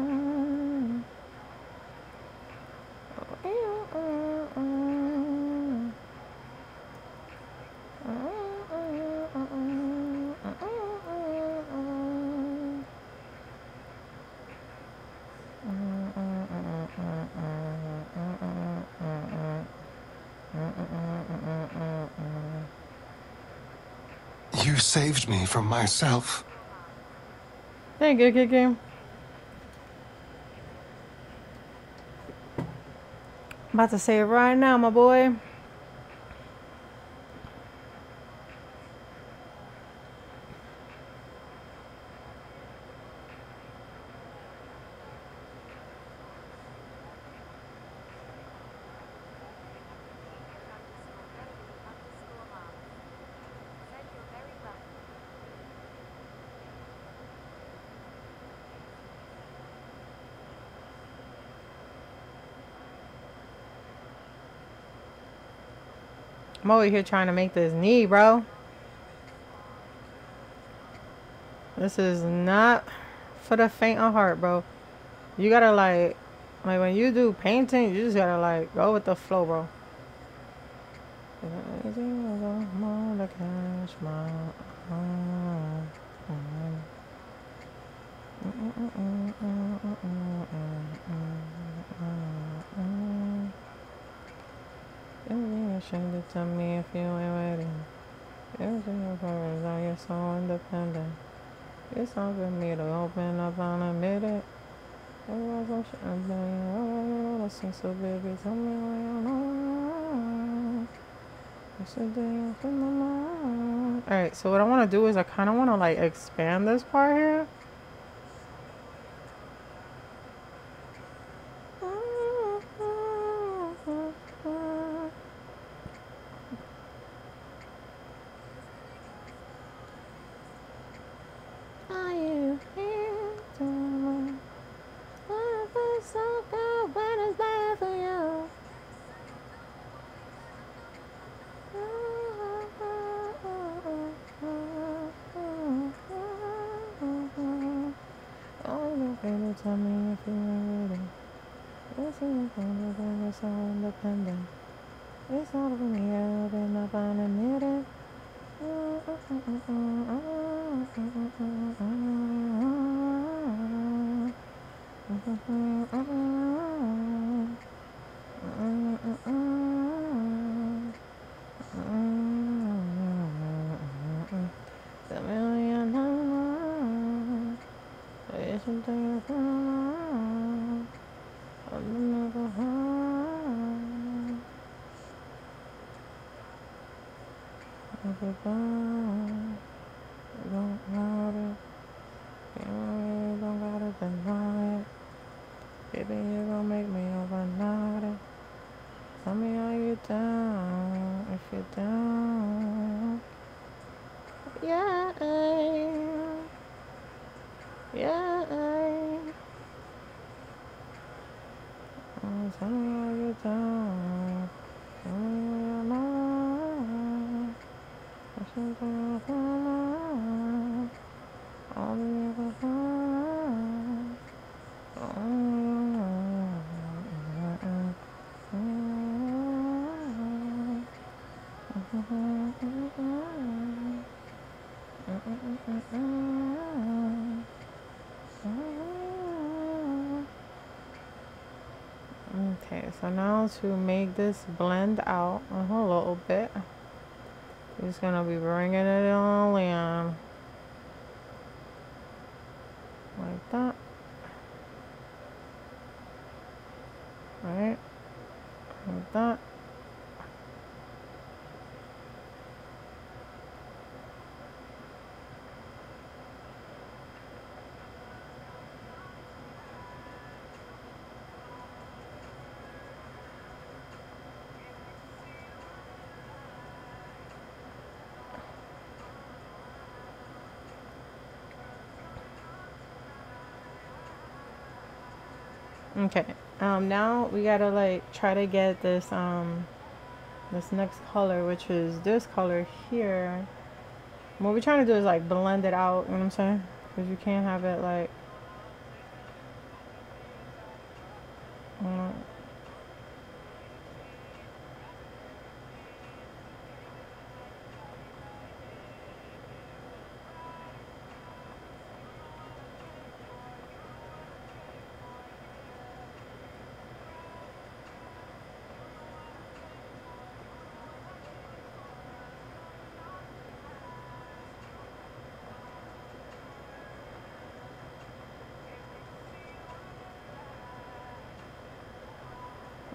You saved me from myself. Thank you, Kiki. About to say it right now, my boy. I'm over here trying to make this knee, bro. This is not for the faint of heart, bro. You gotta like when you do painting, you just gotta like go with the flow, bro. Should it tell me if you ain't waiting? Everything your purpose, are you so independent? It's time for me to open up and admit it. Everyone's on shit and bang. I sing so baby, tell me what you know. I said that in my mind. Alright, so what I want to do is I kind of want to like expand this part here. Tell me if you ain't ready. It's independent, it's so independent. It's all over me, I've been up on a minute. The million dollars. It's something I found. I'll never find. Everybody, don't hide it. You don't gotta deny it. Baby, you gon' make me overnight it. Tell me how you down, if you're down. Yeah, yeah. Tell me how you down. Tell me where you're not. I should be fine. I'll be fine. Okay, so now to make this blend out a little bit, just gonna be bringing it all in like that. Right, like that. Okay, now we gotta like try to get this this next color, which is this color here. What we're trying to do is like blend it out, you know what I'm saying? Because you can't have it like, you know.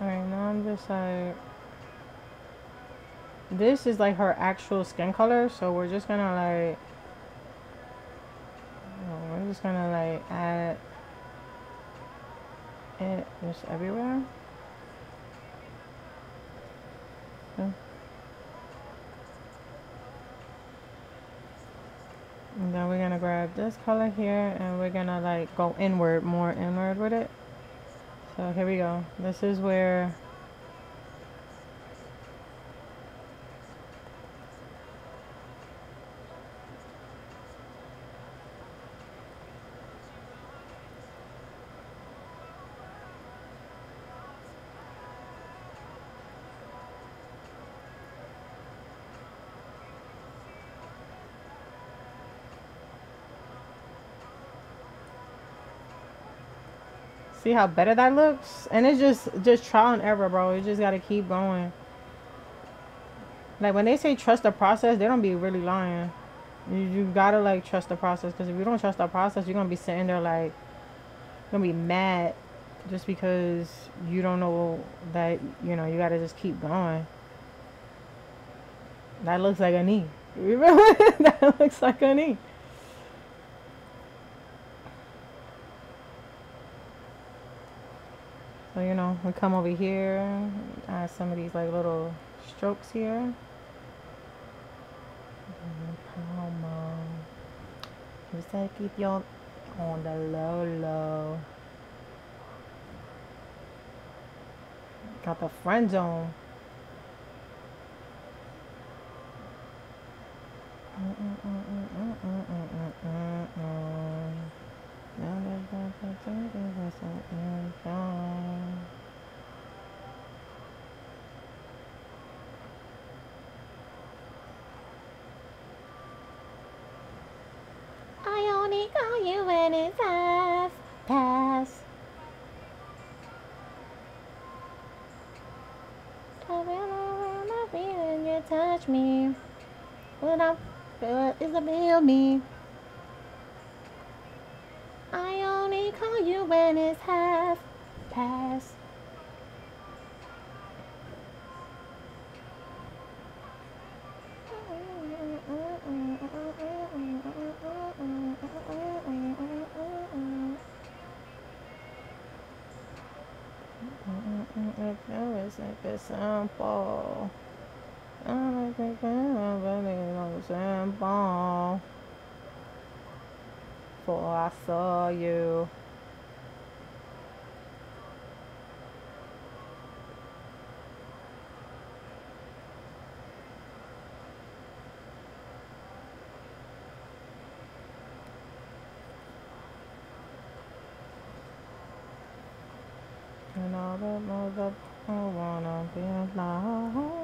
Alright, now I'm just like, this is like her actual skin color, so we're just gonna like, we're just gonna like add it just everywhere. Okay. And then we're gonna grab this color here and we're gonna like go inward, more inward with it. So here we go. This is where see how better that looks? And it's just trial and error, bro. You just gotta keep going. Like when they say trust the process, they don't be really lying. You gotta like trust the process, because if you don't trust the process, you're gonna be sitting there like gonna be mad just because you don't know that, you know, you gotta just keep going. That looks like a knee. Remember? That looks like a knee. So, you know, we come over here, add some of these like little strokes here. Promo. Just to keep you on the low low. Got the friend zone. I only call you when it's half past. I'm feeling you touch me. What I feel is a real me. I only call you when it's half past. It's like a sample. I don't think I'm really no sample. Before I saw you. And all the mother who wanna be alone.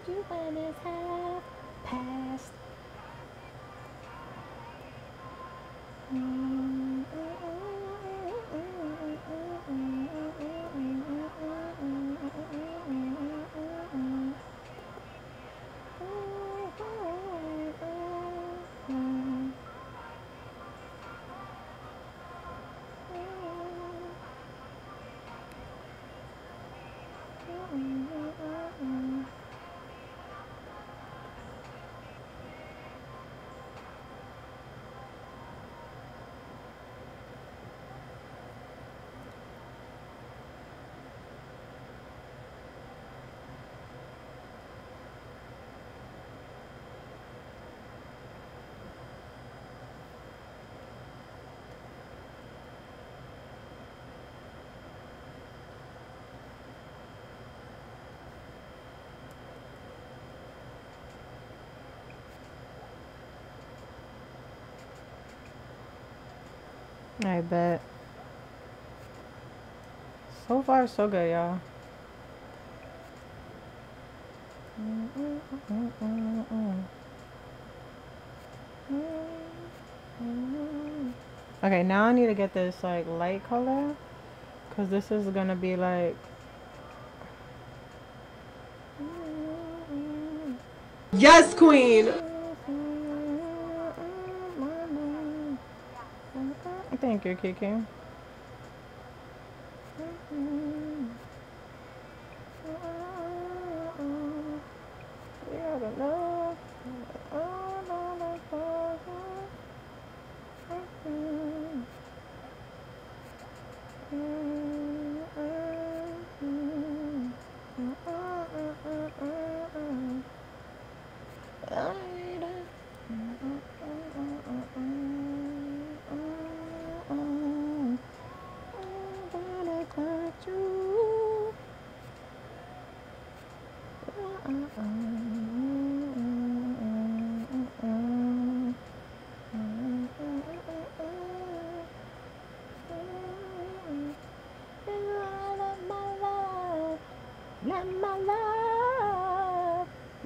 told you when it's half past. I bet. So far, so good, y'all. Okay, now I need to get this like light color, cause this is gonna be like. Yes, queen. Thank you, Kiki.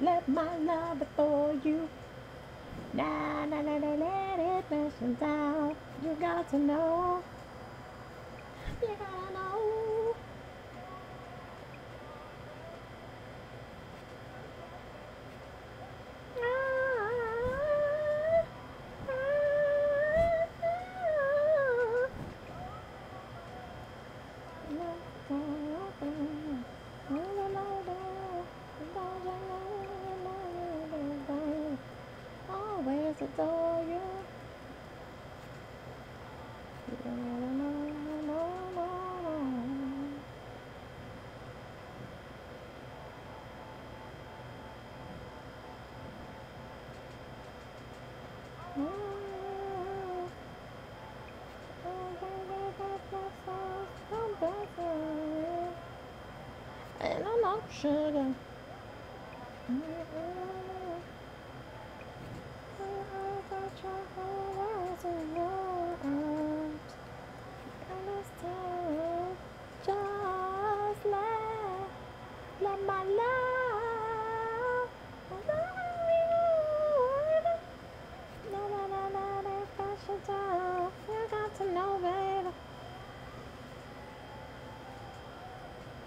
Let my love adore you. Nah, nah, nah, nah, let it listen down. You got to know. You gotta know. Always adore you. And I love sugar. Just let my love adore you. No, no, no, no, that's special time. You got to know, baby.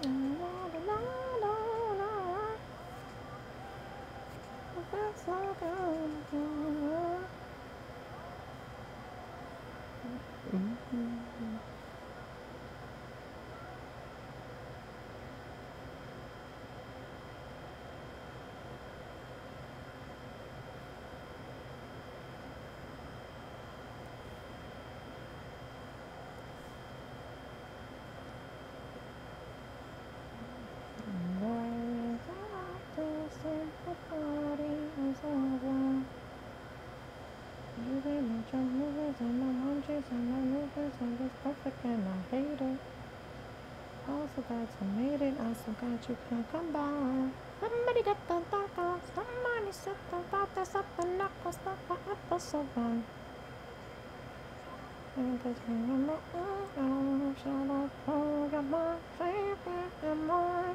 No, no, no, no, no. That's so good. Perfect and I hate it. Also glad you made it. Also glad you can come by. Somebody get the taco. Somebody set the thought up the knuckles. Stop the episode one. And this remember, shut up, oh, you're my favorite and more.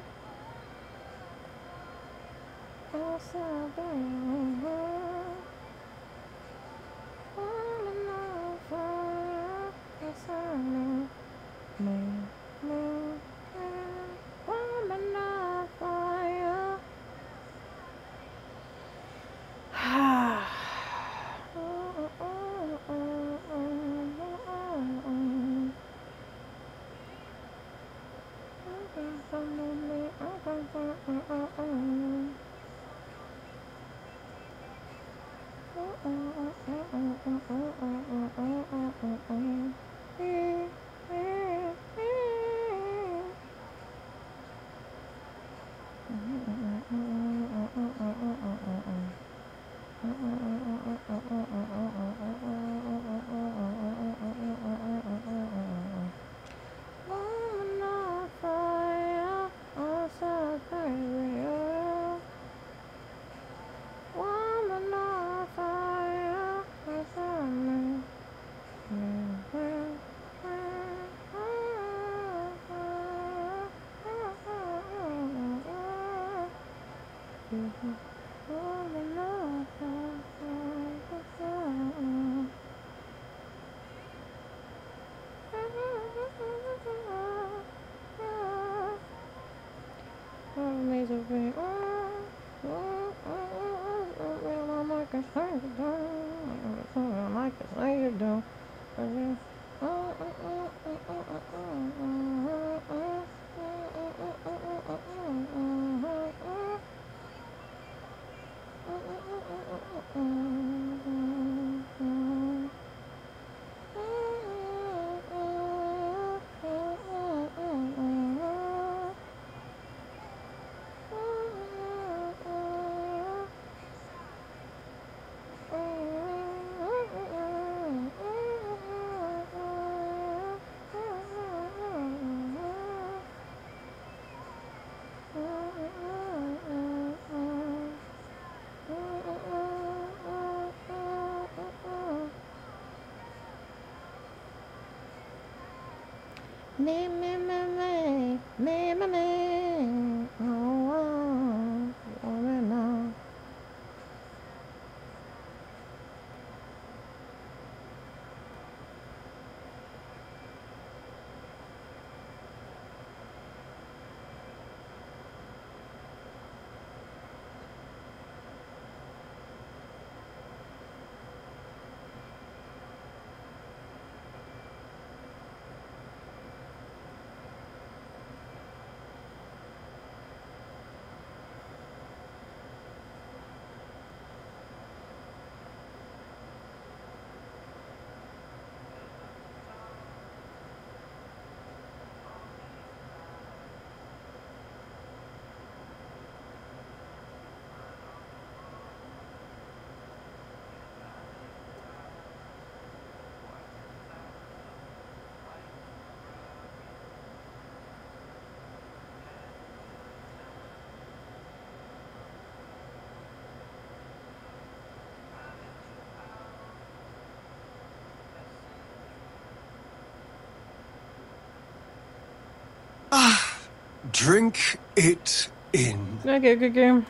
Drink it in. Okay, good game.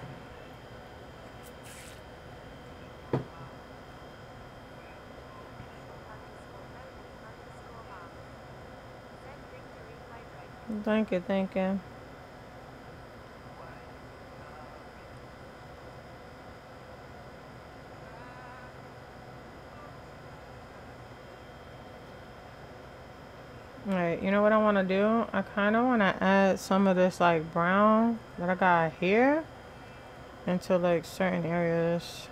Thank you, thank you. Alright, you know what I want to do? I kind of want to add some of this like brown that I got here into like certain areas.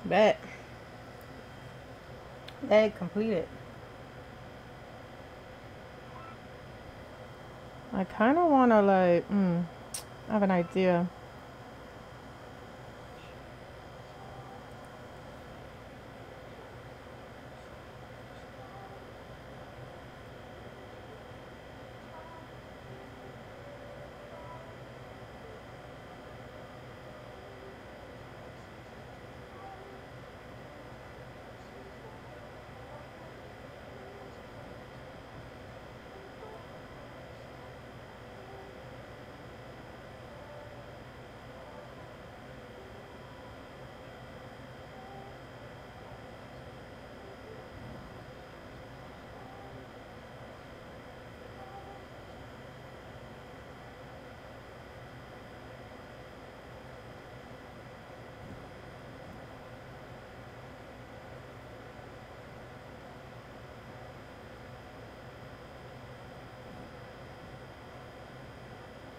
Bet. Egg completed. I kind of want to like, I have an idea.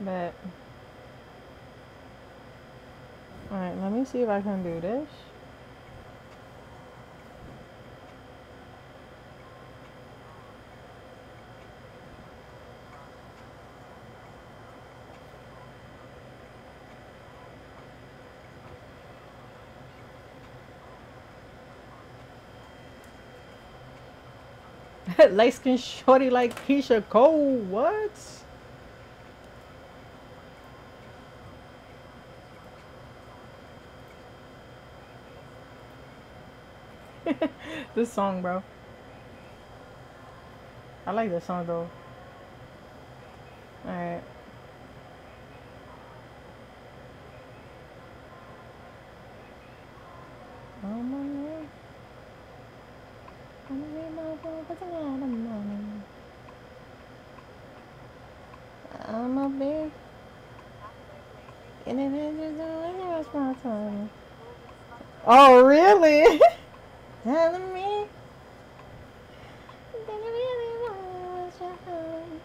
Bet. Alright, let me see if I can do this. Light skin shorty like Keisha Cole. What? This song, bro. I like this song though. Alright. I'm a big and it is my time. Oh really? Telling me that you really want your home.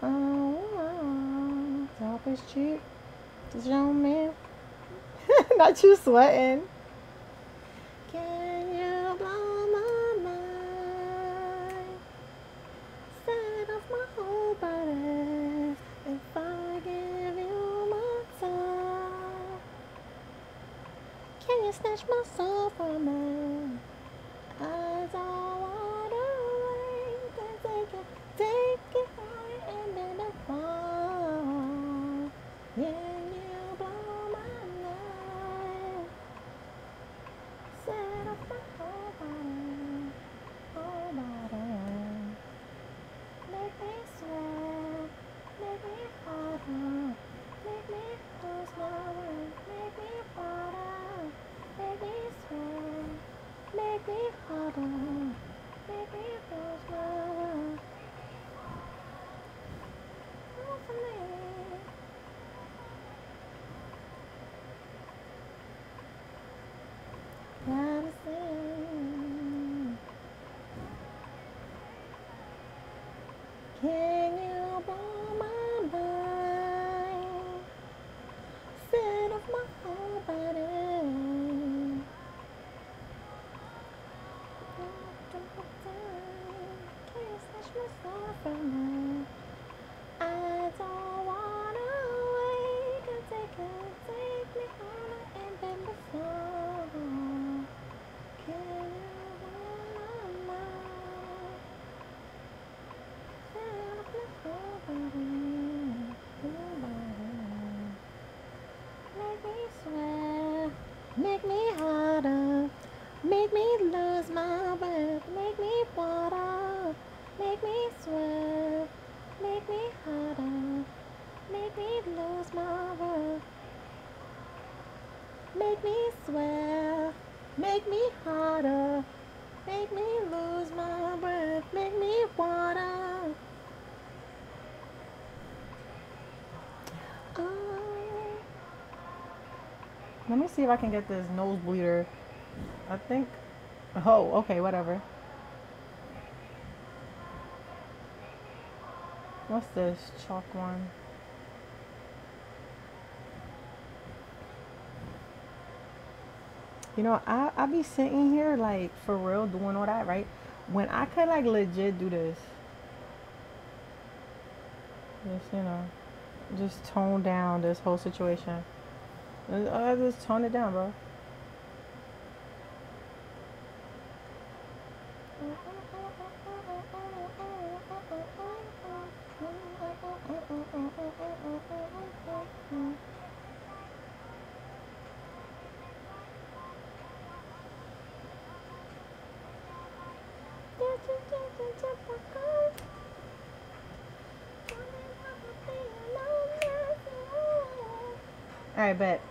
Oh, talk is cheap. Just show me. Not you sweating. Can you blow my mind? Set off my whole body. If I give you my time, can you snatch my soul from me? I don't wanna wait and take it high and then I fall. Can you blow my mind? Set up my whole body. Make me sweat, make me harder, make me lose my way, make me harder, make me sweat, make me harder, make me lose my way. Oh, for me. Gotta sing. Can you blow my mind? Set off my whole body. Can you snatch my soul from me? I don't wanna wait and take me higher and then before. Can you blow my mind? Set off my whole body, whole body. Make me sweat, make me harder, make me lose my breath, make me water, make me sweat, make me harder, make me lose my breath, make me sweat, make me harder, make me lose my breath, make me water. Oh. Let me see if I can get this nose bleeder. I think. Oh, okay, whatever. What's this chalk one? You know, I be sitting here like for real doing all that, right? When I could like legit do this, just you know, just tone down this whole situation. I just tone it down, bro. Alright, bet.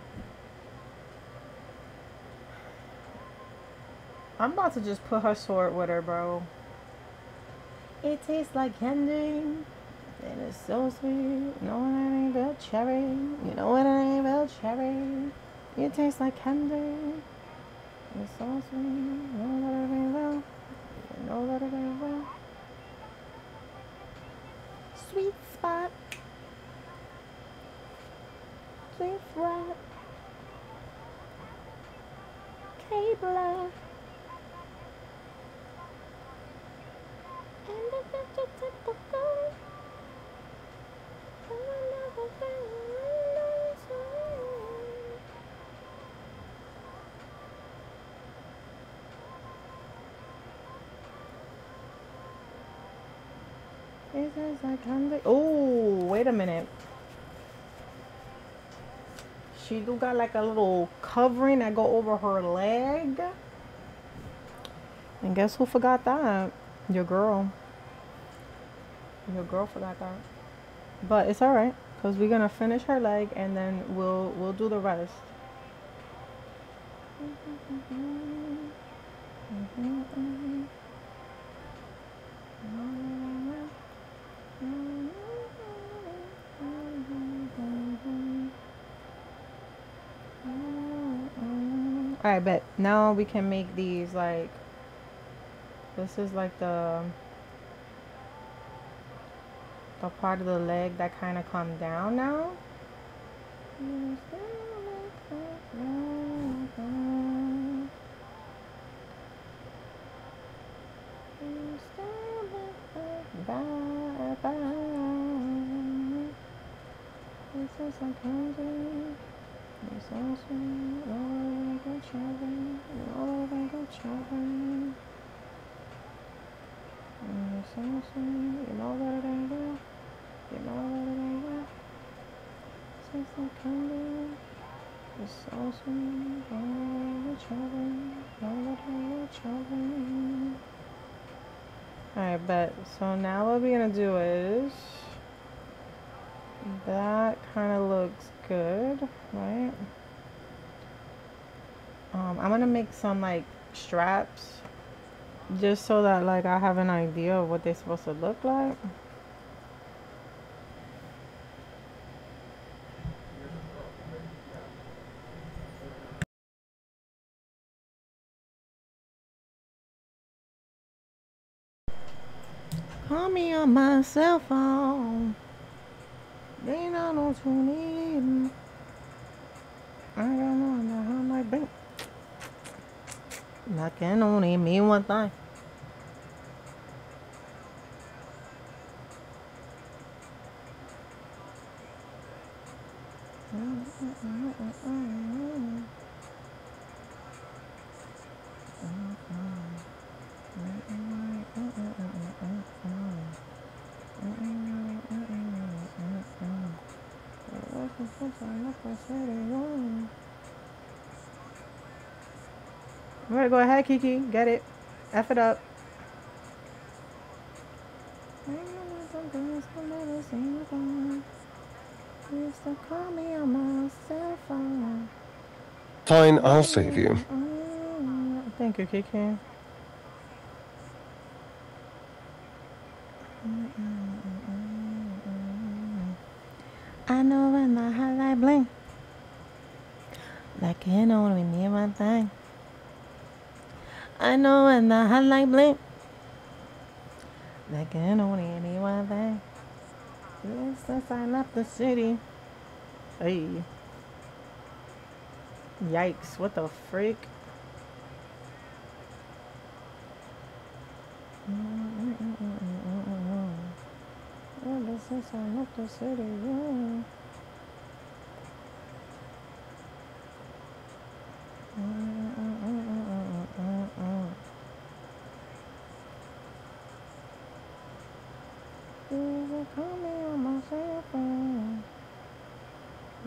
I'm about to just put her sword with her, bro. It tastes like candy, and it's so sweet. You know what I mean about cherry? You know what I mean about cherry? It tastes like candy. It's so sweet. You know what I mean about? You know what I mean about? Sweet spot. Sweet rock. Cable. And the vegetable. Oh, wait a minute. She do got like a little covering that go over her leg. And guess who forgot that? Your girl. Your girl forgot that. But it's alright, because we're gonna finish her leg and then we'll do the rest. Alright, bet. Now we can make these like, this is like the part of the leg that kind of come down now. Alright, bet. So now what we're gonna do is, that kind of looks good, right? I'm gonna make some like straps just so that like I have an idea of what they're supposed to look like. Call me on my cell phone. They don't know what you need. I don't know how my bank. That can only mean one thing. Alright, go ahead, Kiki. Get it. F it up. Call me on my cell phone. Fine, I'll save you. Thank you, Kiki. I know when the highlight blink, that can only mean one thing. I know when the highlight blink, that can only mean one thing. Since I left the city. Hey. Yikes, what the freak? sun up the city, yeah. You call me on my cell phone.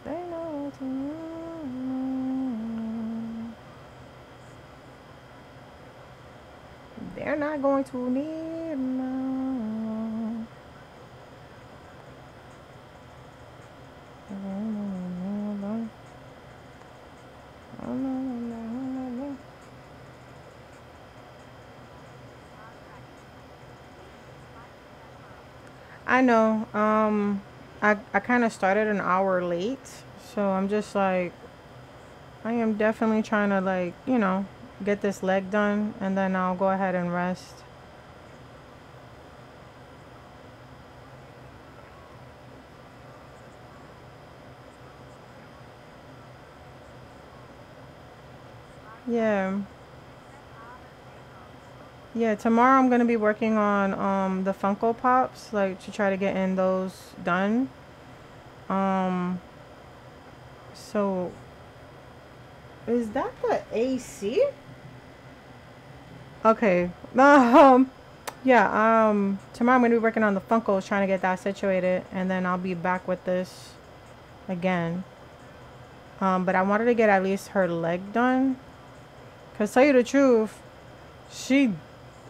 They know what to do. They're not going to need no. I know. I kind of started an hour late, so I'm just like, I am definitely trying to like, get this leg done, and then I'll go ahead and rest. Yeah. Yeah, tomorrow I'm gonna be working on the Funko Pops, like to try to get in those done. Um so is that the AC? Okay. Yeah, tomorrow I'm gonna be working on the Funkos, trying to get that situated, and then I'll be back with this again. But I wanted to get at least her leg done. Cause tell you the truth, she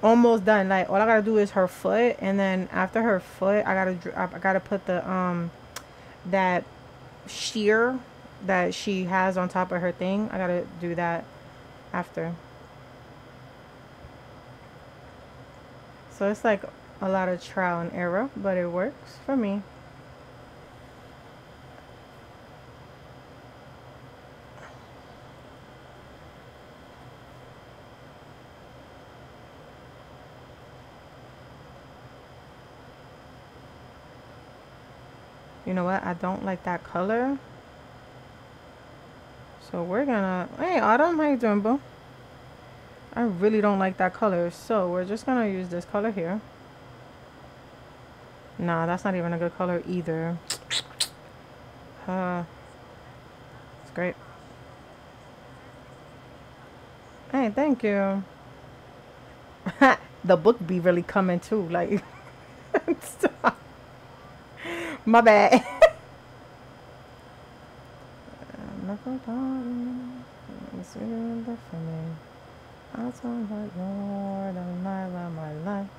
almost done. Like all I gotta do is her foot, and then after her foot, I gotta put the that sheer that she has on top of her thing. I gotta do that after. So it's like a lot of trial and error, but it works for me. You know what? I don't like that color. So we're gonna... Hey, Autumn. How you doing, boo? I really don't like that color. So we're just gonna use this color here. Nah, that's not even a good color either. It's great. Hey, thank you. The book be really coming too. Like... Stop. My bad. I told her you're the light of my life.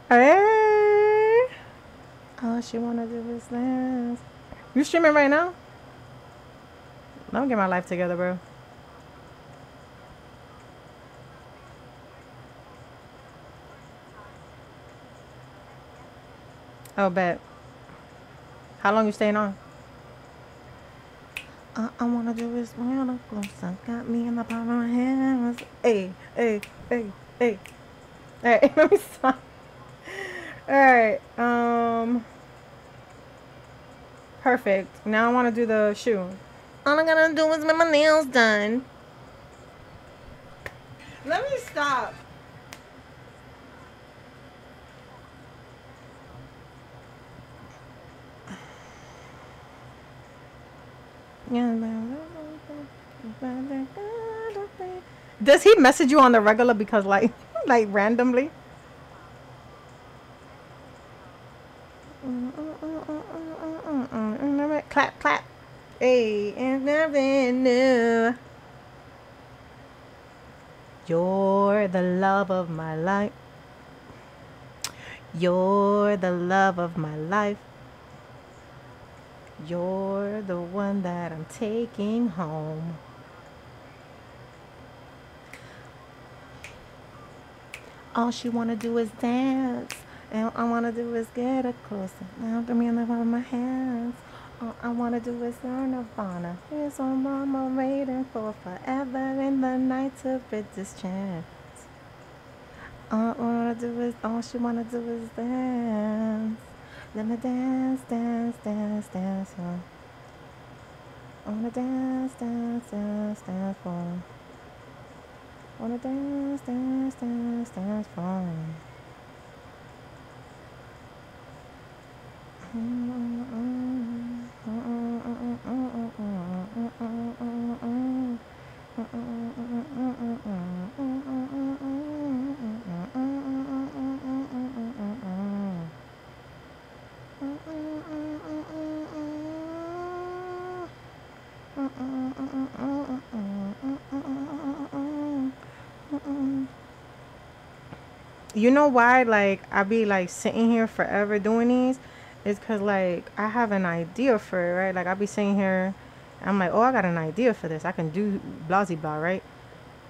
Hey. All she wanna do is dance. You streaming right now? Let me get my life together, bro. Oh, bet. How long you staying on? I wanna do is when up close. I got me in the palm of my hands. Hey, hey, hey, hey. Alright, let me stop. Alright, perfect. Now I wanna do the shoe. All I gotta do is get my nails done. Let me stop. Does he message you on the regular because like like randomly? Clap clap. Hey, and nothing new. You're the love of my life. You're the love of my life. You're the one that I'm taking home. All she wanna do is dance, and all I wanna do is get her closer. Now give me in the palm of my hands. All I wanna do is learn Nirvana. Here's what mama waiting for forever in the night to fit this chance. All she wanna do is dance. Let me dance, dance, dance, dance. I wanna dance, dance, dance, dance for. Wanna dance, dance, dance, dance for. You know why, like, I be like sitting here forever doing these? Is because, like, I have an idea for it, right? Like, I be sitting here, I'm like, oh, I got an idea for this. I can do blah, blah, blah, right?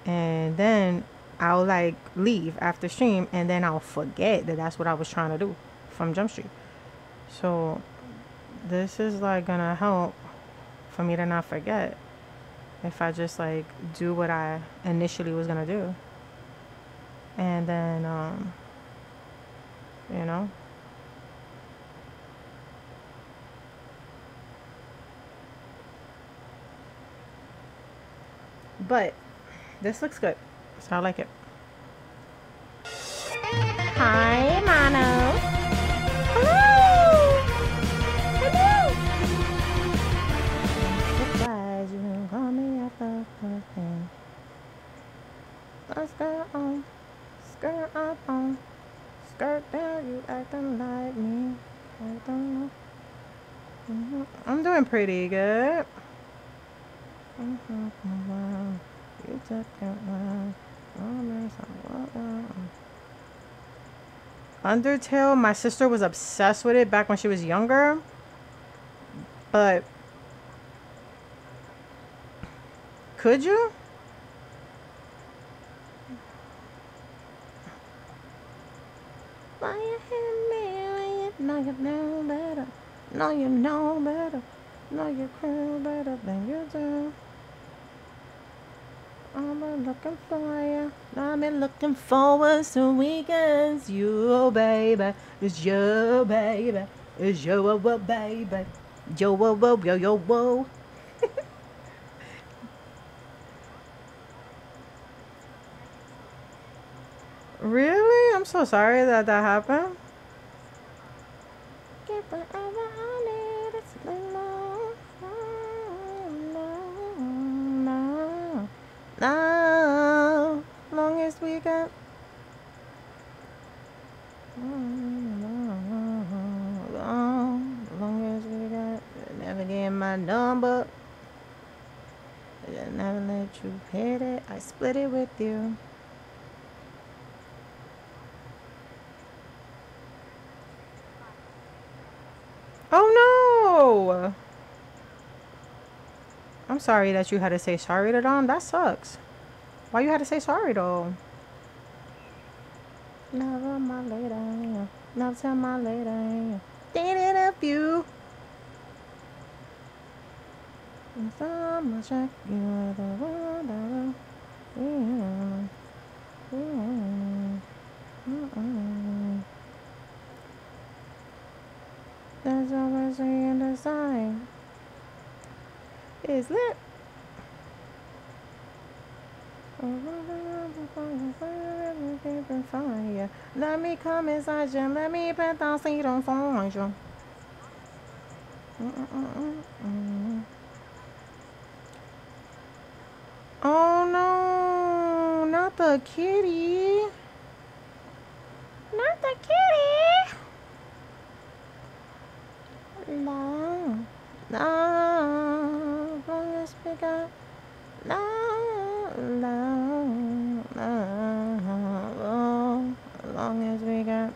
And then I'll, like, leave after stream, and then I'll forget that that's what I was trying to do from Jump Street. So, this is, like, gonna help for me to not forget if I just, like, do what I initially was gonna do. And then, you know. But this looks good, so I like it. Hi, Mano. Hello. Hello. Surprise, you can call me after nothing. Let's go on. Skirt up on. Skirt down, you acting like me. I don't know. I'm doing pretty good. You took it well. Undertale, my sister was obsessed with it back when she was younger. But could you? Why you hit me when you know you know better? Know you know better. Know you crew better than you do. I've been looking for you. I've been looking forward to weekends. You, baby. It's you, baby. It's you, baby. Yo, whoa, whoa, yo, yo, whoa. Really? I'm so sorry that that happened. Get whatever I need. It's no, no, no. Long as we got. Long as we got. Never get my number. I never let you hit it. I split it with you. Oh no! I'm sorry that you had to say sorry to them. That sucks. Why you had to say sorry though? Never my lady. Not tell my lady. Dated a few. I'ma check you with a word. There's always a design. Is lit. Fire. Let me come inside you. Let me put the seat on for you. Oh no, not the kitty. Not the kitty. No, no, long as we got, no, no, no, long as we got.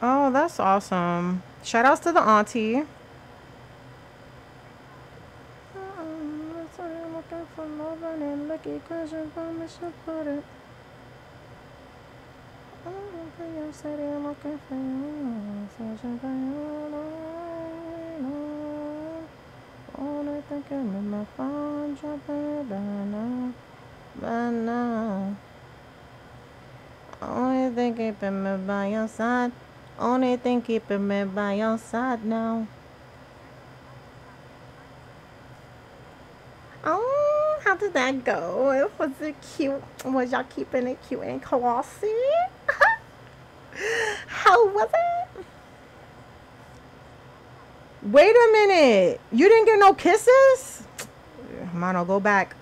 Oh, that's awesome. Shout outs to the auntie. Looking for love and lucky cause you promise to put it. You said you're looking for you. Searching for you. Only thinking of my phone jumping down now. But now. Only thing keeping me by your side. Only thing keeping me by your side now. Oh, how did that go? Was it cute? Was y'all keeping it cute and classy? How was it? Wait a minute. You didn't get no kisses? Mono, go back.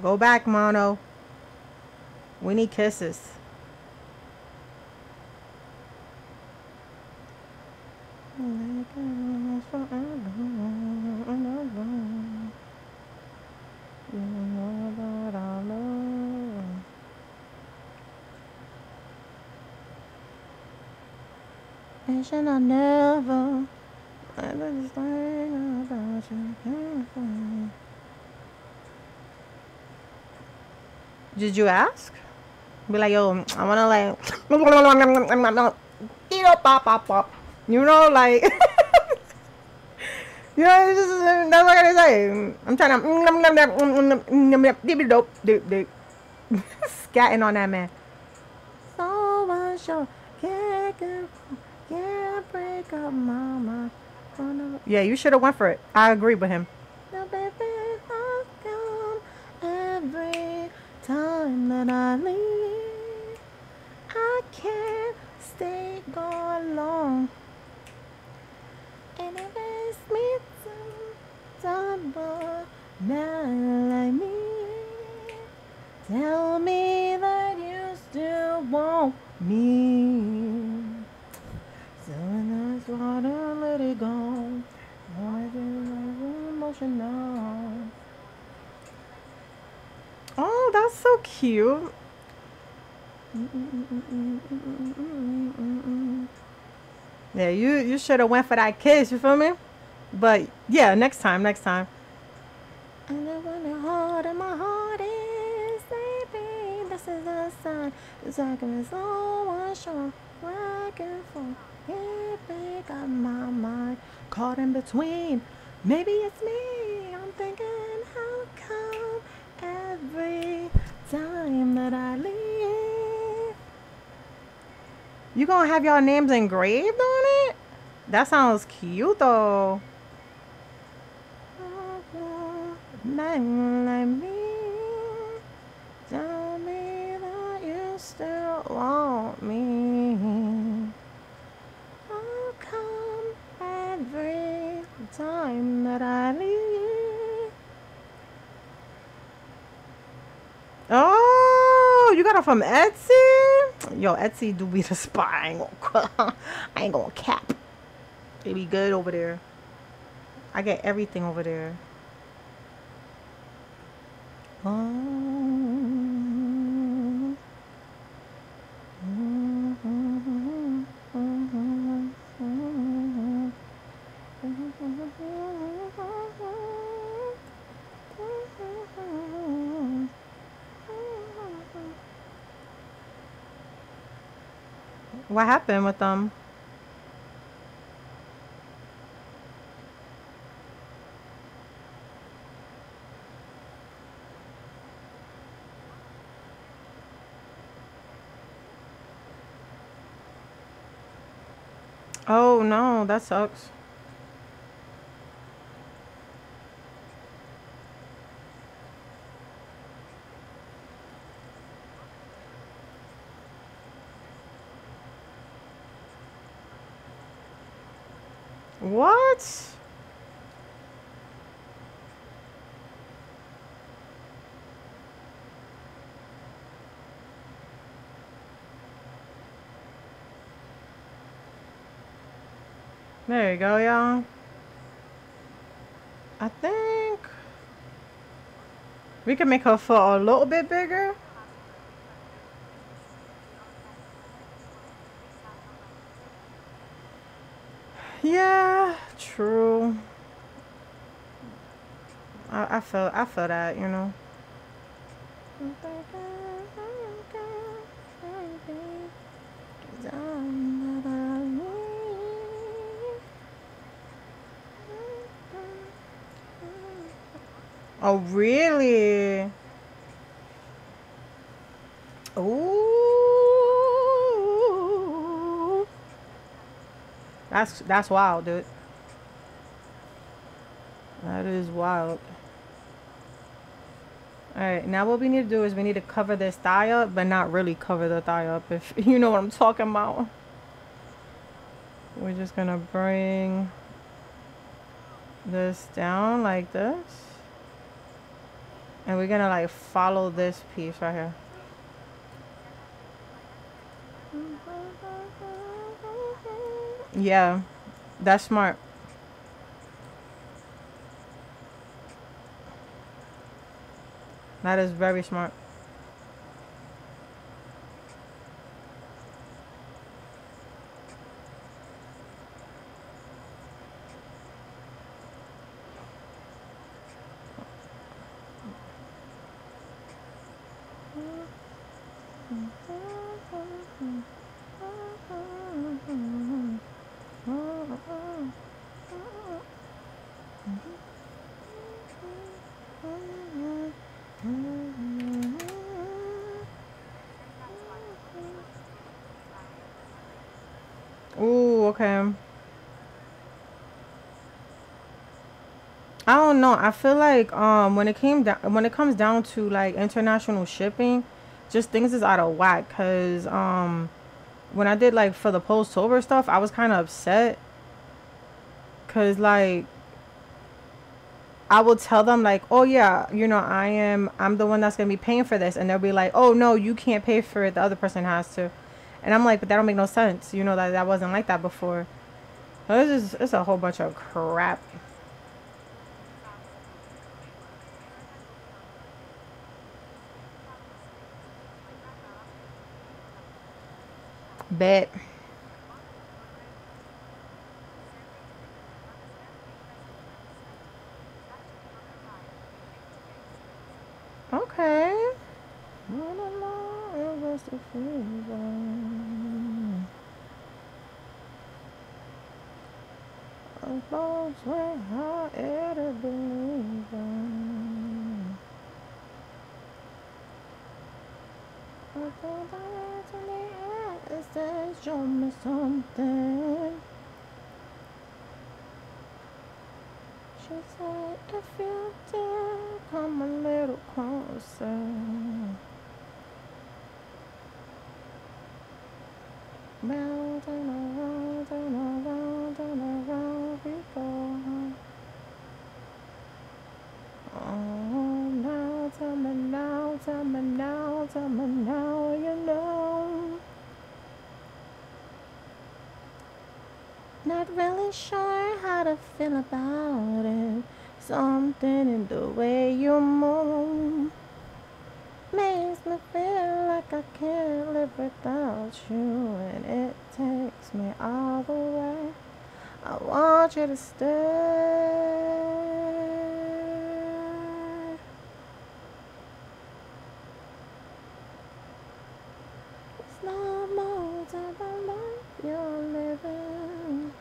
Go back, Mono. We need kisses. And should I never understand about you? Did you ask? Be like, yo, I wanna like, pop, pop, pop. You know, like, you know, it's just, that's what I say. I'm trying to scatting on that man. So much show, can't break up, mama. Yeah, you should have went for it. I agree with him. The baby has come every time that I leave. I can't stay gone long. And it makes me somebody like me. Tell me that you still want me. So that's why I let it go. I do emotional. Oh, that's so cute. Yeah, you should have went for that kiss, you feel me? But yeah, next time. And I wonder hard and my heart is sleeping. This is a sign. It's like I'm so unsure. Back and forth. Can't make up my mind. Caught in between. Maybe it's me. I'm thinking, how come every time that I leave, you gonna have y'all names engraved on it? That sounds cute though. Like me, tell me that you still want me. How come every time that I leave? Oh, you got it from Etsy? Yo, Etsy do be the spot. I ain't gonna cap. They be good over there. I get everything over there. What happened with them? Oh no, that sucks. What? There you go, y'all. I think we can make her foot a little bit bigger. Yeah, true. I feel that, you know. Oh, really? Ooh. That's wild, dude. That is wild. Alright, now what we need to do is we need to cover this thigh up, but not really cover the thigh up, if you know what I'm talking about. We're just gonna bring this down like this. And we're gonna like follow this piece right here. Yeah, that's smart. That is very smart. Ooh, okay. I don't know. I feel like when it comes down to like international shipping, just things is out of whack. Cause when I did like for the Post-Tober stuff, I was kind of upset. Cause like I will tell them like, oh yeah, you know, I'm the one that's gonna be paying for this, and they'll be like, oh no, you can't pay for it. The other person has to. And I'm like, but that don't make no sense. You know that wasn't like that before. It's a whole bunch of crap. Bet. Okay. Show me something. She said, if you dare come a little closer. Round and around and around and around we go. Oh, now, tell me now, tell me now, tell me now, you know. Not really sure how to feel about it. Something in the way you move makes me feel like I can't live without you, and it takes me all the way. I want you to stay. It's no more time I love you're living.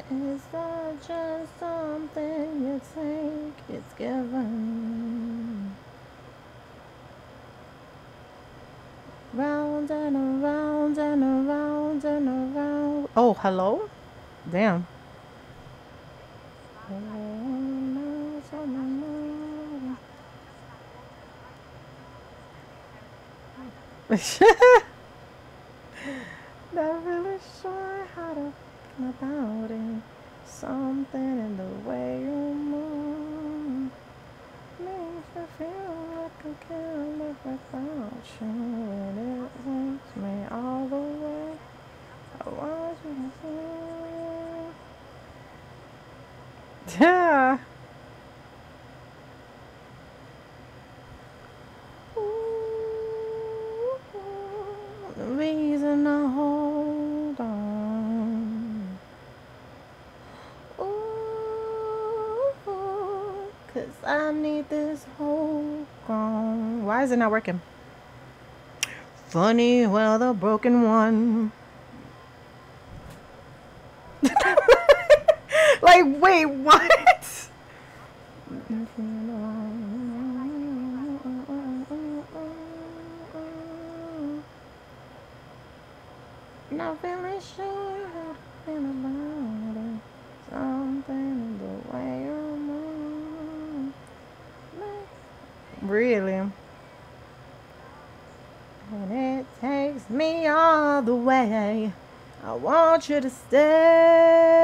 It's not just something you take, it's given. Round and around and around and around. Oh, hello? Damn. Not really sure how to feel about it. Something in the way you move makes me feel like I can't live without you, and it takes me all the way. I want you to see. Yeah. Ooh, the reason I hold on. Ooh, 'cause I need this hold on. Why is it not working? Funny, well, the broken one. Like, wait, what? Not feeling sure how to feel about it. Something in the way you move. Really? And it takes me all the way. I want you to stay.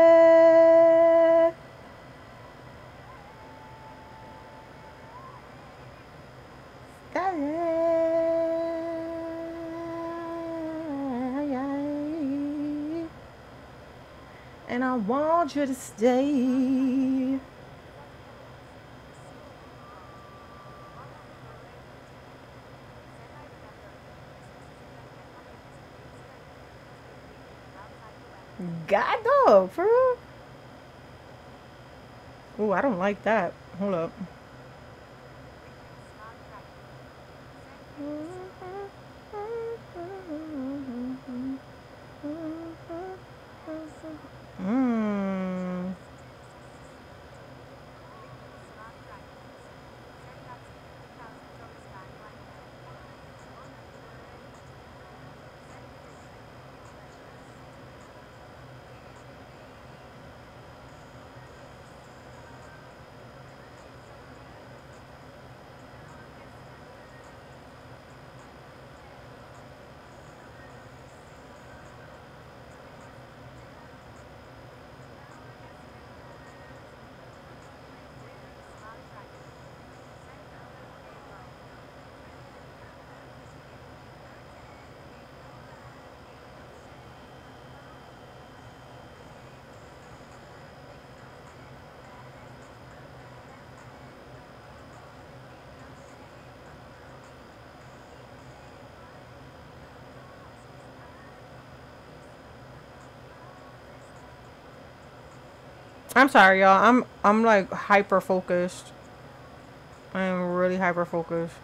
Stay. And I want you to stay. God dog, for real? Ooh, I don't like that. Hold up. Mmm. I'm sorry, y'all. I'm like hyper focused. I am really hyper focused.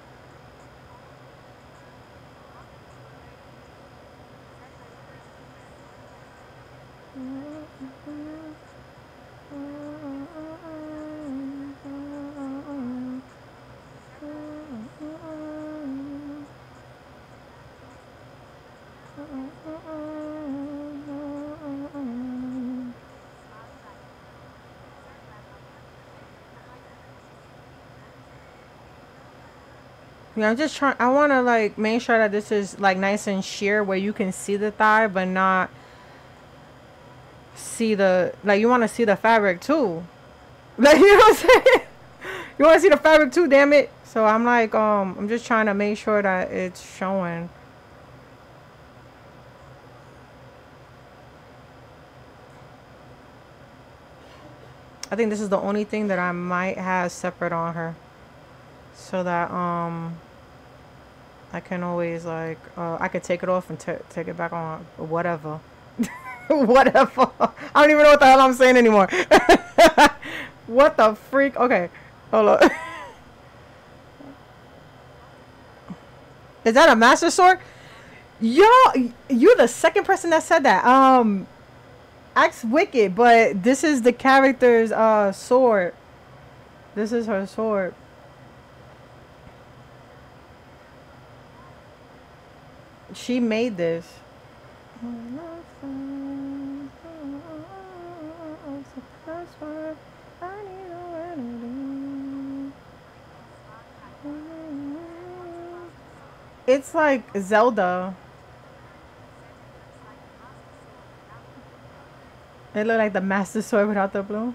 Yeah, I'm just trying. I want to like make sure that this is like nice and sheer where you can see the thigh, but not see the like. You want to see the fabric too, like you know what I'm saying. You want to see the fabric too, damn it. So I'm like, I'm just trying to make sure that it's showing. I think this is the only thing that I might have separate on her, so that I can always like I could take it off and take it back on or whatever. Whatever. I don't even know what the hell I'm saying anymore. What the freak? Okay, hold on. Is that a master sword? Yo, you're the second person that said that. Axe Wicked, but this is the character's sword. This is her sword. She made this. It's like Zelda. It look like the Master Sword without the blue.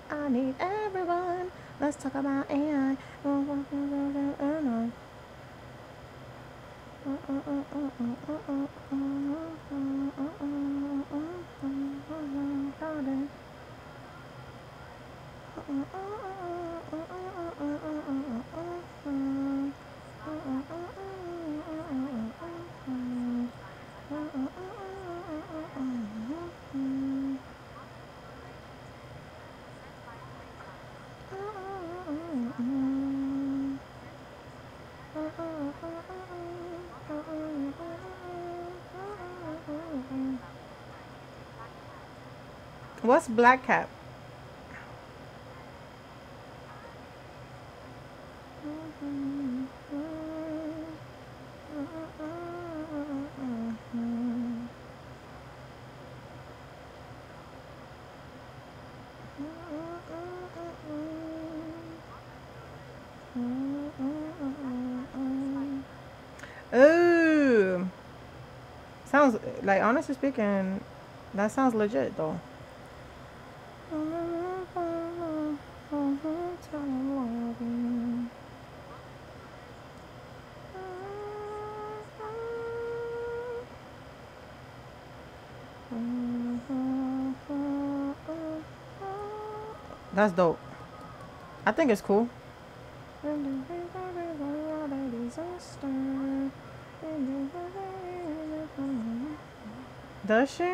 I need everyone. Let's talk about AI. What's Black Cap? Ooh. Sounds like, honestly speaking, that sounds legit though. That's dope. I think it's cool. Does she?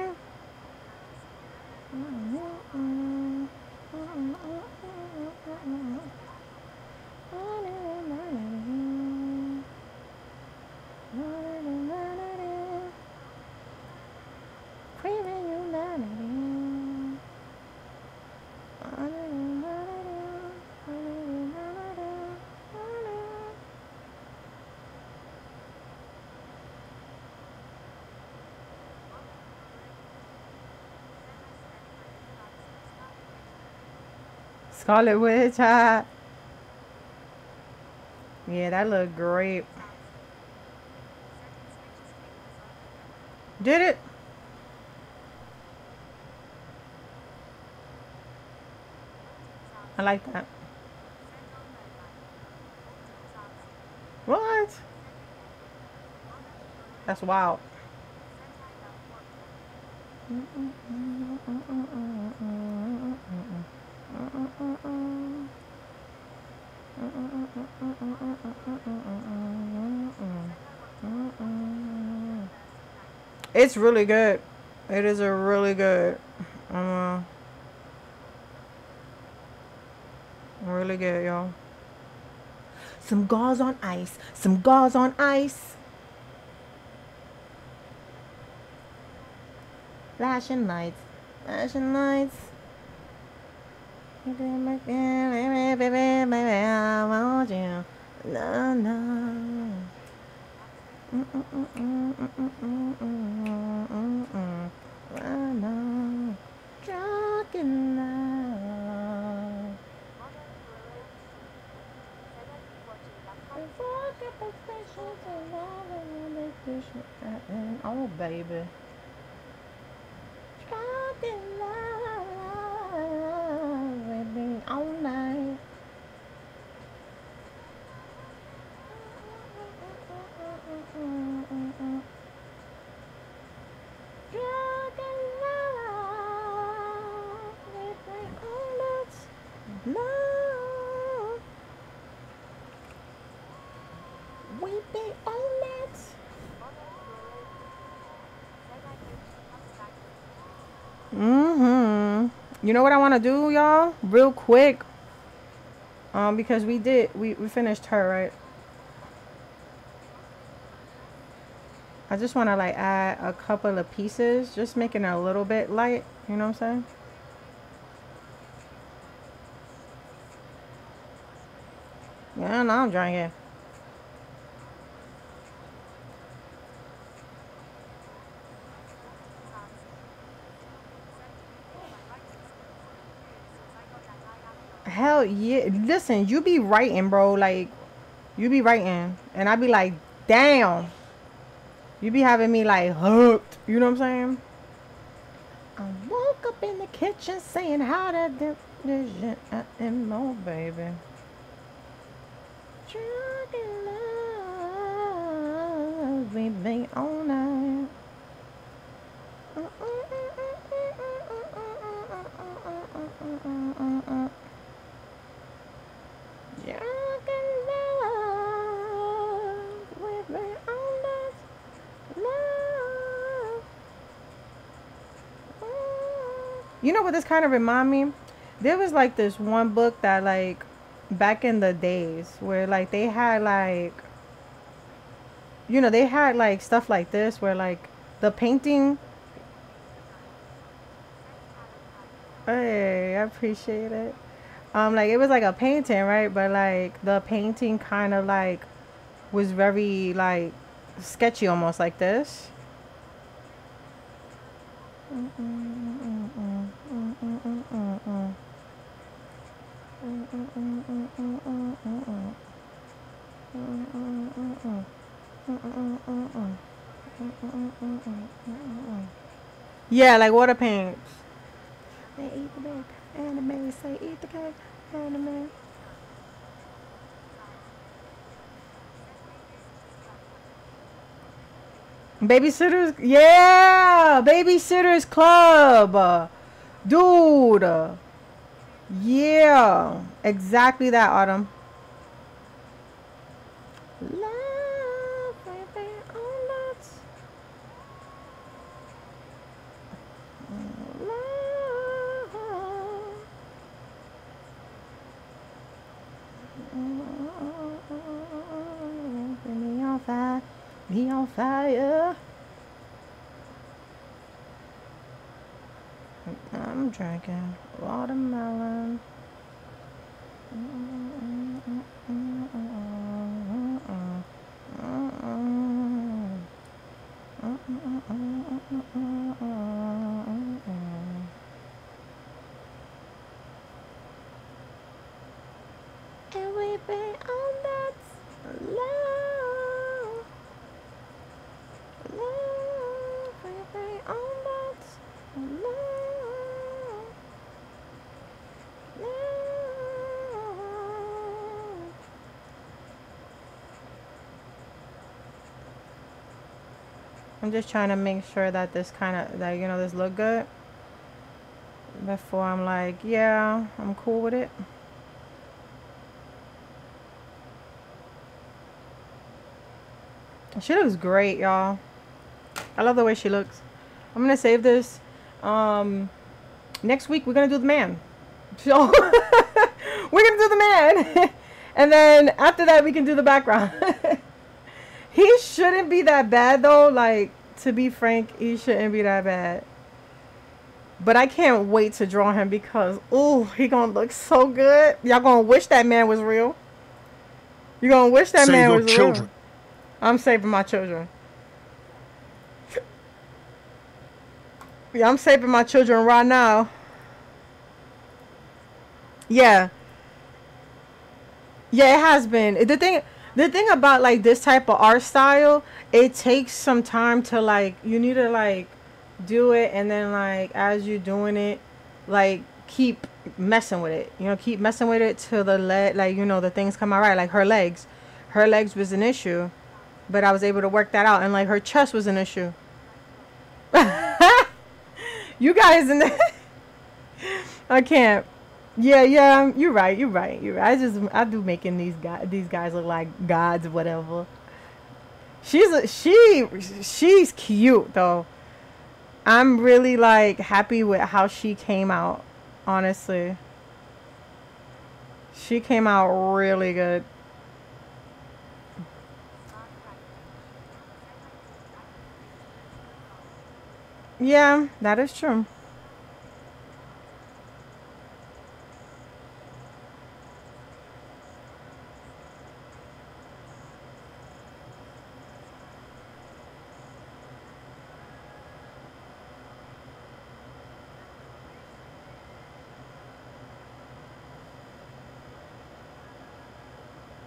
Scarlet Witch, huh? Yeah, that looked great. Did it? I like that. What? That's wild. It's really good. It is a really good. Really good, y'all. Some gauze on ice. Some gauze on ice. Flashing lights. Flashing lights. Baby, I want you. No, no. I know. Drunk in love. Oh, baby. Drunk in love. Baby, all night. Drunk in love. Baby, all night. Love. We be on it. You know what I want to do, y'all? Real quick. Because we finished her, right? I just want to like add a couple of pieces, just making it a little bit light. You know what I'm saying? Yeah, no, I'm drinking. Hell yeah. Listen, you be writing, bro. Like, you be writing. And I be like, damn. You be having me like hooked. You know what I'm saying? I woke up in the kitchen saying how to do this shit. I am more, baby. Drunk in love. We be all night. You know what this kind of remind me? There was like this one book that like back in the days where like they had like, you know, they had like stuff like this where like the painting. Hey, I appreciate it. Like it was like a painting, right? But like the painting kind of like was very like sketchy, almost like this. Yeah, like water paints. They eat the cake, anime. Say eat the cake, anime. Babysitters, yeah, Babysitters Club, dude. Yeah, exactly that, Autumn. Love, baby, oh, let's love. Me on fire, me on fire. I'm drinking watermelon. And we've been on that love, love, we've been on that love, love. I'm just trying to make sure that this kind of, that, you know, this look good before I'm like, yeah, I'm cool with it. She looks great, y'all. I love the way she looks. I'm gonna save this. Next week we're gonna do the man. So we're gonna do the man, and then after that we can do the background. He shouldn't be that bad though. Like, to be frank, he shouldn't be that bad. But I can't wait to draw him because, ooh, he gonna look so good. Y'all gonna wish that man was real. You gonna wish that Save man your was children. real. I'm saving my children. Yeah, I'm saving my children right now. Yeah. Yeah, it has been. The thing about like this type of art style, it takes some time to like, you need to like do it, and then like as you're doing it, like keep messing with it. You know, keep messing with it till the leg, like, you know, the things come out right. Like her legs. Her legs was an issue, but I was able to work that out, and like her chest was an issue. You guys in the I can't. Yeah, yeah, you're right. You're right. You're right. I do making these guys look like gods, whatever. She's cute though. I'm really like happy with how she came out. Honestly, she came out really good. Yeah, that is true.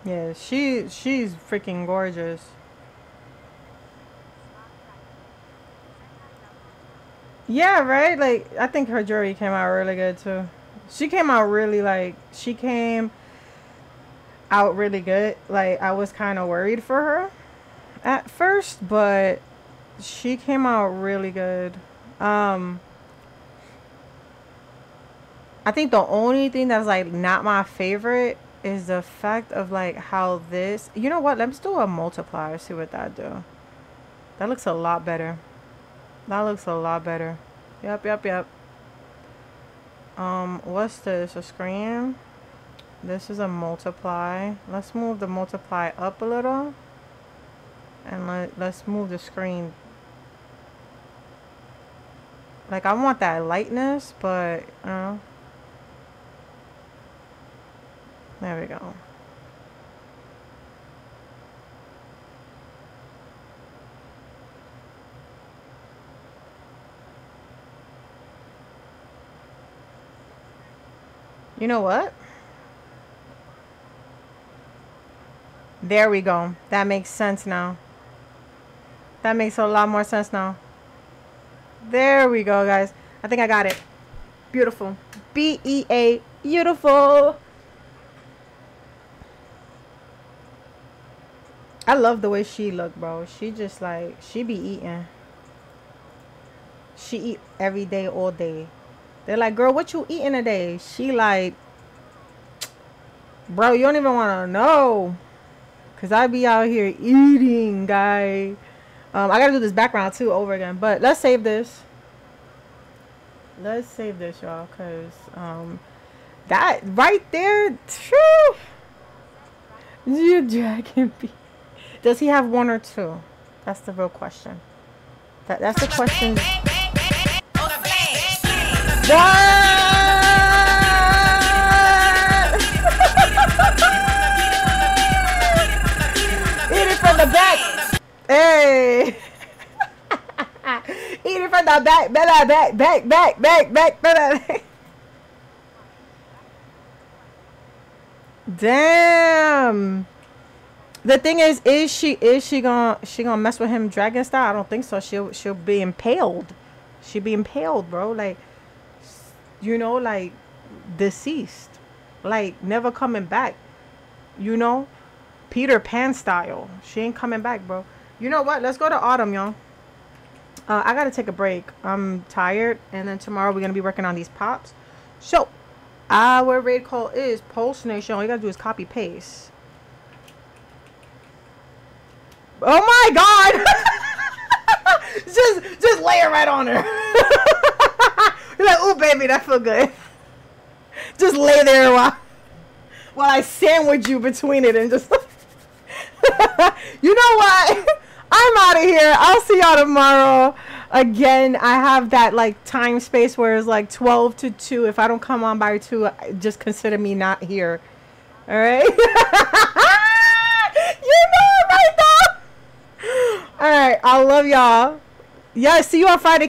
Yeah, she's freaking gorgeous. Yeah, right? Like, I think her jewelry came out really good too. She came out really, like, she came out really good. Like, I was kind of worried for her at first, but she came out really good. Um, I think the only thing that's like not my favorite is the fact of like how this, you know what? Let's do a multiplier, see what that do. That looks a lot better. That looks a lot better. Yep, yep, yep. What's this? A screen? This is a multiply. Let's move the multiply up a little. And let's move the screen. Like, I want that lightness, but, there we go. You know what? There we go. That makes sense now. That makes a lot more sense now. There we go, guys. I think I got it. Beautiful. B-E-A. Beautiful. I love the way she look, bro. She just like, she be eating. She eat every day, all day. They're like, girl, what you eating today? She like, bro, you don't even want to know. Because I be out here eating, guy. I got to do this background, too, over again. But let's save this. Let's save this, y'all. Because that right there, true. You dragon be. Does he have one or two? That's the real question. That's the question. Eat it from the back. Hey. Eat it from the back. Back. Damn. The thing is she gonna mess with him dragon style? I don't think so. She'll be impaled. She'll be impaled, bro. Like, you know, like deceased, like never coming back, you know, Peter Pan style. She ain't coming back, bro. You know what, let's go to autumn, y'all. I gotta take a break. I'm tired, and then tomorrow we're gonna be working on these pops. So our raid call is Pulse Nation. All you gotta do is copy paste. Oh my god. just lay it right on her. You're like, oh baby, that feel good. Just lay there while I sandwich you between it and just you know what? I'm out of here. I'll see y'all tomorrow. Again, I have that like time space where it's like 12 to 2. If I don't come on by 2, just consider me not here. All right? You know it right now. All right, I love y'all. Yeah, see you on Friday.